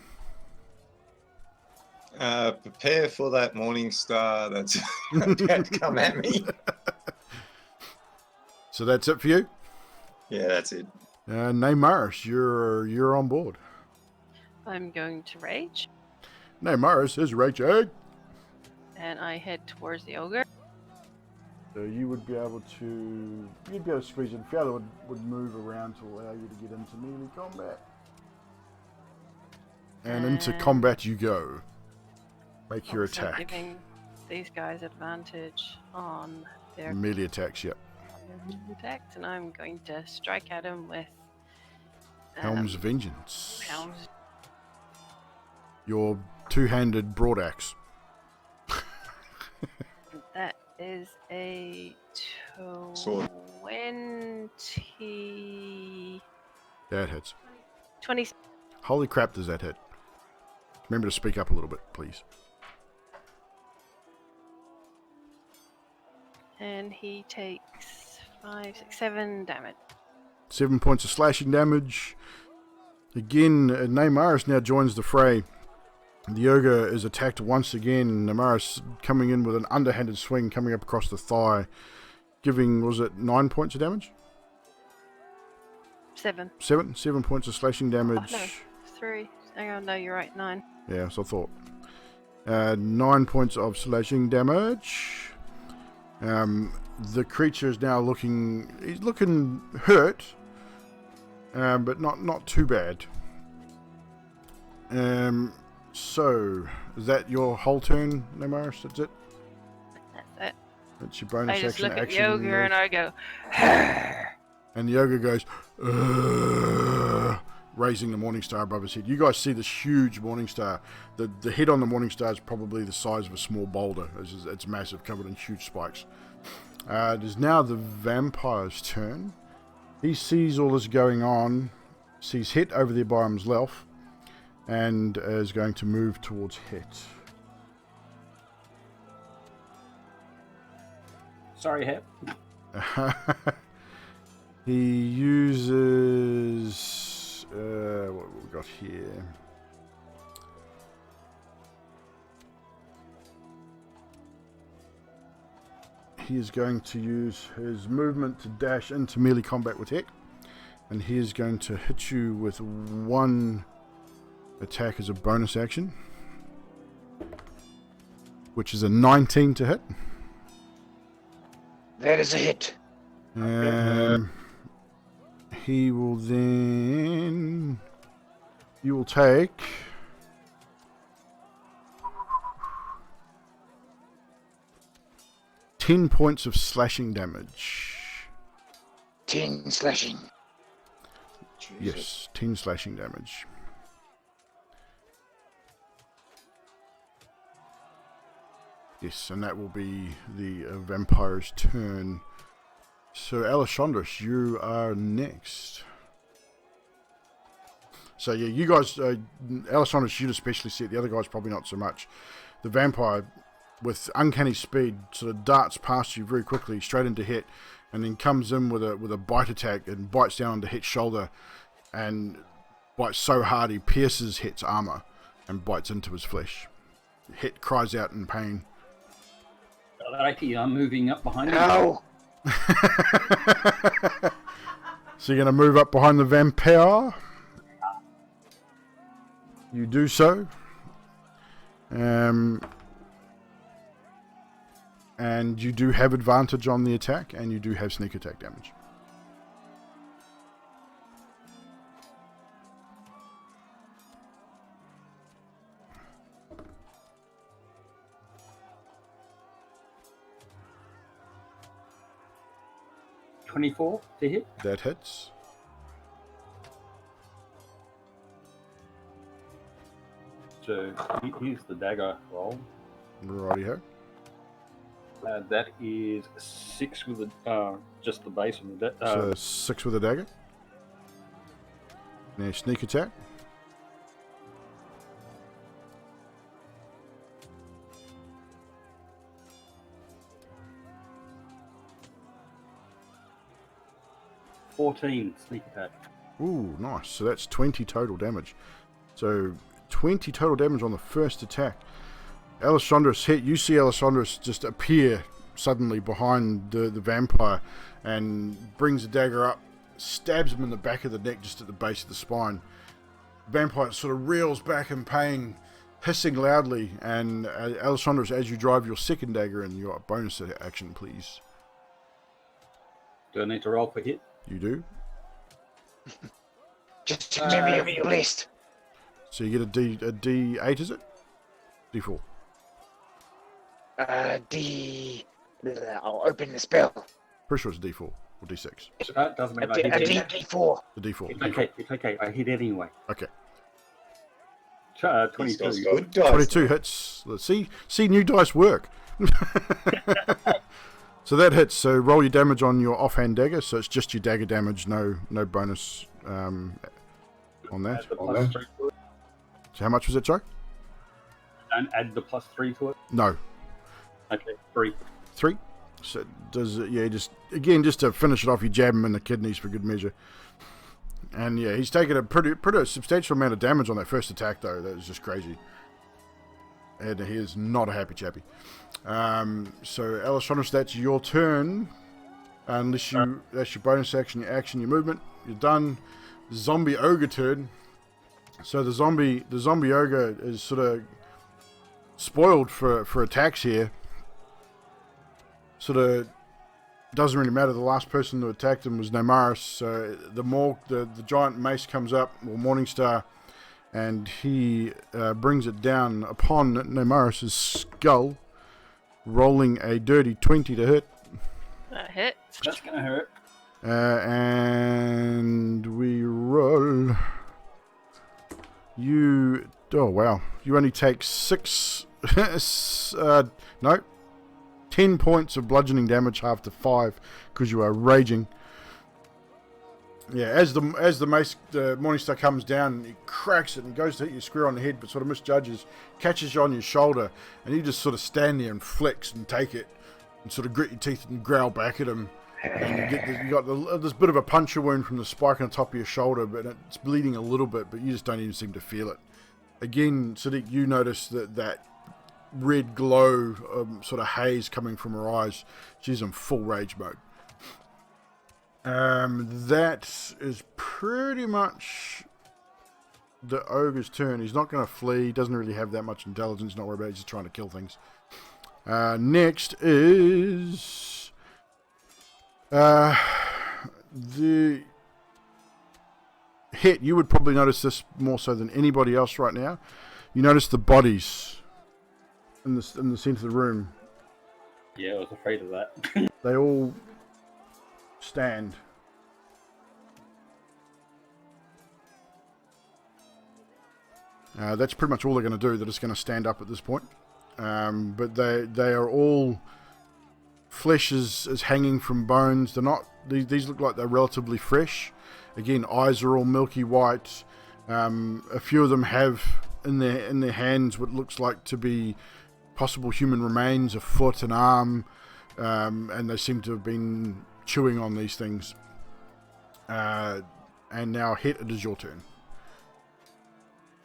Prepare for that morning star that's about to come at me. So that's it for you? Yeah, that's it. Neymaris, you're on board. I'm going to rage, Neymaris is raging. and I head towards the ogre. So you would be able to squeeze in. Fiala would move around to allow you to get into melee combat. And into combat you go. Make your Also attack. giving these guys advantage on their Melee attacks, yep. attacks, and I'm going to strike at him with Helm's Vengeance. Helm's. Your two-handed broadaxe. That is a Sword. 20. That hits. 20. Holy crap, does that hit? Remember to speak up a little bit, please. And he takes 5, 6, 7 damage. 7 points of slashing damage. Again, Neymaris now joins the fray. The ogre is attacked once again. Neymaris coming in with an underhanded swing, coming up across the thigh, giving, was it 9 points of damage? 7. 7 points of slashing damage. Oh, no, 3. Hang on, no, you're right, 9. Yeah, so I thought. 9 points of slashing damage. The creature is now he's looking hurt, but not too bad. So, is that your whole turn, Neymaris? That's it? That's it. That's your bonus I just action. look at action the ogre and I go, and the ogre goes, "Ugh," raising the morning star above his head. You guys see this huge morning star. The head on the morning star is probably the size of a small boulder. It's massive, covered in huge spikes. It is now the vampire's turn. He sees all this going on, sees Hett over there by himself, and is going to move towards Hett. Sorry, Hett. He uses what have we got here? He is going to use his movement to dash into melee combat with Hett, and he is going to hit you with one attack as a bonus action, which is a 19 to hit. That is a hit. He will then... You will take... 10 points of slashing damage. 10 slashing. Yes, 10 slashing damage. Yes, and that will be the vampire's turn. So, Alessandros, you are next. So, yeah, you guys, Alessandros, you'd especially see it. The other guys probably not so much. The vampire, with uncanny speed, sort of darts past you very quickly, straight into Hett, and then comes in with a bite attack and bites down onto Hett's shoulder, and bites so hard he pierces Hett's armor and bites into his flesh. Hett cries out in pain. Alrighty, I'm moving up behind you. No! So you're going to move up behind the vampire? You do so. And you do have advantage on the attack, and you do have sneak attack damage. $24 to hit. That hits. So here's the dagger roll. Righty-ho. That is 6 with just the base on the So 6 with a dagger. Now sneak attack. $14 sneak attack. Ooh, nice. So that's 20 total damage. So 20 total damage on the first attack. Alessandros hit. You see Alessandros just appear suddenly behind the vampire and brings the dagger up, stabs him in the back of the neck just at the base of the spine. The vampire sort of reels back in pain, hissing loudly, and Alessandros, as you drive your second dagger in, your bonus action, please. Do I need to roll for hit? You do. Just remember your list. So you get a D8, is it? D4. I'll open the spell. Pretty sure it's D4 or D6. That doesn't A matter. D4. The D4. It's okay. I hit anyway. Okay. 22. Good dice. 22 hits. Let's see new dice work. So that hits. So roll your damage on your offhand dagger. So it's just your dagger damage, no bonus on that. Add the +3 to it. So how much was it, Joe? And add the +3 to it. No. Okay, 3. 3. So does it? Yeah, just to finish it off, you jab him in the kidneys for good measure. And yeah, he's taken a pretty substantial amount of damage on that first attack, though. That was just crazy. And he is not a happy chappy. So Alessandros, that's your turn. Unless that's your bonus action, your movement. You're done. Zombie ogre turn. So the zombie ogre is sort of spoiled for attacks here. Sort of doesn't really matter. The last person who attacked him was Nemaris. So the giant mace comes up, or Morningstar, and he brings it down upon Nemaris' skull, rolling a dirty 20 to hit. That hits. That's gonna hurt. And we roll. Oh wow! You only take 10 points of bludgeoning damage, half to 5, because you are raging. Yeah, as the mace, the Morningstar comes down, he cracks it and goes to hit you square on the head, but sort of misjudges, catches you on your shoulder, and you just sort of stand there and flex and take it, and sort of grit your teeth and growl back at him. And you got this bit of a puncture wound from the spike on the top of your shoulder, but it's bleeding a little bit, but you just don't even seem to feel it. Again, Sadiq, you notice that red glow, sort of haze coming from her eyes. She's in full rage mode. That is pretty much the ogre's turn. He's not going to flee. He doesn't really have that much intelligence. Not worried about it. He's just trying to kill things. Next is the Hett. You would probably notice this more so than anybody else right now. You notice the bodies in the center of the room. Yeah, I was afraid of that. They all stand. That's pretty much all they're going to do. They're just going to stand up at this point. But they are all, flesh is hanging from bones. They're not. These look like they're relatively fresh. Again, eyes are all milky white. A few of them have in their hands what looks like to be possible human remains, a foot, an arm, and they seem to have been chewing on these things. And now, Hett, it is your turn.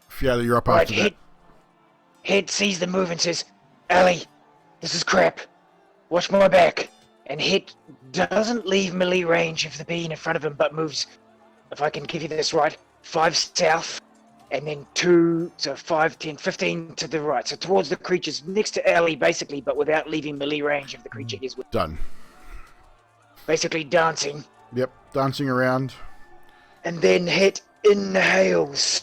Fiala, you're up after that. Hett sees the move and says, "Ellie, this is crap. Watch my back." And Hett doesn't leave melee range of the being in front of him, but moves, if I can give you this right, 5 south and then 2, so 5, 10, 15 to the right. So towards the creatures, next to Ellie, basically, but without leaving melee range if the creature is Done. basically dancing. Yep, dancing around. And then Hett inhales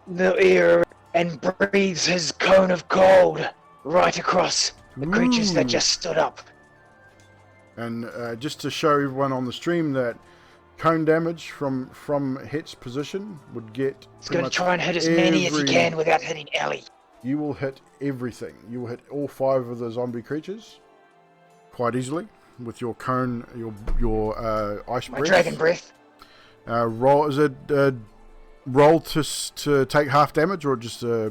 the air and breathes his cone of cold right across the creatures that just stood up. And just to show everyone on the stream that cone damage from Hett's position would get... He's going to try and hit as many as he can without hitting Ellie. You will hit everything. You will hit all 5 of the zombie creatures quite easily with your cone, your ice breath. My dragon breath. Roll, is it roll to take half damage, or just I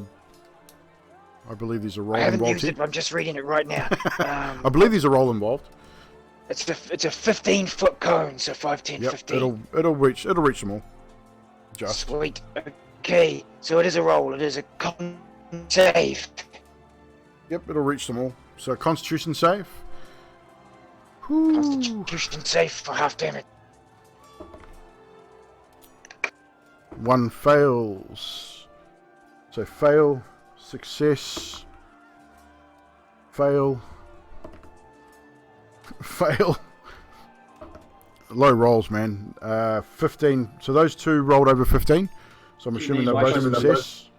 believe there's a roll I haven't involved used it, but I'm just reading it right now. I believe there's a roll involved. It's a 15-foot cone, so 5, 10, Yep, 15. it'll reach them all. Just Sweet. Okay, so it is a roll. It is a con save. Yep, it'll reach them all. So Constitution save. Constitution save for half damage. 1 fails. So fail, success, fail, fail. Low rolls, man. 15. So those 2 rolled over 15. So I'm assuming they're both success.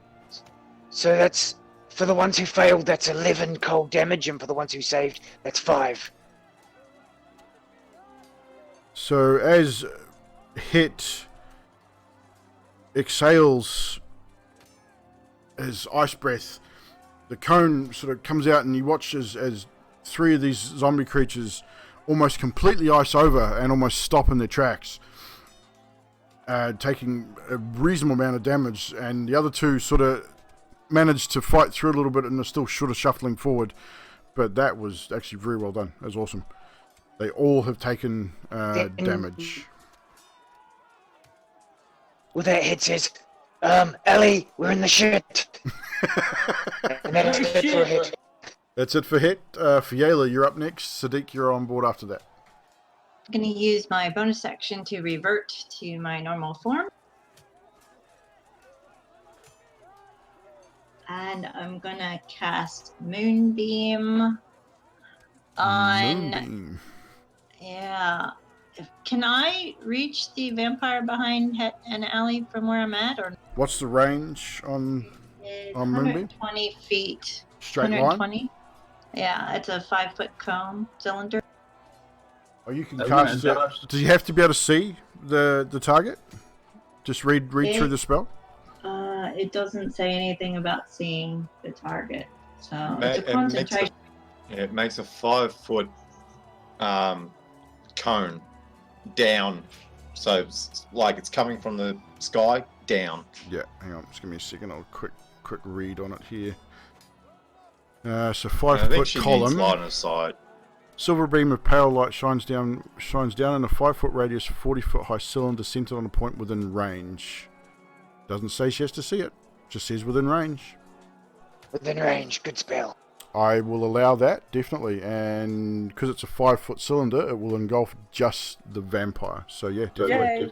So that's, for the ones who failed, that's 11 cold damage, and for the ones who saved, that's 5. So as Hett exhales his ice breath, the cone sort of comes out, and you watch as 3 of these zombie creatures almost completely ice over and almost stop in their tracks, taking a reasonable amount of damage, and the other 2 sort of managed to fight through a little bit and are still sort of shuffling forward. But that was actually very well done. That was awesome. They all have taken damage. With that, Hett says, Ellie, we're in the shit. And that is it for Hett. That's it for Hett. For Yayla, you're up next. Sadiq, you're on board after that. I'm going to use my bonus action to revert to my normal form. And I'm going to cast Moonbeam on... Moonbeam. Yeah. Can I reach the vampire behind Hett and Allie from where I'm at? Or What's the range on Moonbeam? 120 feet. Straight 120. line? Yeah, it's a 5-foot cone cylinder. Oh, you can cast it. Does you have to be able to see the target? Just read through the spell? It doesn't say anything about seeing the target. So it's a concentration. It makes a 5-foot cone down, so it's like it's coming from the sky down. Yeah, hang on, just give me a second. I'll quick read on it here. So 5-foot column. Line of sight. Silver beam of pale light shines down in a 5-foot radius, 40-foot high cylinder centered on a point within range. Doesn't say she has to see it. Just says within range. Within range, good spell. I will allow that, definitely. And because it's a 5-foot cylinder, it will engulf just the vampire. So yeah, definitely.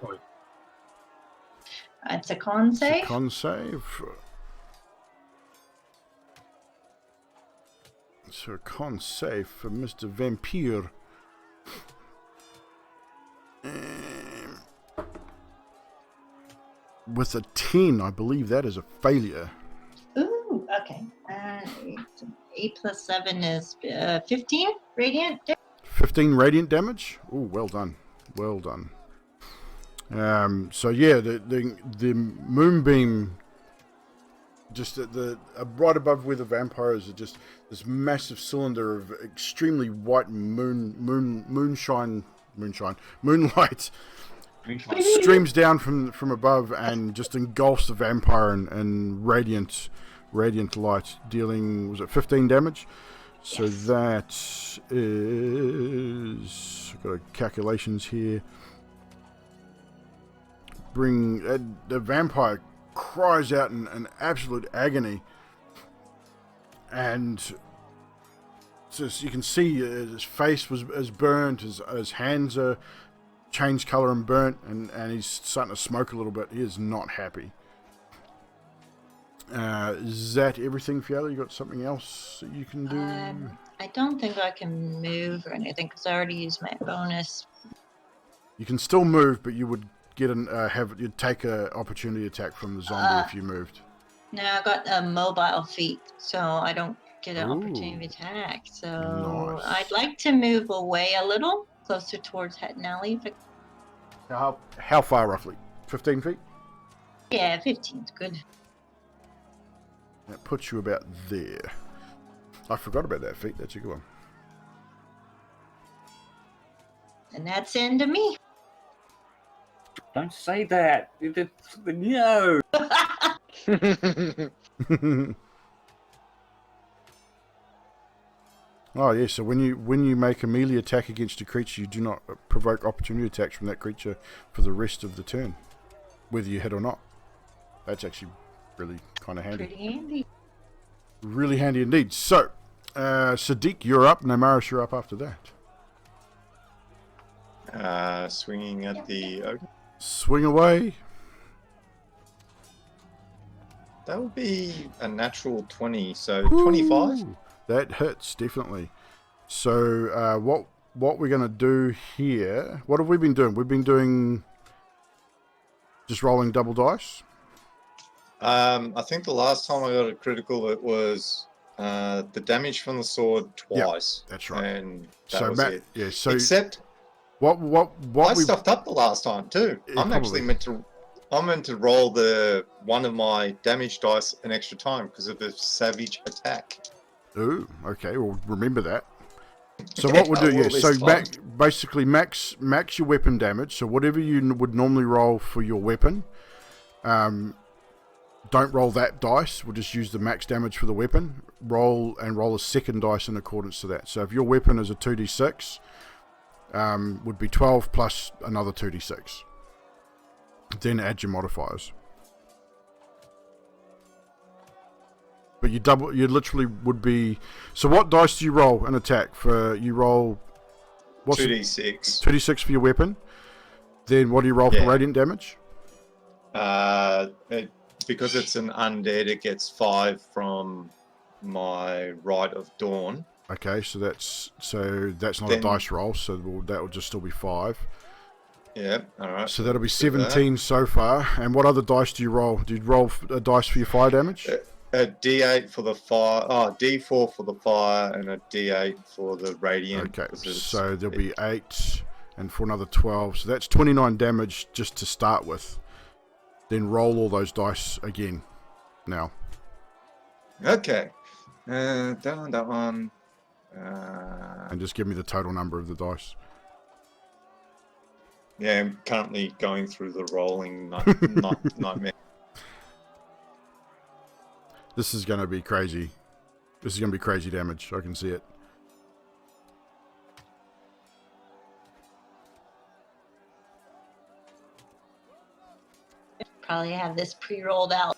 It's a con save. It's a con save. So a con save for Mr. Vampire. With a 10, I believe that is a failure. Ooh, okay. 8 plus 7 is 15 radiant damage. 15 radiant damage? Ooh, well done. Well done. So yeah, the moonbeam, just right above where the vampire is, just this massive cylinder of extremely white moonlight streams down from above and just engulfs the vampire in radiant light, dealing, was it 15 damage? So yes. That is, I've got calculations here. The vampire cries out in absolute agony, and just you can see his face is burnt, his hands are changed colour and burnt, and he's starting to smoke a little bit. He is not happy. Is that everything, Fiala? You got something else that you can do? I don't think I can move or anything because I already used my bonus. You can still move, but you would get you'd take an opportunity attack from the zombie if you moved. No, I got a mobile feat, so I don't get an Ooh. opportunity attack. So Nice. I'd like to move away a little, closer towards Hett and Our. How far roughly? 15 feet? Yeah, 15's good. That puts you about there. I forgot about that feat. That's a good one. And that's the end of me. Don't say that. No. Oh yeah, so when you make a melee attack against a creature, you do not provoke opportunity attacks from that creature for the rest of the turn, whether you hit or not. That's actually really kind of handy. Pretty handy. Really handy indeed. So, Sadiq, you're up. Namaris, you're up after that. Swinging at the ogre. Swing away. That would be a natural 20, so 25. That hits, definitely. So, what we're going to do here... What have we been doing? We've been doing... Just rolling double dice? I think the last time I got a critical, it was the damage from the sword twice. Yep, that's right. And that So, was Matt, it. yeah, so... Except... What I we stuffed up the last time too. Yeah, I'm actually meant to roll one of my damage dice an extra time because of the savage attack. Ooh, okay. Well, remember that. So what we'll do, so basically max your weapon damage. So whatever you would normally roll for your weapon, don't roll that dice. We'll just use the max damage for the weapon. Roll a second dice in accordance to that. So if your weapon is a 2d6. Would be 12 plus another 2d6. Then add your modifiers. But you literally would be... So what dice do you roll an attack for? You roll... What's 2d6. 2d6 for your weapon. Then what do you roll for radiant damage? Because it's an undead, it gets 5 from my Rite of Dawn. Okay, so that's not a dice roll, so that will just still be 5. Yeah, all right. So that'll be 17 so far. And what other dice do you roll? Do you roll a dice for your fire damage? A D8 for the fire, D4 for the fire, and a D8 for the radiant. Okay, so there'll be 8, and for another 12. So that's 29 damage just to start with. Then roll all those dice again. Now. Okay. That one. And just give me the total number of the dice. Yeah, I'm currently going through the rolling nightmare. This is going to be crazy. This is going to be crazy damage. I can see it. Probably have this pre-rolled out.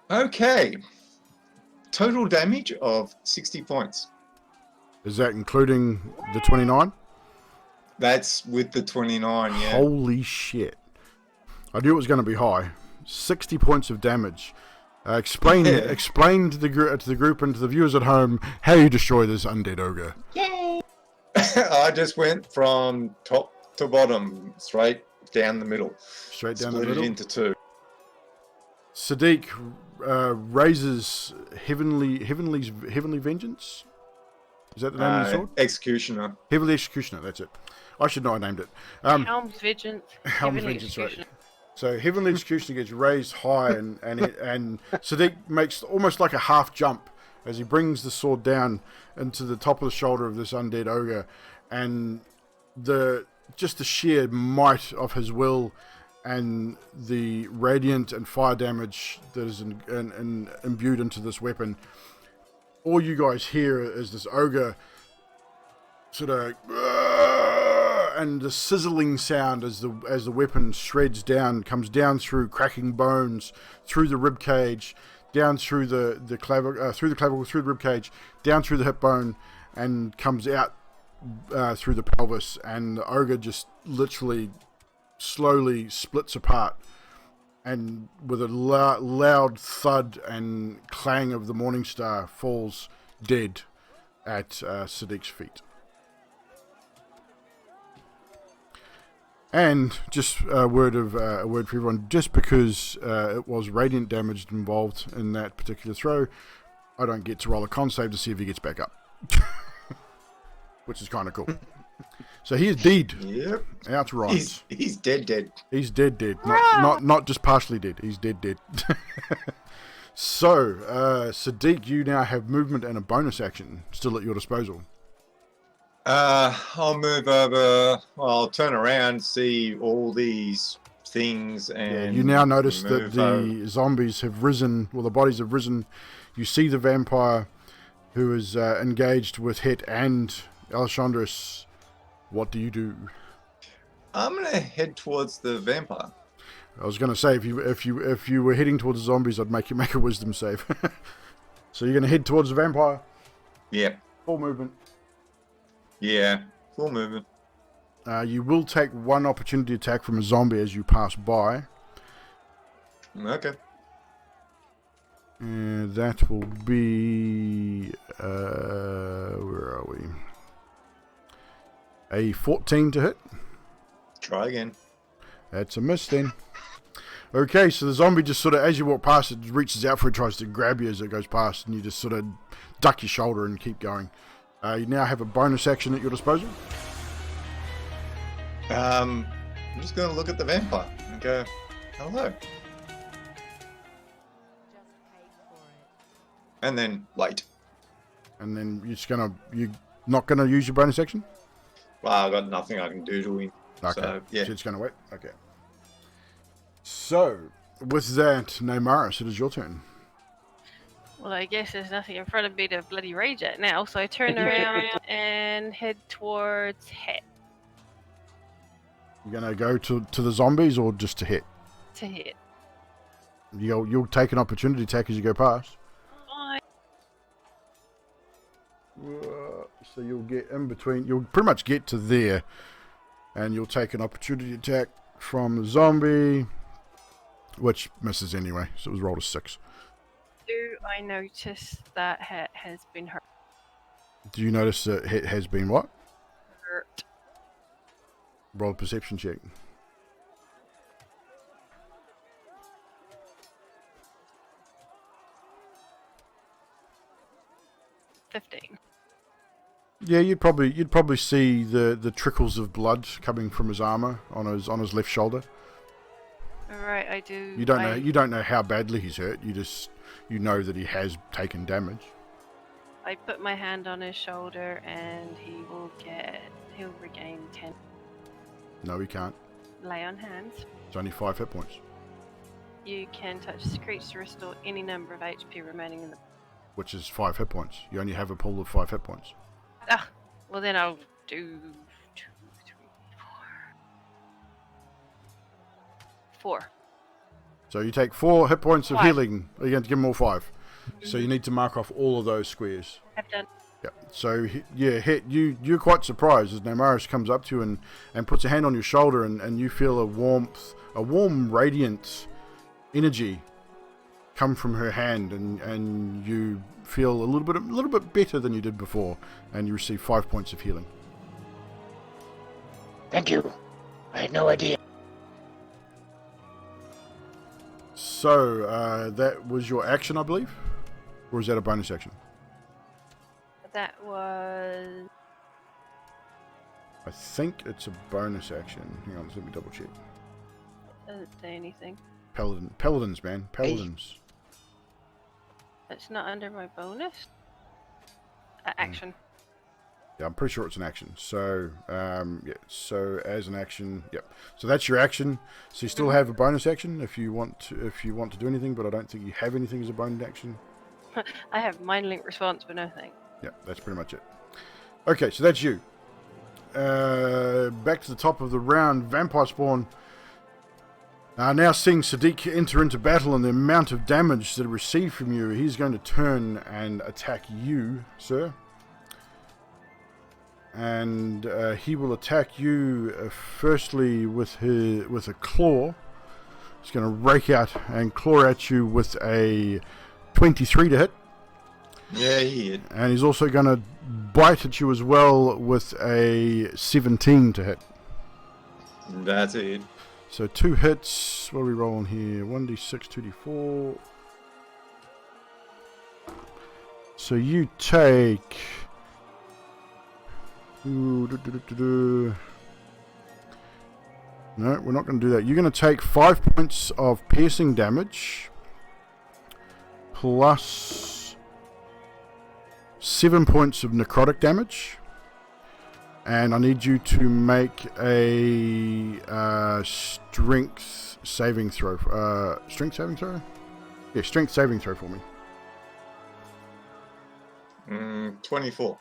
Okay. Total damage of 60 points. Is that including the 29? That's with the 29, yeah. Holy shit. I knew it was going to be high. 60 points of damage. Explain to the group and to the viewers at home how you destroy this undead ogre. Yay! I just went from top to bottom, straight down the middle. Straight down the Split middle? it into 2. Sadiq raises Heavenly Vengeance? Is that the name of the sword? Executioner. Heavenly Executioner, that's it. I should know I named it. Helm's Vengeance. Helm's Heavenly Vengeance, right. Executioner. So Heavenly Executioner gets raised high, and Sadiq makes almost like a half jump as he brings the sword down into the top of the shoulder of this undead ogre, and just the sheer might of his will and the radiant and fire damage that is imbued into this weapon. All you guys hear is this ogre sort of, and the sizzling sound as the weapon shreds down, comes down through cracking bones, through the rib cage, down through the clavicle, through the rib cage, down through the hip bone, and comes out through the pelvis. And the ogre just literally slowly splits apart, and with a loud thud and clang of the Morning Star, falls dead at Sadiq's feet. And just a word for everyone, just because it was radiant damage involved in that particular throw, I don't get to roll a con save to see if he gets back up. Which is kind of cool. So he is dead. Yep. Outright. He's dead. He's dead. Not just partially dead. He's dead. So, Sadiq, you now have movement and a bonus action still at your disposal. I'll move over. I'll turn around, see all these things, and you now notice that the zombies have risen. Well, the bodies have risen. You see the vampire who is engaged with Hett and Alessandros. What do you do? I'm gonna head towards the vampire. I was gonna say if you were heading towards the zombies, I'd make you make a wisdom save. So you're gonna head towards the vampire. Yep. Full movement. Yeah, full movement. You will take one opportunity attack from a zombie as you pass by. Okay. And that will be... where are we? A 14 to hit. Try again. That's a miss then. Okay, so the zombie just sort of, as you walk past it, reaches out for it, tries to grab you as it goes past, and you just sort of duck your shoulder and keep going. You now have a bonus action at your disposal. I'm just going to look at the vampire and go, hello. And then wait. And then you're not gonna use your bonus action? Well, I've got nothing I can do to him. Okay, So, yeah. so it's gonna wait. Okay. So, with that, Neymaris, it is your turn. Well, I guess there's nothing in front of me to bloody rage at now, so I turn around and head towards Hett. You're gonna go to the zombies or just to hit? To hit. You'll take an opportunity attack as you go past. Fine. So you'll get in between. You'll pretty much get to there, and you'll take an opportunity attack from the zombie, which misses anyway. So it was rolled a 6. Do I notice that Hett has been hurt? Do you notice that Hett has been what? Hurt. Roll a perception check. Yeah, you'd probably see the trickles of blood coming from his armor on his left shoulder. All right, I do. You don't know how badly he's hurt. You know that he has taken damage. I put my hand on his shoulder and he'll regain 10. No, he can't. Lay on hands. It's only 5 hit points. You can touch this creature to restore any number of HP remaining in the... Which is 5 hit points. You only have a pool of 5 hit points. Ah, well then I'll do 2, 3, 4. 4. So you take 4 hit points of 5. healing. Are you going to give him all 5? So you need to mark off all of those squares. I've done. Yeah. So yeah, Hett, you're quite surprised as Neymaris comes up to you and puts a hand on your shoulder, and you feel a warm, radiant energy come from her hand, and you feel a little bit better than you did before, and you receive 5 points of healing. Thank you. I had no idea. So that was your action, I believe, or is that a bonus action? That was... I think it's a bonus action. Hang on, let me double check. Doesn't say anything. Paladins, man. Paladins. It's not under my bonus? Action. Yeah, I'm pretty sure it's an action. So, yeah. So as an action, yep. So that's your action. So you still have a bonus action if you want to do anything, but I don't think you have anything as a bonus action. I have mind link response, but no thanks. Yeah, that's pretty much it. Okay, so that's you. Back to the top of the round. Vampire spawn. Now seeing Sadiq enter into battle and the amount of damage that he received from you, he's going to turn and attack you, sir. And he will attack you firstly with a claw. He's going to rake out and claw at you with a 23 to hit. Yeah, he hit. And he's also going to bite at you as well with a 17 to hit. That's it. So 2 hits. What are we rolling here? 1d6, 2d4. So you take... No, we're not going to do that. You're going to take 5 points of piercing damage plus 7 points of necrotic damage. And I need you to make a strength saving throw. Strength saving throw? Yeah, strength saving throw for me. 24.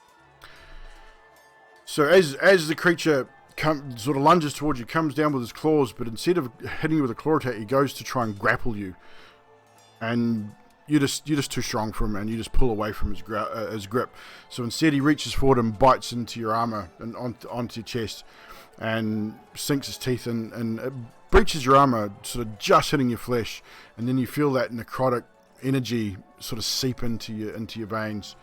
So as the creature sort of lunges towards you, comes down with his claws, but instead of hitting you with a claw attack, he goes to try and grapple you. And you're just too strong for him, and you just pull away from his grip. So instead, he reaches forward and bites into your armor and onto your chest, and sinks his teeth in, and it breaches your armor, sort of just hitting your flesh. And then you feel that necrotic energy sort of seep into your veins,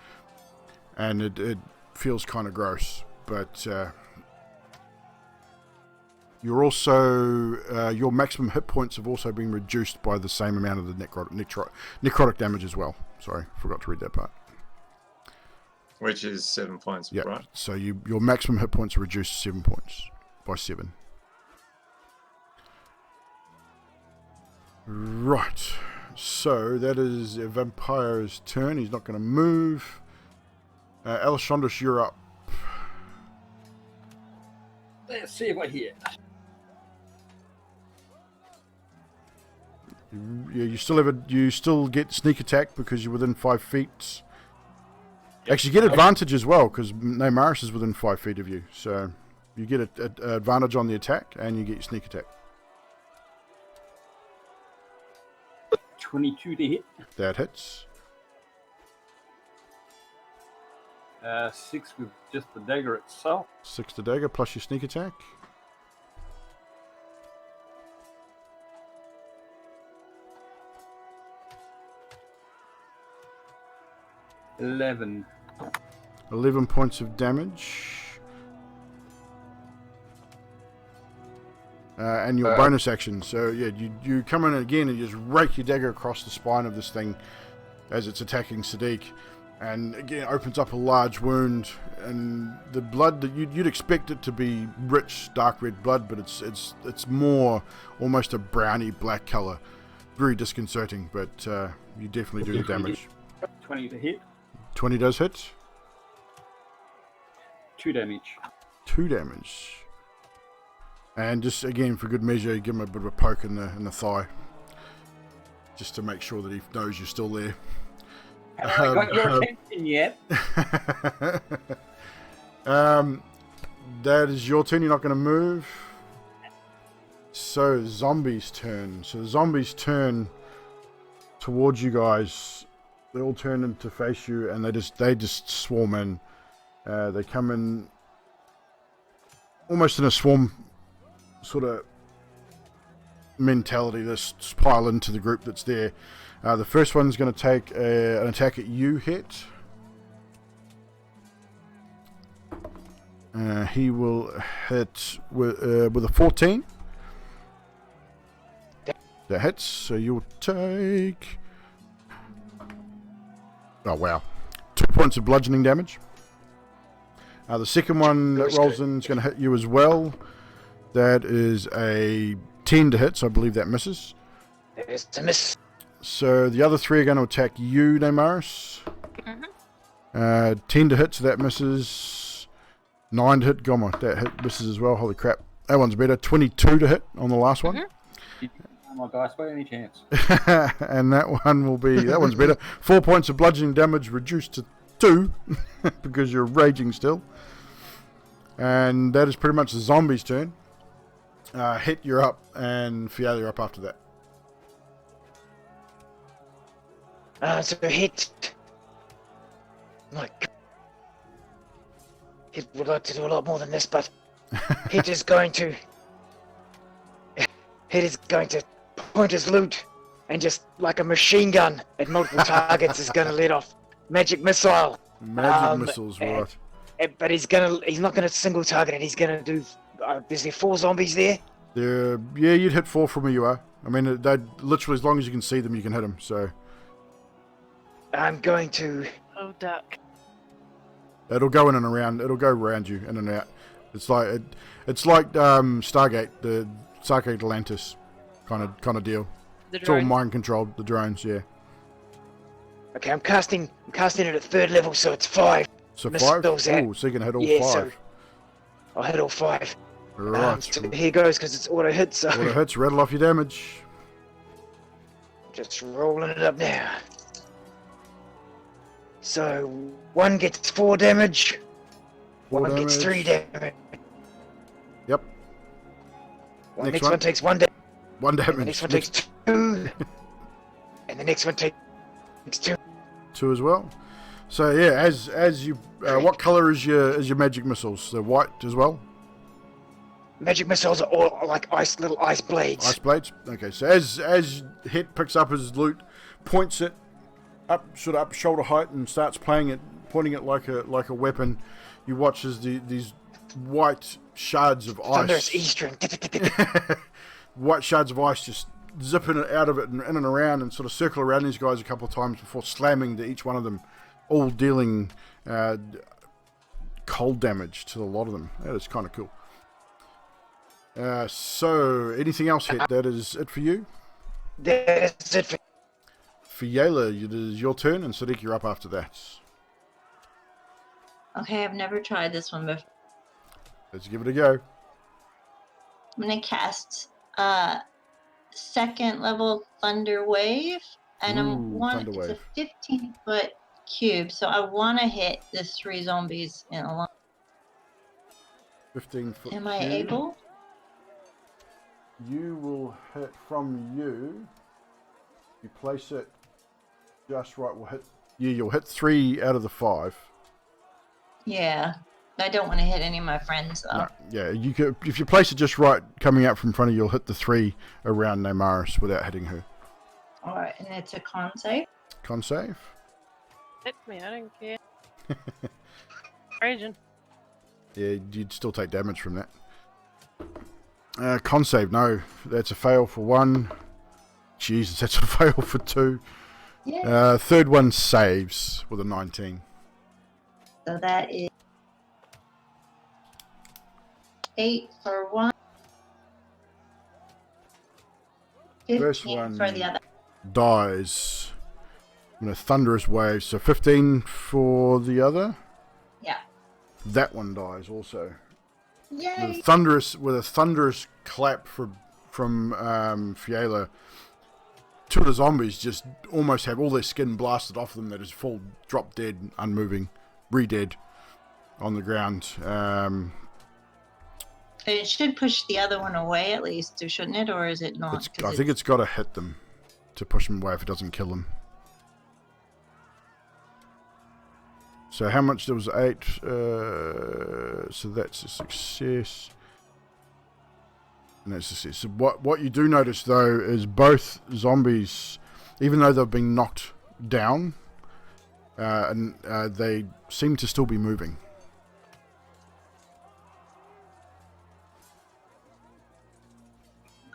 and it feels kind of gross. But you're also your maximum hit points have also been reduced by the same amount of the necrotic damage as well. Sorry, forgot to read that part. Which is 7 points, Yeah. right? So your maximum hit points are reduced 7 points by 7. Right. So that is a vampire's turn. He's not going to move. Alessandros, you're up. Let's see what here. Yeah, you still get sneak attack because you're within 5 feet. Actually, you get advantage as well because Neymaris is within 5 feet of you, so you get an advantage on the attack and you get your sneak attack. 22 to hit. That hits. 6 with just the dagger itself. 6 to dagger plus your sneak attack. 11 points of damage. And your bonus action. So yeah, you come in again and you just rake your dagger across the spine of this thing as it's attacking Sadiq. And again, opens up a large wound, and the blood that you'd expect it to be rich, dark red blood, but it's more almost a browny black color. Very disconcerting, but you definitely do the damage. 20 to hit. 20 does hit. 2 damage. 2 damage. And just again, for good measure, give him a bit of a poke in the thigh, just to make sure that he knows you're still there. Have I got your attention yet? That is your turn. You're not going to move. So zombies' turn. So the zombies turn towards you guys. They all turn in to face you, and they just swarm in. They come in almost in a swarm sort of mentality. They just pile into the group that's there. The first one's going to take an attack at you, Hett. He will hit with a 14. That hits, so you'll take... Oh, wow. 2 points of bludgeoning damage. The second one that rolls in is going to hit you as well. That is a 10 to hit, so I believe that misses. There's a miss. So the other 3 are going to attack you, Neymaris. 10 to hit, so that misses. 9 to hit, Goma. That hit misses as well. Holy crap. That one's better. 22 to hit on the last one. Oh my gosh, by any chance? And that one's better. 4 points of bludgeoning damage reduced to 2 because you're raging still. And that is pretty much the zombie's turn. Hett, you're up, and Fiala, you're up after that. So Hett, like, Hett would like to do a lot more than this, but Hett is going to point his loot and just like a machine gun at multiple targets is going to let off magic missile. Magic missiles, right? But he's not gonna single target it. He's gonna do. Is there 4 zombies there? Yeah, you'd hit 4 from where you are. I mean, they literally, as long as you can see them, you can hit them. So I'm going to. Oh, duck. it'll go in and around. It'll go around you, in and out. It's like Stargate, the Stargate Atlantis kind of deal. It's all mind controlled. The drones, yeah. Okay, I'm casting it at 3rd level, so it's 5. So 5. Oh, so you can hit all 5. So I'll hit all 5. Right. So here goes, because it's auto hit. So auto hits. Rattle off your damage. just rolling it up now. So 1 gets 4 damage. 1 gets 3 damage. Yep. Next one takes 1 damage. 1 damage. The next one takes 2. And the next one takes 2. 2 as well. So yeah, as you, what color is your magic missiles? They're white as well. Magic missiles are all like little ice blades. Ice blades. Okay, so as Hett picks up his loot, points it up shoulder height, and starts pointing it like a weapon. You watch as these white shards of ice. Thunderous E-string. White shards of ice just zipping it out of it and in and around, and sort of circle around these guys a couple of times before slamming to each one of them, all dealing cold damage to a lot of them. That is kind of cool. So, anything else, Hett? That is it for you? That's it for Yayla, it is your turn, and Sadiq, you're up after that. Okay, I've never tried this one before. Let's give it a go. I'm going to cast 2nd level Thunder Wave, and it's a 15-foot cube, so I want to hit the 3 zombies in a line. 15-foot Am I able? You will hit from you. You place it just right. Will hit. Yeah, you'll hit 3 out of the 5. Yeah, I don't want to hit any of my friends though. No, yeah, you could, if you place it just right, coming out from front of you, you'll hit the 3 around Namaris without hitting her. All right, and it's a con save. Con save. Hit me, I don't care. Raging. Yeah, you'd still take damage from that. Con save, no. That's a fail for 1. Jesus, that's a fail for 2. Yeah. 3rd one saves with a 19. So that is 8 for 1. 15 First one for the other. dies in a thunderous wave. So 15 for the other. Yeah. That one dies also. Yay! With a thunderous clap from Fiala. 2 of the zombies just almost have all their skin blasted off them. They just fall, drop dead, unmoving, re-dead on the ground. It should push the other one away at least, shouldn't it? Or is it not? I think it's got to hit them to push them away if it doesn't kill them. So how much? There was 8. So that's a success. And that's a success. So what you do notice though is both zombies, even though they've been knocked down, they seem to still be moving.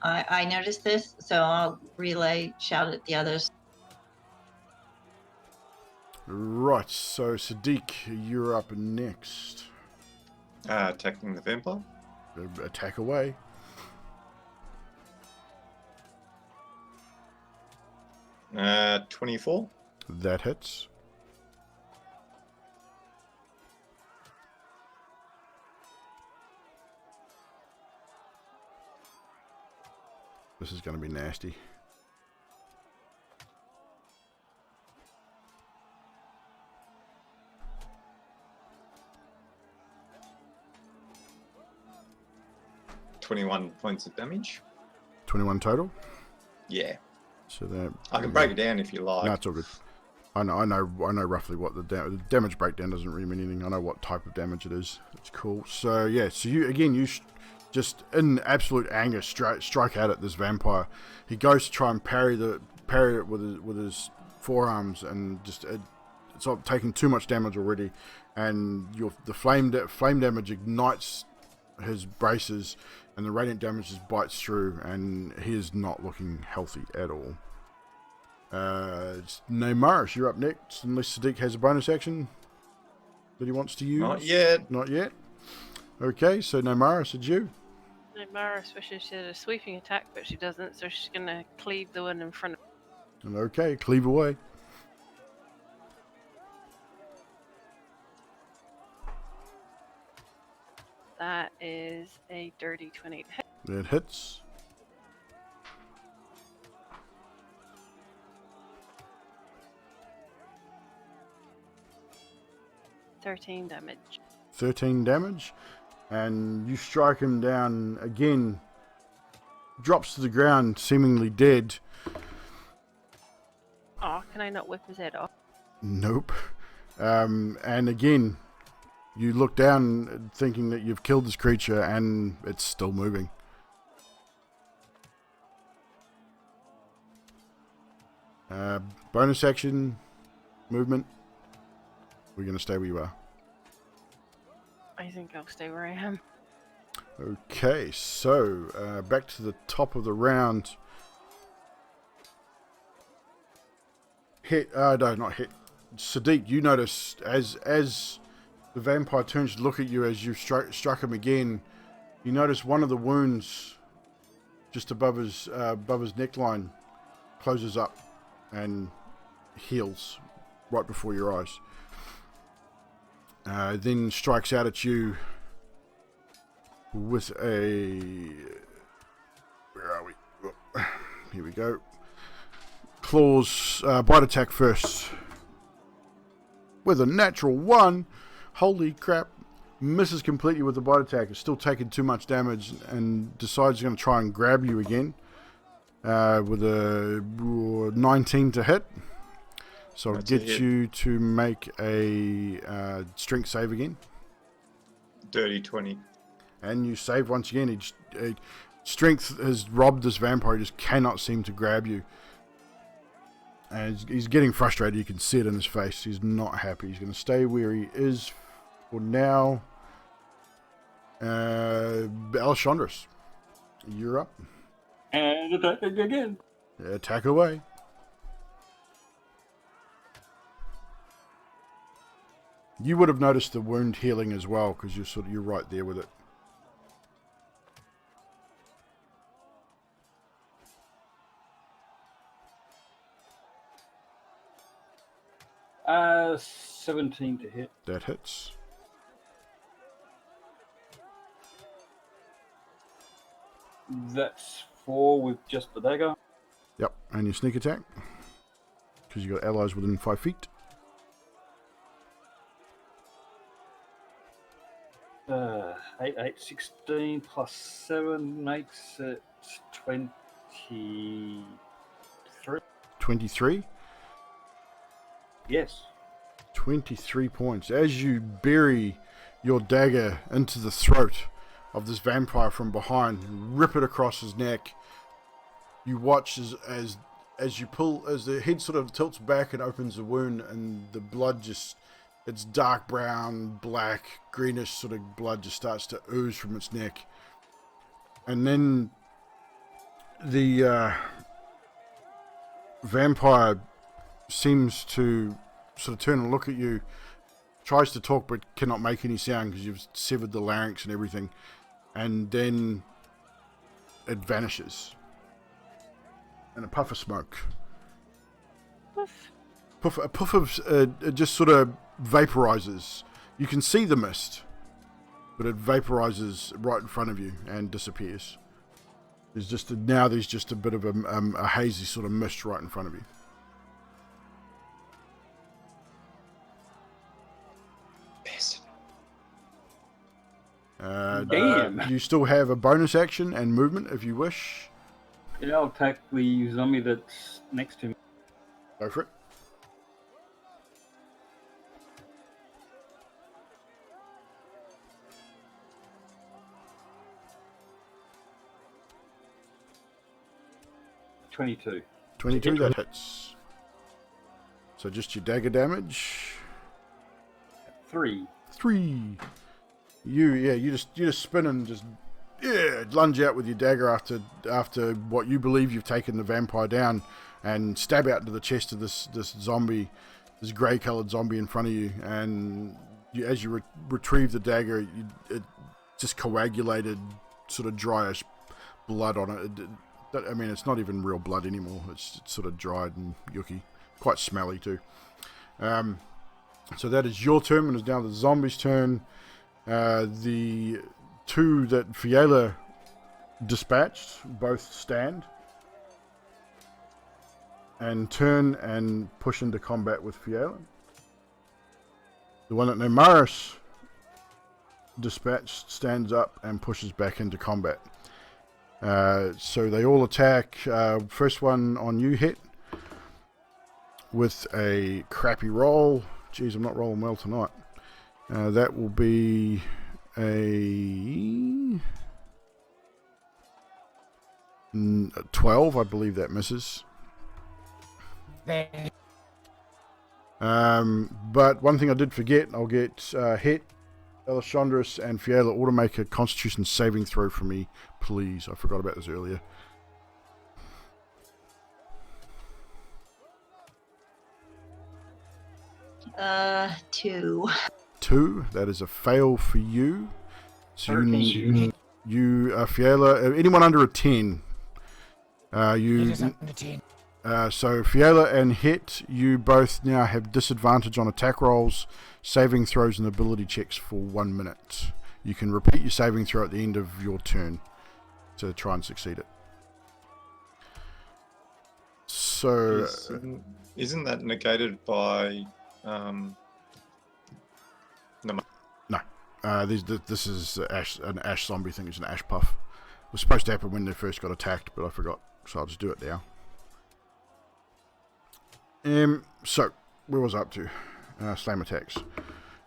I noticed this, so I'll shout at the others. Right, so Sadiq, you're up next. Attacking the vampire. Attack away. Uh, 24. That hits. This is going to be nasty. 21 points of damage. 21 total. Yeah. So that I can break it down if you like. No, it's all good. I know roughly what the damage breakdown doesn't really mean anything. I know what type of damage it is. It's cool. So yeah, so you just in absolute anger strike out at this vampire. He goes to try and parry it with his forearms, and just it's not taking too much damage already. And the flame damage ignites his braces, and the radiant damage just bites through, and he is not looking healthy at all. Neymaris, you're up next, unless Sadiq has a bonus action that he wants to use. Not yet. Not yet. Okay, so Neymaris, it's you. Maris wishes she had a sweeping attack, but she doesn't, so she's gonna cleave the one in front of her. And okay, cleave away. That is a dirty 20 to hit. That hits. $13 damage. 13 damage. And you strike him down again. Drops to the ground, seemingly dead. Oh, can I not whip his head off? Nope. And again, you look down thinking that you've killed this creature, and it's still moving. Bonus action, movement. We're going to stay where you are. I think I'll stay where I am. Okay, so back to the top of the round. Not hit. Sadiq, you notice as the vampire turns to look at you as you struck him again, you notice one of the wounds just above his neckline closes up and heals right before your eyes. Then strikes out at you with a... Where are we? Oh, here we go. Claws, bite attack first. With a natural 1. Holy crap. Misses completely with the bite attack. It's still taking too much damage and decides he's going to try and grab you again. With a 19 to hit. So I'll get you to make a strength save again. Dirty 20. And you save once again. Strength has robbed this vampire. He just cannot seem to grab you. And he's getting frustrated. You can see it in his face. He's not happy. He's going to stay where he is for now. Alessandros, you're up. And attack again. Attack away. You would have noticed the wound healing as well, because you're right there with it. Uh, 17 to hit. That hits. That's 4 with just the dagger. Yep, and your sneak attack, because you got allies within 5 feet. 8, 16 plus 7 makes it 23. 23? Yes. 23 points. As you bury your dagger into the throat of this vampire from behind, rip it across his neck, you watch as you pull, as the head sort of tilts back and opens the wound, and the blood just, it's dark brown, black, greenish sort of blood just starts to ooze from its neck. And then the vampire seems to sort of turn and look at you, tries to talk but cannot make any sound because you've severed the larynx and everything, and then it vanishes in a puff of smoke. A puff of it just sort of vaporizes. You can see the mist, but it vaporizes right in front of you and disappears. There's just a bit of a hazy sort of mist right in front of you. Damn. You still have a bonus action and movement if you wish. Yeah, I'll attack the zombie that's next to me. Go for it. $22. 22, that hits. So just your dagger damage. 3. 3. You just spin and just lunge out with your dagger after what you believe you've taken the vampire down, and stab out into the chest of this zombie, this grey coloured zombie in front of you, and as you retrieve the dagger, it just coagulated, sort of dryish blood on it. I mean, it's not even real blood anymore. It's sort of dried and yucky, quite smelly too. So that is your turn, and it's now the zombie's turn. The 2 that Fiala dispatched both stand and turn and push into combat with Fiala. The one that Nemaris dispatched stands up and pushes back into combat. So they all attack. First one on you, Hett, with a crappy roll. Jeez, I'm not rolling well tonight. That will be a 12. I believe that misses. But one thing I did forget, I'll get Hett, Alessandros, and Fiala all to make a Constitution saving throw for me, please. I forgot about this earlier. Two. 2. That is a fail for you. So 13. you Fiala, anyone under a 10. It is under 10. So Fiala and Hett, you both now have disadvantage on attack rolls, saving throws, and ability checks for 1 minute. You can repeat your saving throw at the end of your turn to try and succeed it. So Isn't that negated by... this is an ash zombie thing. It's an ash puff. It was supposed to happen when they first got attacked, but I forgot, so I'll just do it now. So where was I up to? Slam attacks.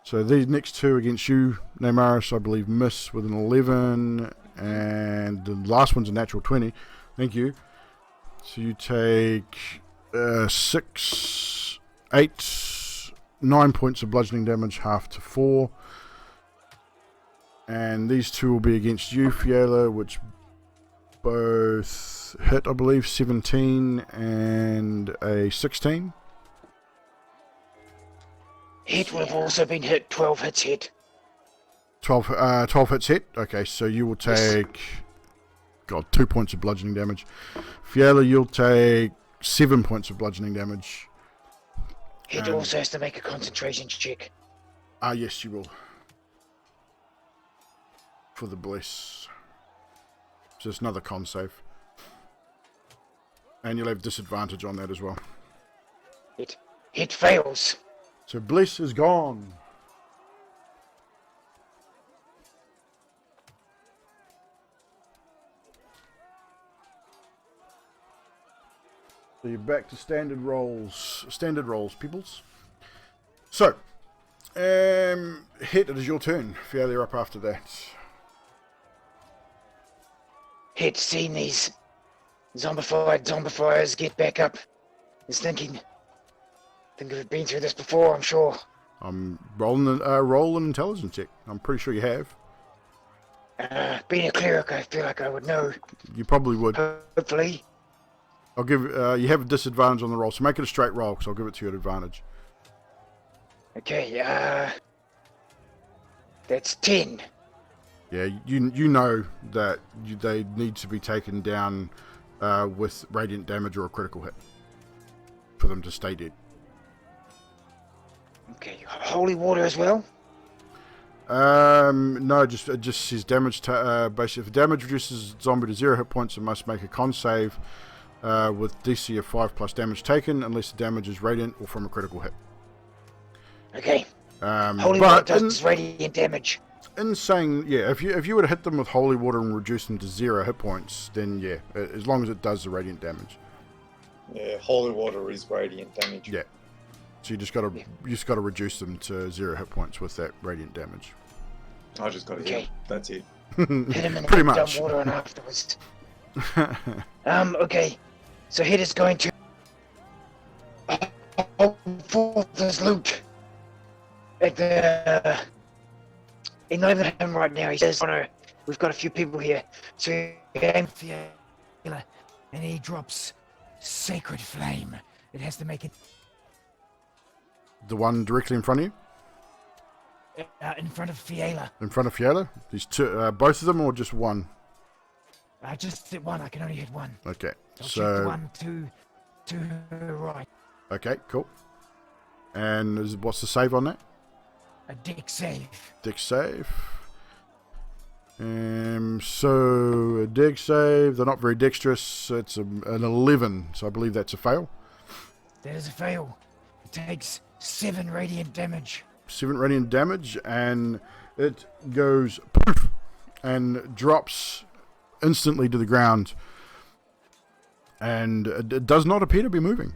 So these next 2 against you, Nemaris, I believe, miss with an 11, and the last one's a natural 20. Thank you. So you take 6, 8, 9 points of bludgeoning damage, half to 4. And these 2 will be against you, Fiala, which both hit, I believe, 17 and a 16. Hett would have also been hit. 12 hits hit. 12 hits hit. Okay, so you will take... God, 2 points of bludgeoning damage. Fiala, you'll take 7 points of bludgeoning damage. Hett also has to make a concentration check. Yes, you will. For the bliss. So it's another con save. And you'll have disadvantage on that as well. Hett fails. So bliss is gone. So you're back to standard rolls. Standard rolls, peoples. So, Hett, it is your turn. Fiala, you're up after that. Hett's seen these zombifiers get back up. He's thinking we've been through this before, I'm sure. I'm rolling an intelligence check. I'm pretty sure you have. Being a cleric, I feel like I would know. You probably would. Hopefully. I'll give you have a disadvantage on the roll, so make it a straight roll, because I'll give it to you at advantage. Okay, that's 10. Yeah, you know that they need to be taken down with radiant damage or a critical hit for them to stay dead. Okay, holy water as well? No, it just says damage. Basically, if damage reduces zombie to 0 hit points, it must make a con save with DC of 5 plus damage taken, unless the damage is radiant or from a critical hit. Okay. Holy water does radiant damage. in saying, yeah, if you were to hit them with holy water and reduce them to 0 hit points, then yeah, as long as it does the radiant damage. Yeah, holy water is radiant damage. Yeah. So you just got to reduce them to 0 hit points with that radiant damage. I just got to hit him. That's it. Hit him in the Pretty dump much. water and afterwards. Okay. So Hett is going to hold forth this loot at the. He's not even at him right now. He says, "Oh no, we've got a few people here." So he aims Fiela, and he drops sacred flame. It has to make it The one directly in front of you? in front of Fiela. In front of Fiala? These two, both of them or just one? I just hit one. I can only hit one. Okay, I'll shoot the so... one to her right. Okay, cool. And what's the save on that? A dick save. Dex save. So, a dex save. They're not very dexterous. It's an 11, so I believe that's a fail. That is a fail. It takes 7 radiant damage. 7 radiant damage, and it goes poof and drops instantly to the ground. And it does not appear to be moving.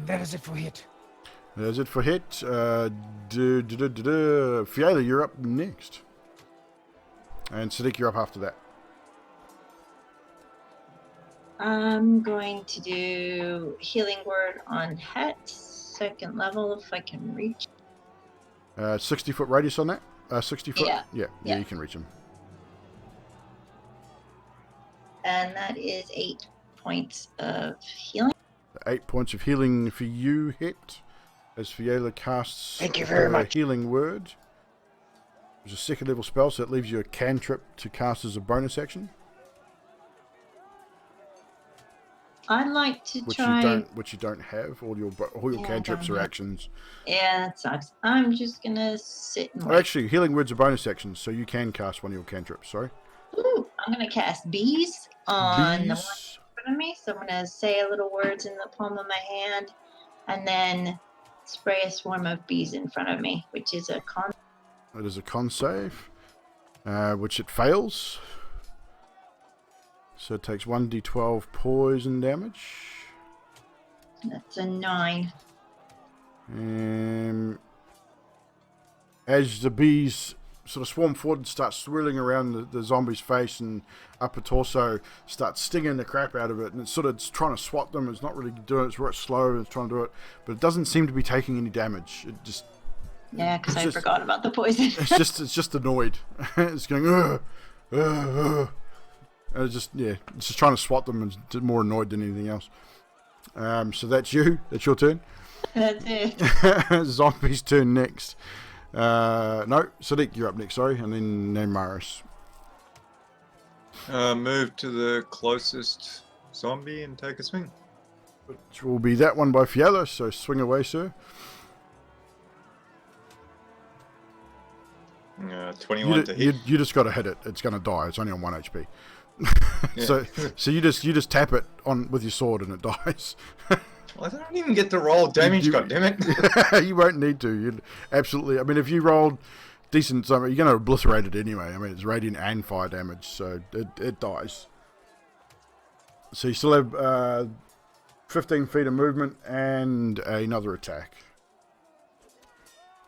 That is it for hit. That's it for hit. Fiala, you're up next. And Sadiq, you're up after that. I'm going to do healing word on Hett, 2nd level if I can reach. 60-foot radius on that? 60 foot? Yeah. Yeah, you can reach him. And that is 8 points of healing. 8 points of healing for you, Hett. As Fiala casts Thank you very much. healing word. It's a 2nd level spell, so it leaves you a cantrip to cast as a bonus action. I'd like to Which try. you don't have. All your Yeah, I cantrips don't are have- actions. Yeah, that sucks. I'm just gonna sit and Oh, wait. actually, healing word's a bonus action, so you can cast one of your cantrips. Sorry. Ooh, I'm gonna cast bees on the one in Bees. front of me. So I'm gonna say a little words in the palm of my hand, and then spray a swarm of bees in front of me, which is a con. It is a con save, which it fails. So it takes 1d12 poison damage. That's a 9. As the bees sort of swarm forward and start swirling around the zombie's face and upper torso, start stinging the crap out of it, and it's trying to swat them. It's not really doing it. It's very slow. It's trying to do it, but it doesn't seem to be taking any damage. It just Yeah, because it's I just- forgot about the poison. it's just annoyed. It's going ugh, ugh, ugh. And it's just trying to swat them and it's more annoyed than anything else. So that's you. That's your turn. That's it. Zombie's turn next. No, Sadiq, you're up next. Sorry, and then Namaris. Move to the closest zombie and take a swing. Which will be that one by Fiala. So swing away, sir. 21 to hit. You just got to hit it. It's going to die. It's only on 1 HP. Yeah. So you just tap it on with your sword and it dies. I don't even get to roll damage, You- goddammit. You won't need to. You'd absolutely. I mean, if you rolled decent, you're going to obliterate it anyway. I mean, it's radiant and fire damage, so it dies. So you still have 15 feet of movement and another attack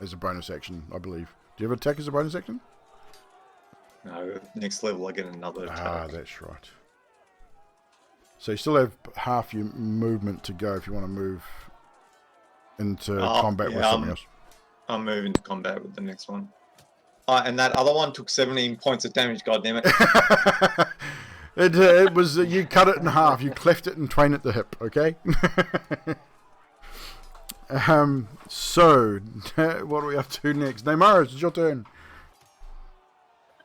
as a bonus action, I believe. Do you have attack as a bonus action? No, next level I get another attack. Ah, that's right. So you still have half your movement to go if you want to move into combat with something else. I'm moving to combat with the next one. And that other one took 17 points of damage, goddammit. It was you cut it in half. You cleft it in twain at the hip. Okay. So what are we up to next? Namaris, it's your turn.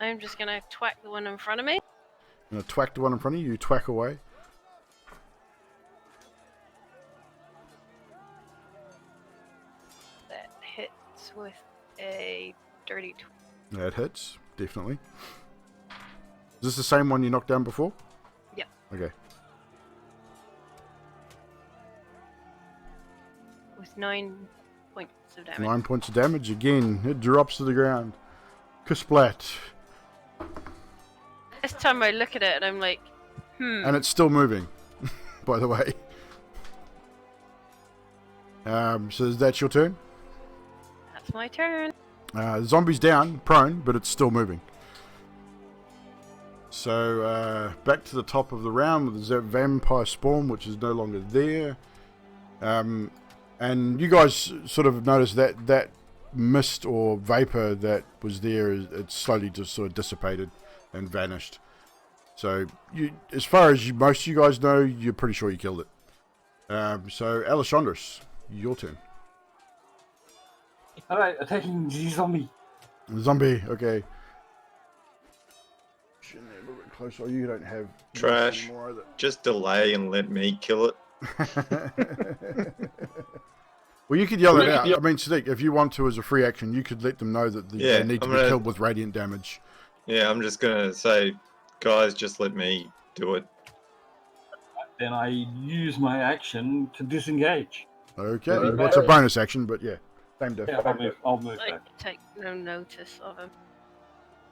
I'm just gonna twack the one in front of me. You twack the one in front of you. You twack away. That hits with a dirty 20. That hits definitely. Is this the same one you knocked down before? Yep. Okay. With 9 points of damage. 9 points of damage. Again, it drops to the ground. Kasplat. This time I look at it and I'm like, And it's still moving, by the way. So that's your turn. That's my turn. The zombie's down, prone, but it's still moving. So back to the top of the round with the vampire spawn, which is no longer there. And you guys sort of noticed that mist or vapor that was there, it slowly just sort of dissipated and vanished. So as far as most of you guys know, you're pretty sure you killed it. So Alessandros, your turn. Alright, attacking the zombie. Zombie, okay. A little bit closer. Oh, you don't have Trash. anymore either. Just delay and let me kill it. Well, you could yell it out. I mean, Sadiq, if you want to as a free action, you could let them know that they need to be killed with radiant damage. Yeah, I'm just going to say, guys, just let me do it. Then I use my action to disengage. Okay, well, it's a bonus action, but yeah, same diff. Yeah, I'll move I back. take no notice of him.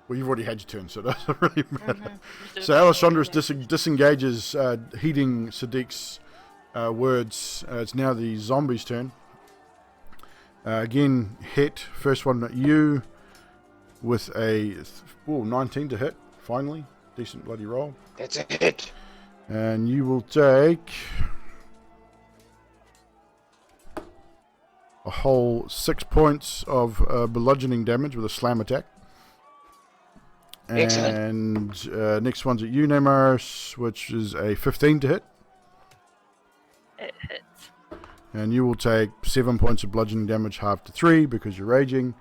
Well, you've already had your turn, so it doesn't really matter. Just So Alessandros disengages, heeding Sadiq's words. It's now the zombie's turn. Again, hit. First one at you with a 19 to hit, finally. Decent bloody roll. That's a hit. And you will take a whole 6 points of bludgeoning damage with a slam attack. Excellent. And next one's at you, Nemaris, which is a 15 to hit. It hits. And you will take 7 points of bludgeoning damage, half to 3, because you're raging.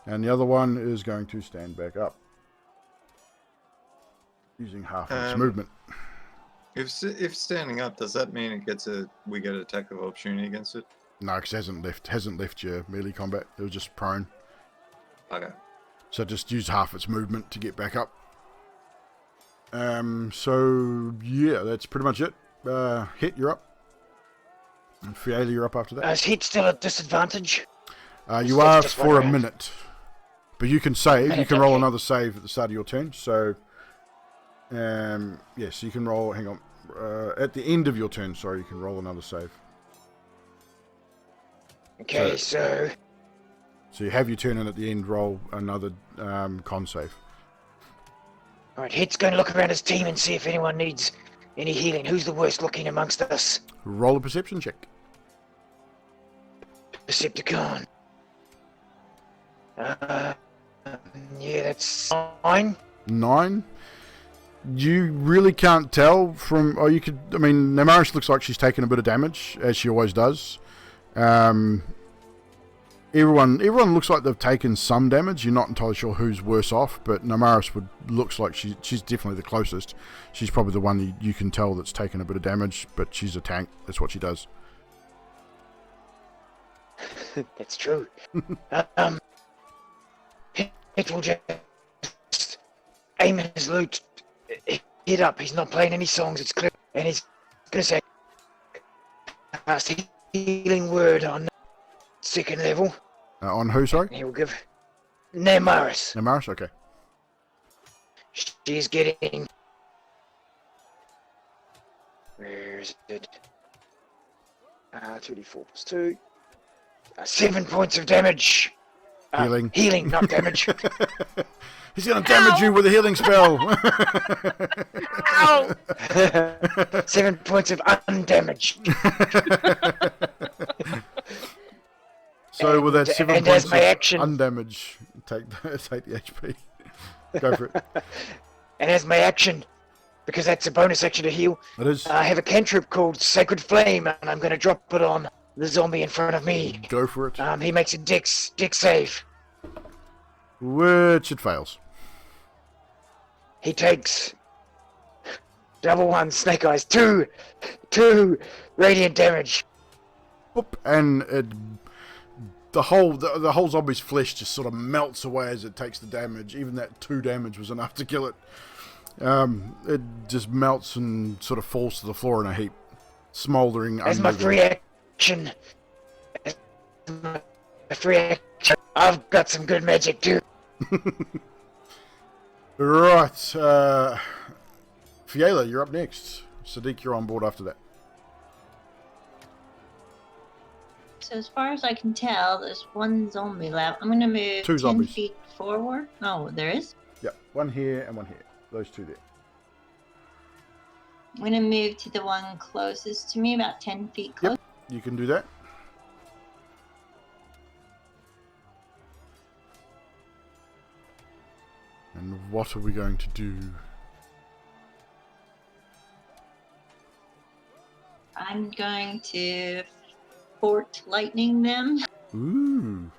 And the other one is going to stand back up, using half of its movement. If standing up, does that mean we get an attack of opportunity against it? No, because it hasn't left your melee combat. It was just prone. Okay. So just use half its movement to get back up. So yeah, that's pretty much it. Hit, you're up. And Fiala, you're up after that. Is Hit still at disadvantage? You are just for one a round. minute. But you can save. You Minute, can roll okay. another save at the start of your turn. So, yes, you can roll. Hang on. At the end of your turn, sorry, you can roll another save. Okay, so So you have your turn, and at the end, roll another con save. alright, Hit's going to look around his team and see if anyone needs any healing. Who's the worst looking amongst us? Roll a perception check. Decepticon. Yeah, that's 9. 9. You really can't tell from. Oh, you could. I mean, Namaris looks like she's taken a bit of damage, as she always does. Everyone looks like they've taken some damage. You're not entirely sure who's worse off, but Namaris looks like she's definitely the closest. She's probably the one you can tell that's taken a bit of damage, but she's a tank. That's what she does. That's true. Hit will just aim his loot. Hit up. He's not playing any songs. It's clear, and he's gonna say, "Healing word on second level." On who? Sorry, He will give Nemaris. Namaris. Okay. She's getting. Where is it? 2d4 plus 2. 7 points of damage. Healing. Healing, not damage. He's going to damage you with a healing spell. Ow! 7 points of undamaged. So with that And- 7 and points as of my action- undamage, take the HP. Go for it. And as my action, because that's a bonus action to heal, It is. I have a cantrip called Sacred Flame, and I'm going to drop it on the zombie in front of me. Go for it. He makes a dex save. Which it fails. He takes double 1 snake eyes, 2 radiant damage. Boop, and the whole zombie's flesh just sort of melts away as it takes the damage. Even that 2 damage was enough to kill it. It just melts and sort of falls to the floor in a heap, smouldering. As my unmoving. free action, as my free action. I've got some good magic too. Right. Fiela, you're up next. Sadiq, you're on board after that. So as far as I can tell, there's one zombie left. I'm going to move 2 10 zombies. feet forward. Oh, there is? Yep, one here and one here. Those 2 there. I'm going to move to the one closest to me, about 10 feet close. Yep, you can do that. And what are we going to do? I'm going to fort lightning them. Ooh.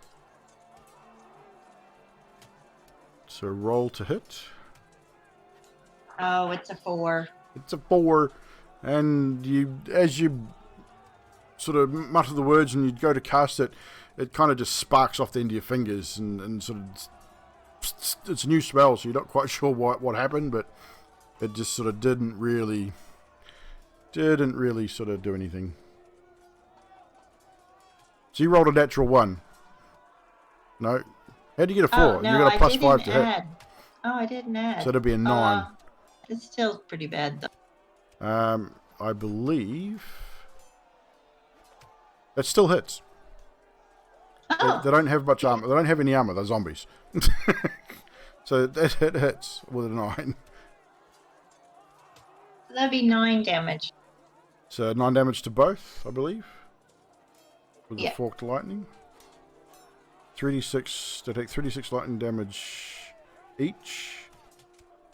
So roll to hit. Oh, it's a 4. It's a 4. And you, as you sort of mutter the words and you go to cast it, it kind of just sparks off the end of your fingers and sort of, it's a new spell, so you're not quite sure what happened, but it just sort of didn't really sort of do anything. So you rolled a natural 1. No. How'd you get a 4? Oh, no, You got a plus I 5 didn't to add. hit. Oh, I didn't add. So it'll be a 9. It's still pretty bad, though. I believe that still hits. Oh, They don't have much armor. They don't have any armor. They're zombies. So it hits with a 9. that'd be 9 damage. So 9 damage to both, I believe. With the Yeah. forked lightning. 3d6. They take 3d6 lightning damage each.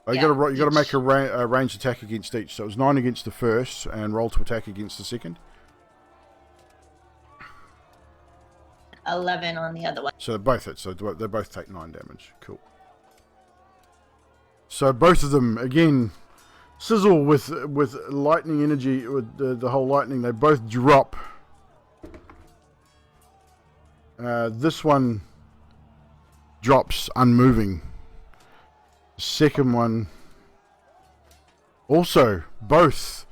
Oh, you Yeah, got to make each. a ranged attack against each. So it was 9 against the first, and roll to attack against the second. 11 on the other one. So they both hit. So they both take 9 damage. Cool. So both of them again sizzle with lightning energy, with the whole lightning. They both drop. This one drops unmoving. The second one also both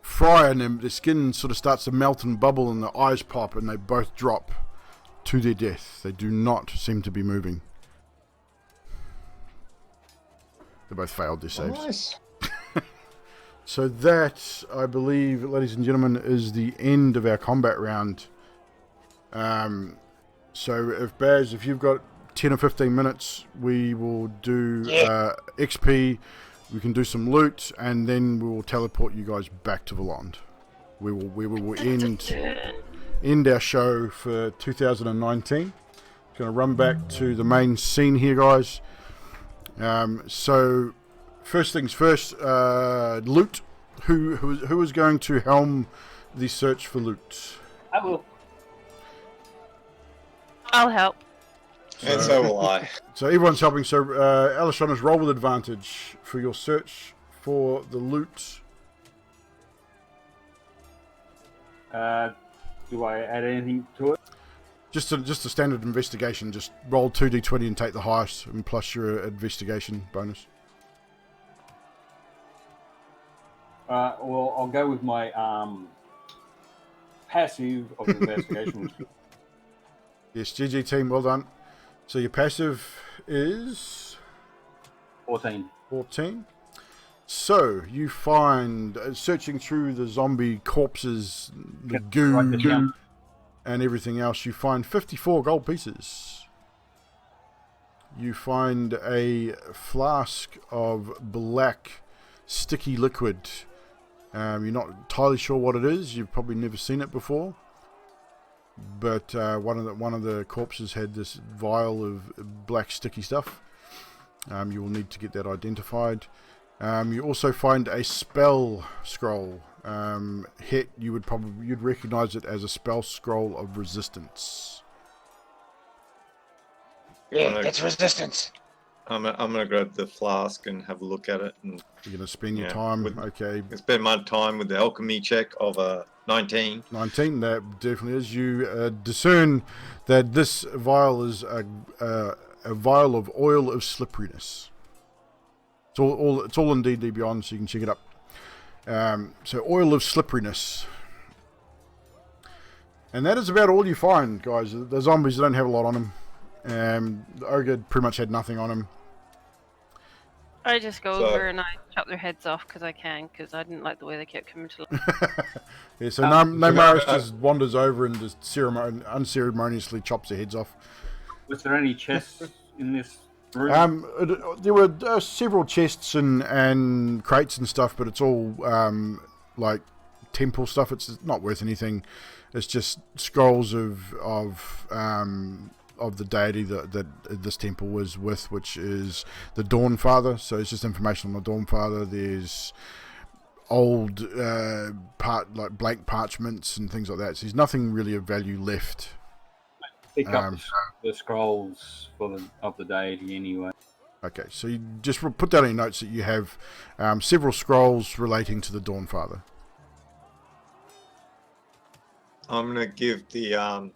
fry, and the skin sort of starts to melt and bubble, and the eyes pop, and they both drop to their death. They do not seem to be moving. They both failed their saves. Nice. So that, I believe, ladies and gentlemen, is the end of our combat round. So if you've got 10 or 15 minutes, we will do XP, we can do some loot, and then we will teleport you guys back to Voland. We will end our show for 2019. Going to run back to the main scene here, guys. So first things first, loot. Who is going to helm the search for loot? I will. I'll help. And so will I. So everyone's helping. So Alishana's roll with advantage for your search for the loot. Do I add anything to it? Just a standard investigation. Just roll 2d20 and take the highest, and plus your investigation bonus. Well, I'll go with my passive of investigation. Yes, GG team, well done. So your passive is 14. 14. So you find, searching through the zombie corpses, the Write this goo, down. and everything else, you find 54 gold pieces. You find a flask of black, sticky liquid. You're not entirely sure what it is. You've probably never seen it before. But one of the corpses had this vial of black sticky stuff. You will need to get that identified. You also find a spell scroll. Hett, you'd recognize it as a spell scroll of resistance. Yeah, that's resistance. I'm gonna grab the flask and have a look at it, and You're gonna spend your Yeah, time. with- Okay, spend my time with the alchemy check of a 19. 19. That definitely is. You discern that this vial is a vial of oil of slipperiness. It's all in D&D Beyond, so you can check it up. So oil of slipperiness. And that is about all you find, guys. The zombies don't have a lot on them. The ogre pretty much had nothing on him. I just go So- over and I chop their heads off because I can, because I didn't like the way they kept coming to life. Yeah, so Maris just wanders over and just unceremoniously chops their heads off. Was there any chests in this room? There were several chests and crates and stuff, but it's all like temple stuff. It's not worth anything. It's just scrolls of the deity that this temple was with, which is the Dawn Father. So it's just information on the Dawn Father. There's old like blank parchments and things like that. So there's nothing really of value left. Pick up the scrolls of the deity anyway. Okay, so you just put down in your notes that you have several scrolls relating to the Dawn Father. I'm gonna give the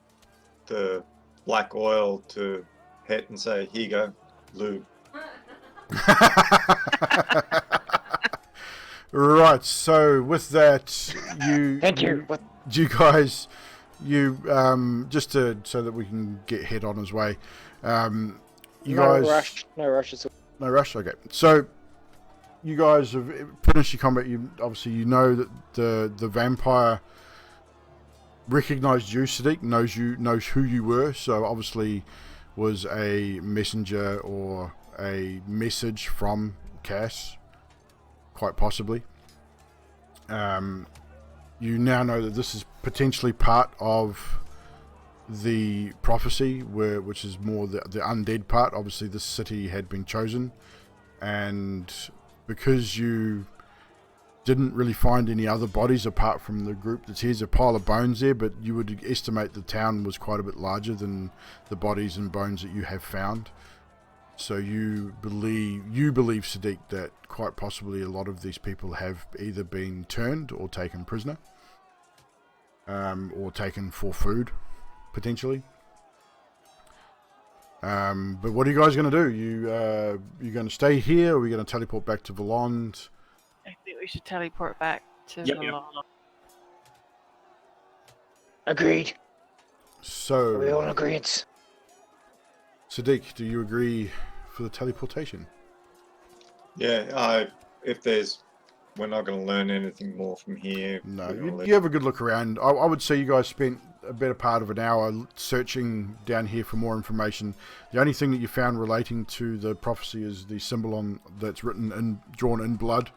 black oil to Hett and say, "Here you go, lube." Right. So with that, Thank you. What? you guys, just so that we can get Hett on his way. You No guys, rush. No rush. no rush. Okay. So you guys have finished your combat. You know that the vampire recognized you, Sadiq, knows who you were, so obviously was a messenger or a message from Cass, quite possibly. You now know that this is potentially part of the prophecy, which is more the undead part. Obviously this city had been chosen, and because you didn't really find any other bodies apart from the group that's here. There's a pile of bones there, but you would estimate the town was quite a bit larger than the bodies and bones that you have found. So you believe, Sadiq, that quite possibly a lot of these people have either been turned or taken prisoner, or taken for food, potentially. But what are you guys going to do? You going to stay here, or are we going to teleport back to Valond? I think we should teleport back to Yep. Valon. Agreed. Are we all in So, agreement? Sadiq, do you agree for the teleportation? Yeah, we're not going to learn anything more from here. No, We're gonna you have a good look around. I would say you guys spent a better part of an hour searching down here for more information. The only thing that you found relating to the prophecy is the symbol that's drawn in blood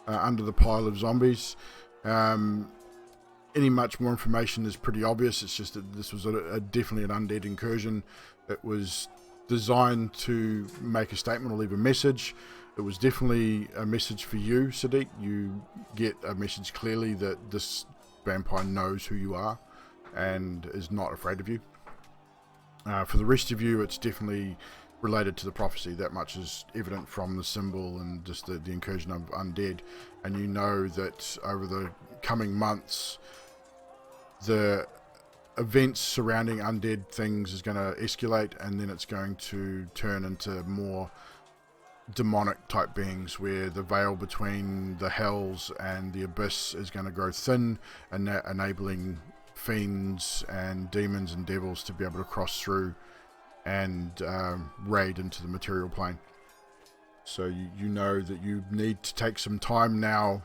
under the pile of zombies. Any much more information is pretty obvious. It's just that this was definitely an undead incursion. It was designed to make a statement or leave a message. It was definitely a message for you, Sadiq. You get a message clearly that this vampire knows who you are and is not afraid of you. For the rest of you, it's definitely related to the prophecy. That much is evident from the symbol and just the incursion of undead. And you know that over the coming months, the events surrounding undead things is going to escalate, and then it's going to turn into more demonic type beings, where the veil between the hells and the abyss is going to grow thin, and that enabling fiends and demons and devils to be able to cross through and raid into the material plane. So you know that you need to take some time now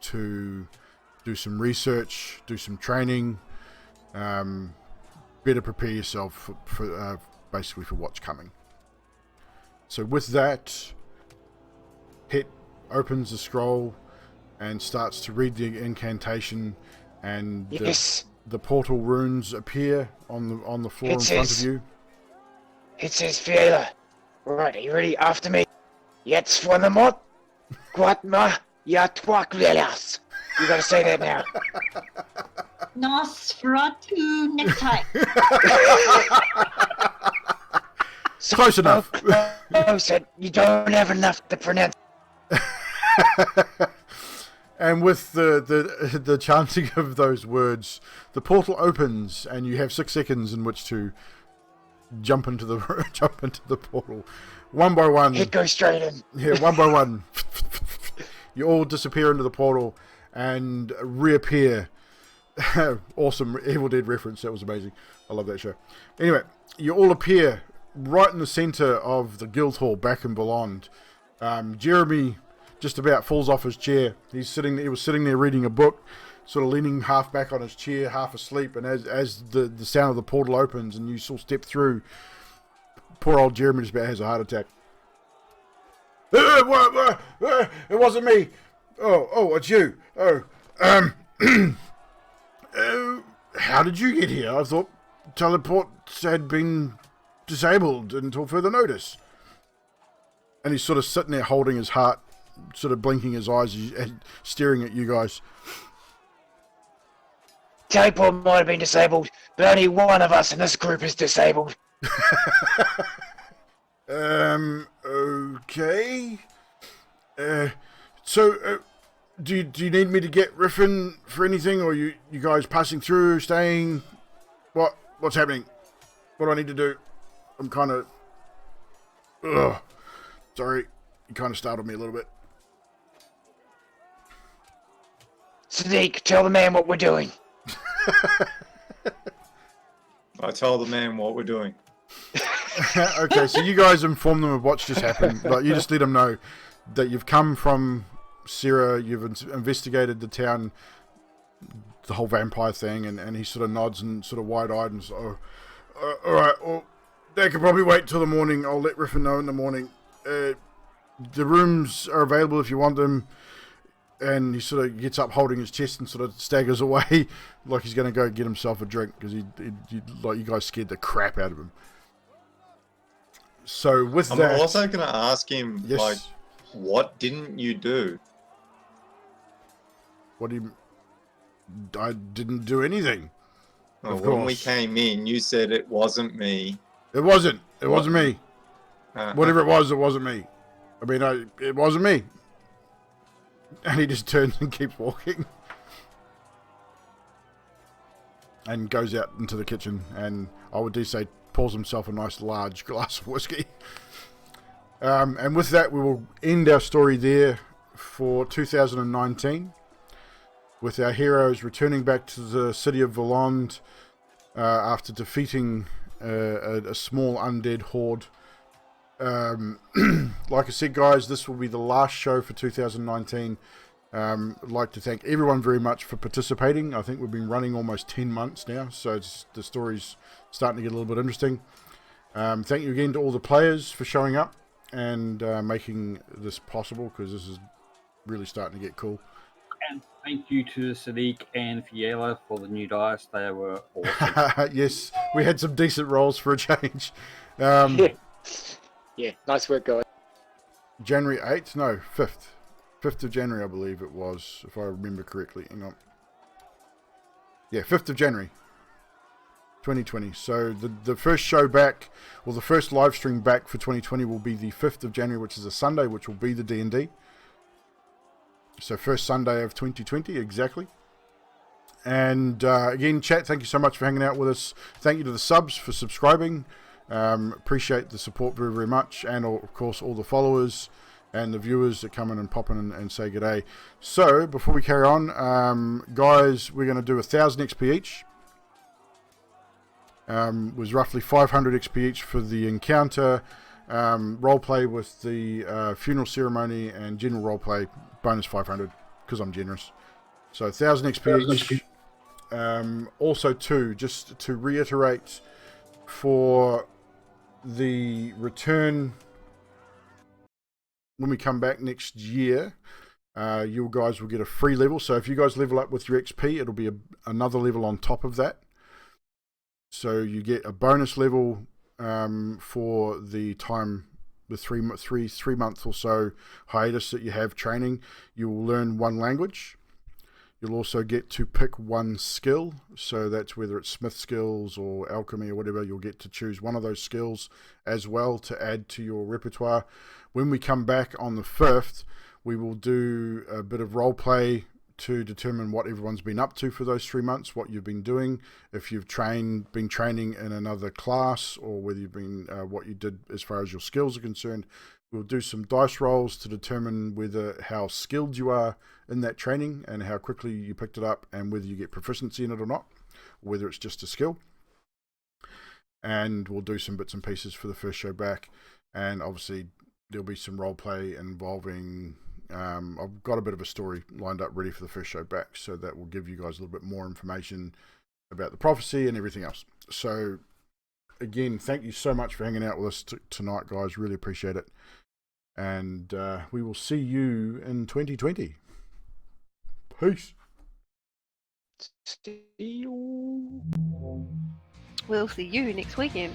to do some research, do some training, better prepare yourself for basically for what's coming. So with that, Hett opens the scroll and starts to read the incantation, and Yes. the portal runes appear on the floor in front of you. It says Fiela. Right, are you ready? After me. Jetzt von der Mord. Quatma Yatwaklelas. You gotta say that now. Nosferatu necktie. Close enough. Said you don't have enough to pronounce. And with the chanting of those words, the portal opens, and you have 6 seconds in which to jump into the portal, one by one. Hit goes straight in. Yeah, one by one. You all disappear into the portal and reappear Awesome Evil Dead reference. That was amazing. I love that show. Anyway, you all appear right in the center of the guild hall back in Beyond. Jeremy just about falls off his chair. He was sitting there reading a book, sort of leaning half back on his chair, half asleep. And as the sound of the portal opens and you sort of step through, poor old Jeremy just about has a heart attack. It wasn't me. Oh, it's you. How did you get here? I thought teleports had been disabled until further notice. And he's sort of sitting there holding his heart, sort of blinking his eyes and staring at you guys. Teleport might have been disabled, but only one of us in this group is disabled. Okay. So, do you need me to get Riffin for anything, or you guys passing through, staying? What's happening? What do I need to do? I'm kind of... Sorry, you kind of startled me a little bit. Sadiq, tell the man what we're doing. I tell the man what we're doing. Okay, so you guys inform them of what's just happened. Like, you just let them know that you've come from Sira, you've investigated the town, the whole vampire thing, and he sort of nods and sort of wide-eyed and so, alright, well, they could probably wait till the morning. I'll let Riffin know in the morning. The rooms are available if you want them. And he sort of gets up holding his chest and sort of staggers away like he's going to go get himself a drink because like you guys scared the crap out of him. So with that... I'm also going to ask him, yes. like, what didn't you do? What do you... I didn't do anything. Well, of when course. we came in, you said it wasn't me. It wasn't. It wasn't me. Uh-huh. Whatever it wasn't me. I mean, it wasn't me. And he just turns and keeps walking. And goes out into the kitchen. And I would say pours himself a nice large glass of whiskey. And with that, we will end our story there for 2019. With our heroes returning back to the city of Voland after defeating a small undead horde. Like I said, guys, this will be the last show for 2019. I'd like to thank everyone very much for participating. I think we've been running almost 10 months now, so the story's starting to get a little bit interesting. Thank you again to all the players for showing up and making this possible, because this is really starting to get cool. And thank you to Sadiq and Fiela for the new dice. They were awesome. Yes, we had some decent rolls for a change. Yeah, nice work, guys. January 8th? No, 5th. 5th of January, I believe it was, if I remember correctly. Hang on. Yeah, 5th of January, 2020. So the first show back, or the first live stream back for 2020 will be the 5th of January, which is a Sunday, which will be the D&D. So first Sunday of 2020, exactly. And again, chat, thank you so much for hanging out with us. Thank you to the subs for subscribing. Appreciate the support very, very much. And of course, all the followers and the viewers that come in and pop in and say g'day. So, before we carry on, guys, we're going to do 1,000 XP each. Was roughly 500 XP each for the encounter, roleplay with the funeral ceremony, and general roleplay, bonus 500, because I'm generous. So 1,000 XP each. Also, too, just to reiterate, for the return, when we come back next year, you guys will get a free level. So if you guys level up with your XP, it'll be another level on top of that. So you get a bonus level for the time, the three month or so hiatus that you have training. You will learn one language. You'll also get to pick one skill. So that's whether it's smith skills or alchemy or whatever, you'll get to choose one of those skills as well to add to your repertoire. When we come back on the 5th, we will do a bit of role play to determine what everyone's been up to for those 3 months, what you've been doing, if you've been training in another class, or whether you've been what you did as far as your skills are concerned. We'll do some dice rolls to determine how skilled you are in that training and how quickly you picked it up, and whether you get proficiency in it or not, or whether it's just a skill. And we'll do some bits and pieces for the first show back, and obviously there'll be some role play involving. I've got a bit of a story lined up ready for the first show back, so that will give you guys a little bit more information about the prophecy and everything else. So again, thank you so much for hanging out with us tonight, guys. Really appreciate it. And we will see you in 2020. Peace. See you. We'll see you next weekend.